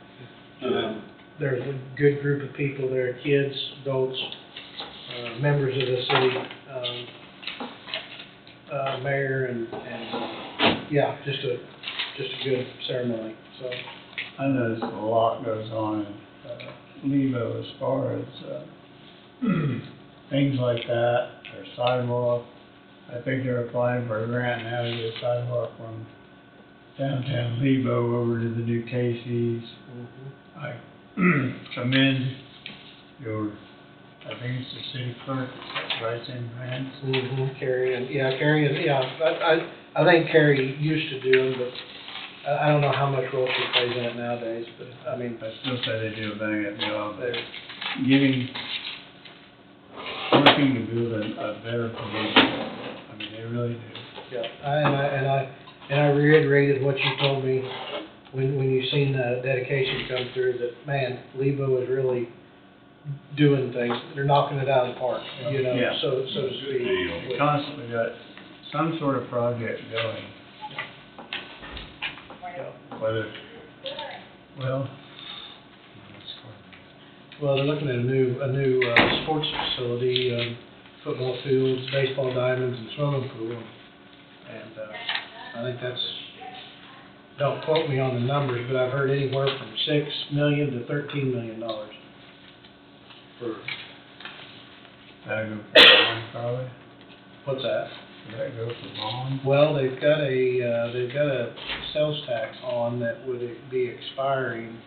There's a good group of people there, kids, adults, members of the city, mayor, and yeah, just a good ceremony. So. I noticed a lot goes on in Levo as far as things like that, their sidewalk, I think they're applying for a grant now to get a sidewalk from downtown Lebo over to the new Casey's. I commend your, I think it's the city clerk, right, in France. Carrie, I think Carrie used to do them, but I don't know how much role she plays in it nowadays, but, I mean, I still say they do a bang up job. they're, Working to build a better community. I mean, they really do. yeah, and I reiterated what you told me when you seen the dedication come through, that, man, Lebo is really doing things, they're knocking it out of the park, you know, Yeah. so to speak. They constantly got some sort of project going. Whether, well, Well, they're looking at a new sports facility, football fields, baseball diamonds, and swimming pool. And, I think that's, don't quote me on the numbers, but I've heard anywhere from $6 million to $13 million for, that'll go for bond, probably. what's that? Does that go for bond? Well, they've got a sales tax on that would be expiring.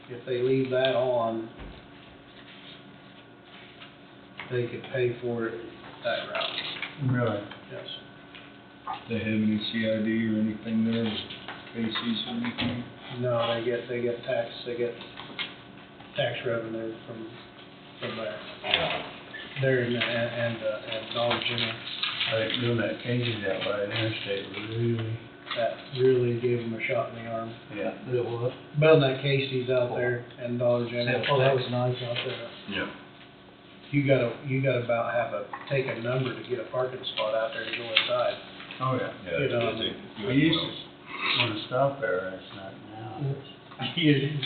If they leave that on, they could pay for it that route, Really? yes. They have any CID or anything there, Casey's or anything? No, they get tax revenue from there. There and Dollar General, I think doing that Casey's out by the interstate really, that really gave them a shot in the arm. yeah. It was. Building that Casey's out there and Dollar General, oh, that was nice out there. Yeah. You gotta about take a number to get a parking spot out there to go inside. Oh, yeah. You know, We used to want to stop there last night now.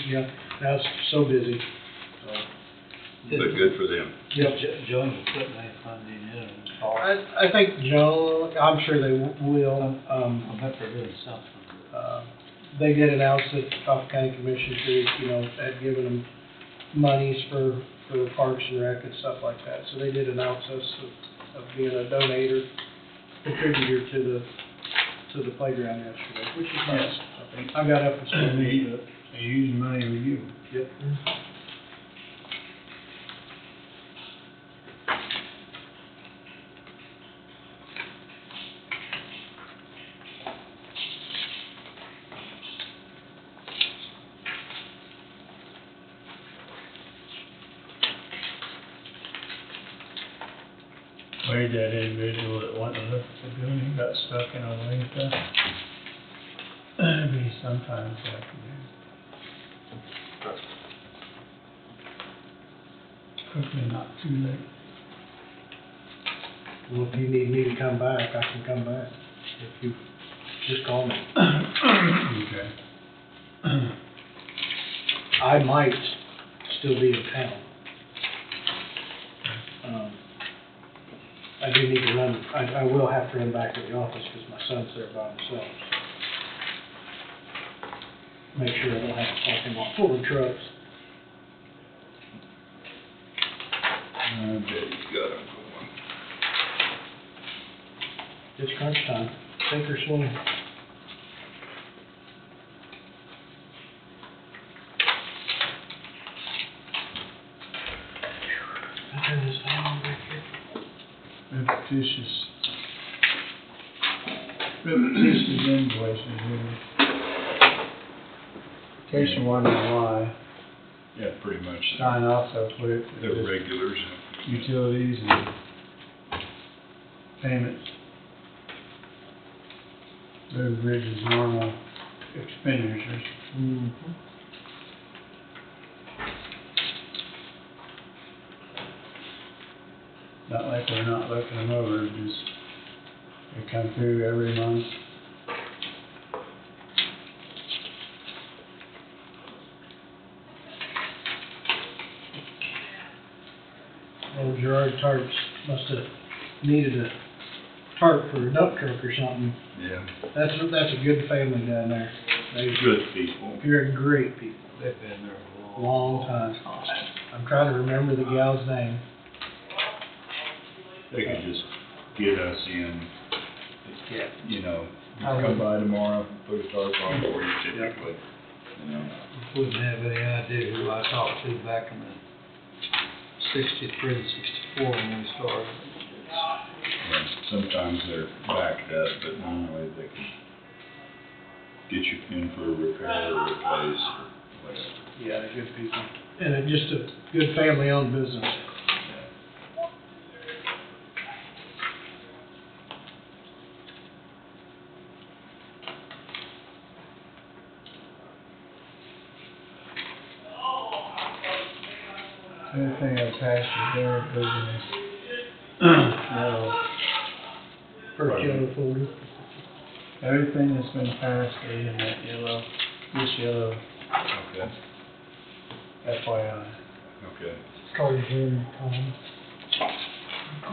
yeah, now it's so busy, so. But good for them. Yep. Jones will put that funding in. I think Joe, I'm sure they will, I bet they're doing something. they did announce that the Coffee County Commission too, you know, had given them monies for Parks and Rec and stuff like that, so they did announce us of being a contributor to the playground yesterday, which is nice. I got up and spent it. They use money with you. Yep. Wade, that individual that wanted to look at the building got stuck in Olathe. Maybe sometime this afternoon. Hopefully not too late. Well, if you need me to come back, I can come back. If you, just call me. Okay. I might still be in town. I do need to run, I will have to run back to the office because my son's there by himself. Make sure I don't have a parking lot full of trucks. I bet he's got them going. It's crunch time, sink or swim. I turn this down back here. Repetitious invoices, really. In case you're wondering why, Yeah, pretty much. sign off so quick. They're regulars. Utilities and payments. Road bridges, normal expenditures. Not like we're not looking them over, just, they come through every month. Old Gerard Tarps must have needed a tarp for a dump truck or something. Yeah. That's a good family down there. They're Good people. great people. They've been there a Long time. I'm trying to remember the gal's name. They could just get us in, Yeah. you know, come by tomorrow, put a tarp on for you typically, you know. Wouldn't have any idea who I talked to back in the 63, 64 when we started. And sometimes they're backed up, but normally they can get you in for a repair or replace or whatever. Yeah, they're good people. And it's just a good family-owned business. Everything I passed is there, it goes in this, First yellow folder. everything that's been passed is in that yellow, this yellow Okay. FYI. Okay. Carter's in, Tom.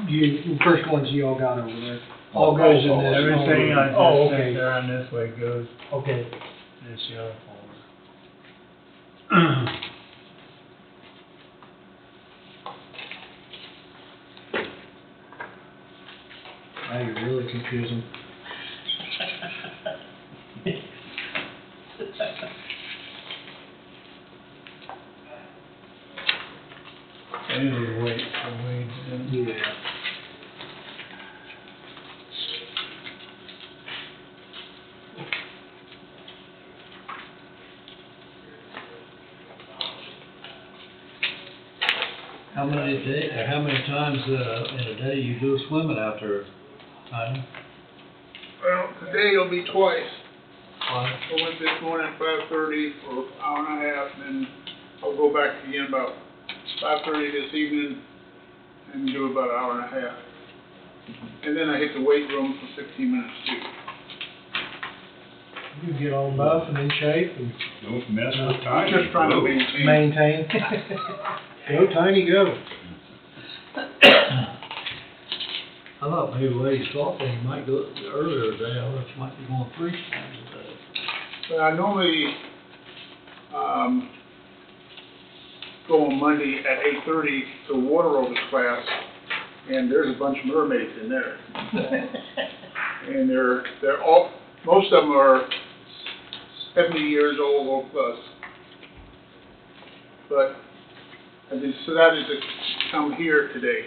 You, the first ones you all got over there. All goes in this. Everything I Oh, just okay. sent around this way goes Okay. in this yellow folder. Now you're really confusing. I usually wait for Wade to. Yeah. How many times in a day you do swimming out there, Tiny? Well, today it'll be twice. Why? I went this morning at 5:30 for an hour and a half, and then I'll go back again about 5:30 this evening and do about an hour and a half. And then I hit the weight room for 15 minutes too. You get all buff and in shape and Don't mess with time. Just trying to maintain. maintain. Go, Tiny, go. I thought maybe Wade's thought that he might go earlier today, or else might be going 3 times a day. But I normally, go on Monday at 8:30 to water aerobics class, and there's a bunch of mermaids in there. And they're all, most of them are 70 years old or plus. But I decided to come here today.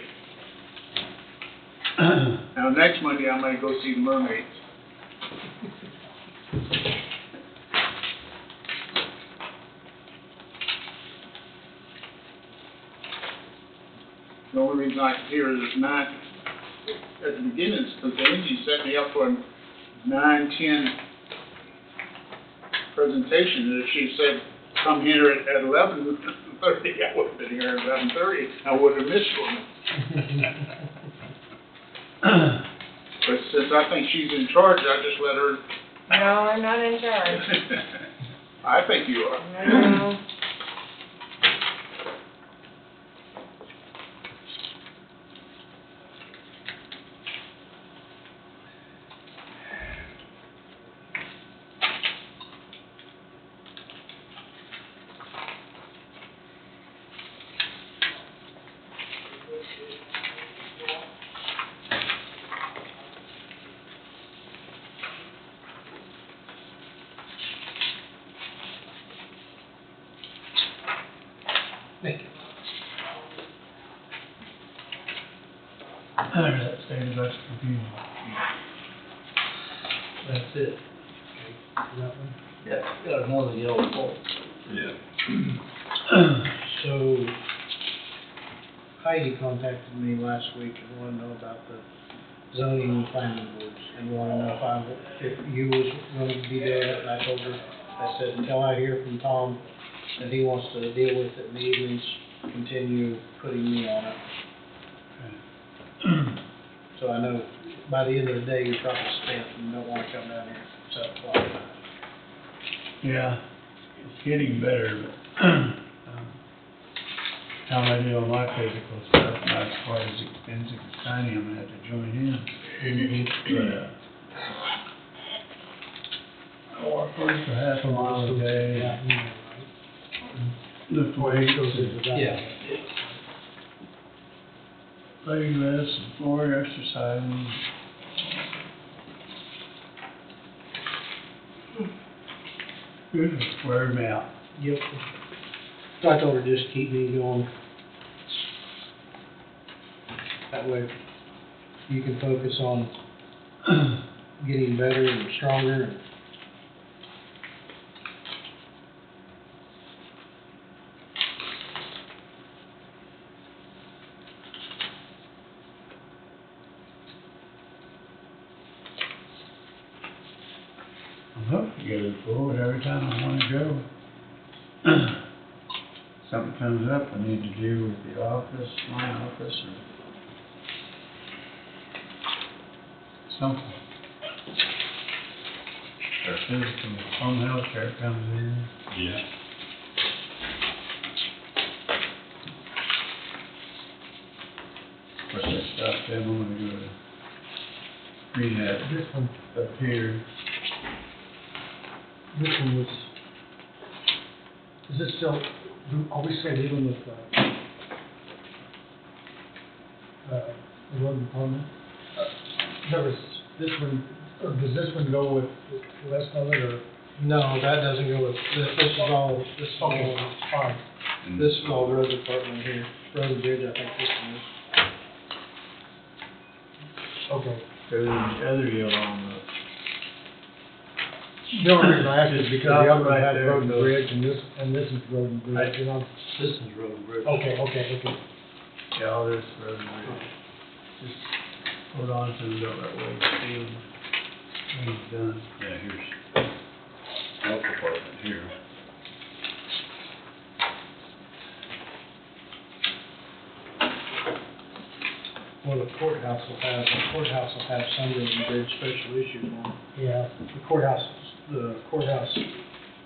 Now, next Monday, I might go see the mermaids. The only reason I'm here is at the beginning, because Angie set me up for a 9:10 presentation, and if she said, come here at 11:30, I would have been here at 11:30, I would have missed one. But since I think she's in charge, I just let her. No, I'm not in charge. I think you are. No. That saves us confusion. That's it. That one. Yep, got another yellow folder. Yeah. So Heidi contacted me last week and wanted to know about the zoning and planning boards and wanted to know if you was going to be there. And I told her, I said, until I hear from Tom that he wants to deal with it in the evenings, continue putting me on it. So I know by the end of the day, you're probably spent and don't want to come down here at 7 o'clock. Yeah, it's getting better, but, how I do all my physical stuff, not quite as expensive as Tiny, I'm gonna have to join in. But, I walk for half a mile a day, lift weights. Yeah. Playlist and floor exercising. Good, wear me out. Yep. So I told her just keep me going. That way you can focus on getting better and stronger and I'm hooked together forward every time I wanna go. Something comes up I need to do with the office, my office, or something. Or physical, home health care comes in. Yeah. Of course, I stopped them, I'm gonna go to rehab This one, up here. this one was, is this still, are we still dealing with, the road department? There was, this one, or does this one go with the rest of it, or? no, that doesn't go with, this is all, Okay, fine. this is all road department here, road and bridge, I think this one is. Okay. There's the other deal on The only reason I asked is because the other one Right had there, road and Bill. bridge, and this is road and bridge, you know? this is road and bridge. Okay. Yeah, all this road and bridge. Just hold on to the bill that way, see when he's done. Yeah, here's health department here. Well, the courthouse will have some road and bridge special issues on it. Yeah. The courthouse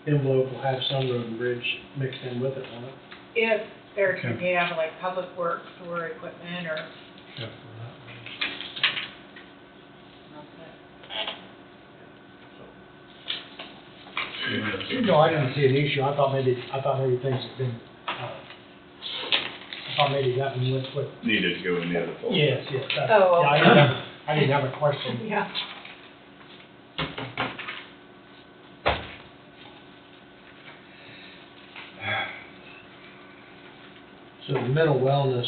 envelope will have some road and bridge mixed in with it, won't it? If they're, Okay. you have like public works or equipment or. No, I didn't see an issue, I thought maybe things had been, I thought maybe that one went with. Needed to go in the other folder. Yes, that, Oh, yeah, I didn't have a question. Yeah. So the mental wellness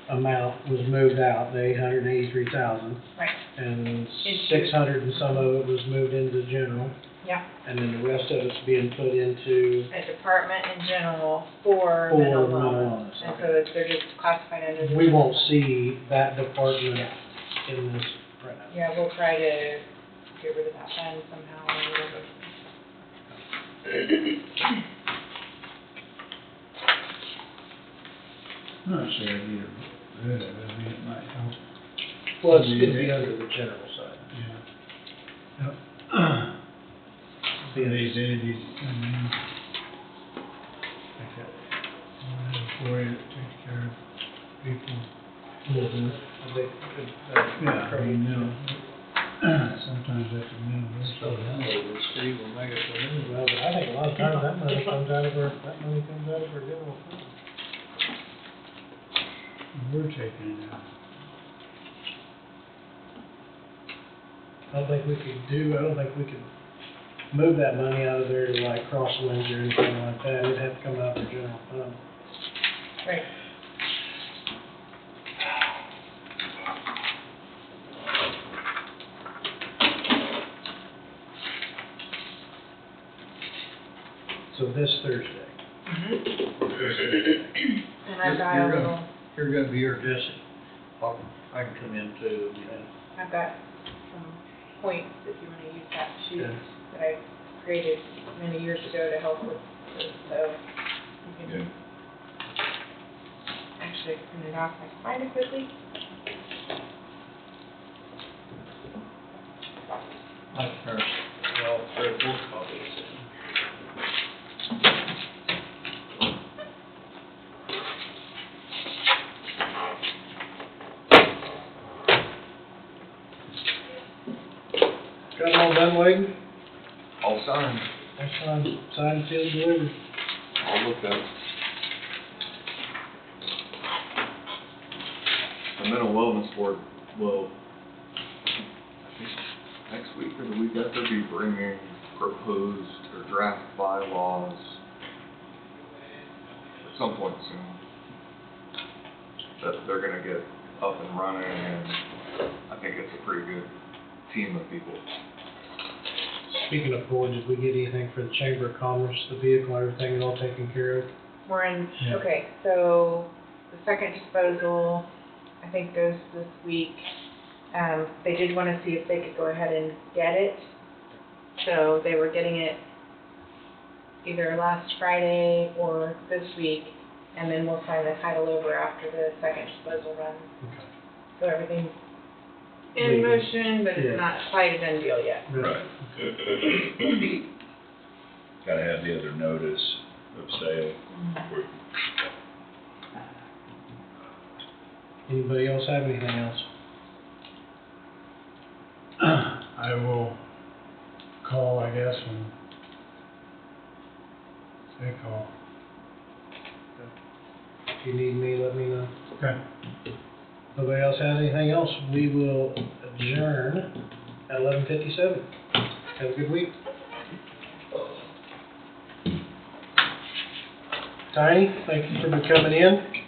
amount was moved out, the 883,000. Right, And Into- 600 and some of it was moved into general, yeah, and then the rest of it's being put into, a department in general for For mental mental wellness. wellness, And okay. so it's, they're just classified under the. we won't see that department in this printout. Yeah, we'll try to get rid of that fund somehow or whatever. I'm not sure I need to rid of it, I mean, it might help. Well, it's gonna be under the general side. Yeah. Some of these entities come in. Like that, employee that takes care of people. Mm-hmm. I think, Yeah, I mean, you know, sometimes that's a minimum. well, but I think a lot of times that money comes out of our general fund. We're taking it out. I don't think we could move that money out of there to like crosswinds or anything like that. It'd have to come out of the general fund. Right. So this Thursday. And I've got a little, You're gonna be here, Jesse. I can come in too, you know. I've got some points if you wanna use that sheet Okay. that I created many years ago to help with this, so you can actually print it off, I can find it quickly. Like first, well, 3 or 4 copies. Got them all done, Wade? All signed, That's fine. Signed, sealed, delivered. all looked at. the mental wellness board will, I think, next week or the week after, be bringing proposed or draft bylaws at some point soon. That they're gonna get up and running, and I think it's a pretty good team of people. Speaking of board, did we get anything for the Chamber of Commerce, the vehicle, everything is all taken care of? We're in, Yeah. okay, so the second disposal, I think goes this week. They did wanna see if they could go ahead and get it. So they were getting it either last Friday or this week, and then we'll sign the title over after the second disposal run. Okay. So everything's in Legal. motion, but Yeah. it's not quite a done deal yet. Right. Gotta have the other notice of sale. Anybody else have anything else? I will call, I guess, and say call. If you need me, let me know. Okay. Nobody else has anything else? We will adjourn at 11:57. Have a good week. Tiny, thank you for coming in.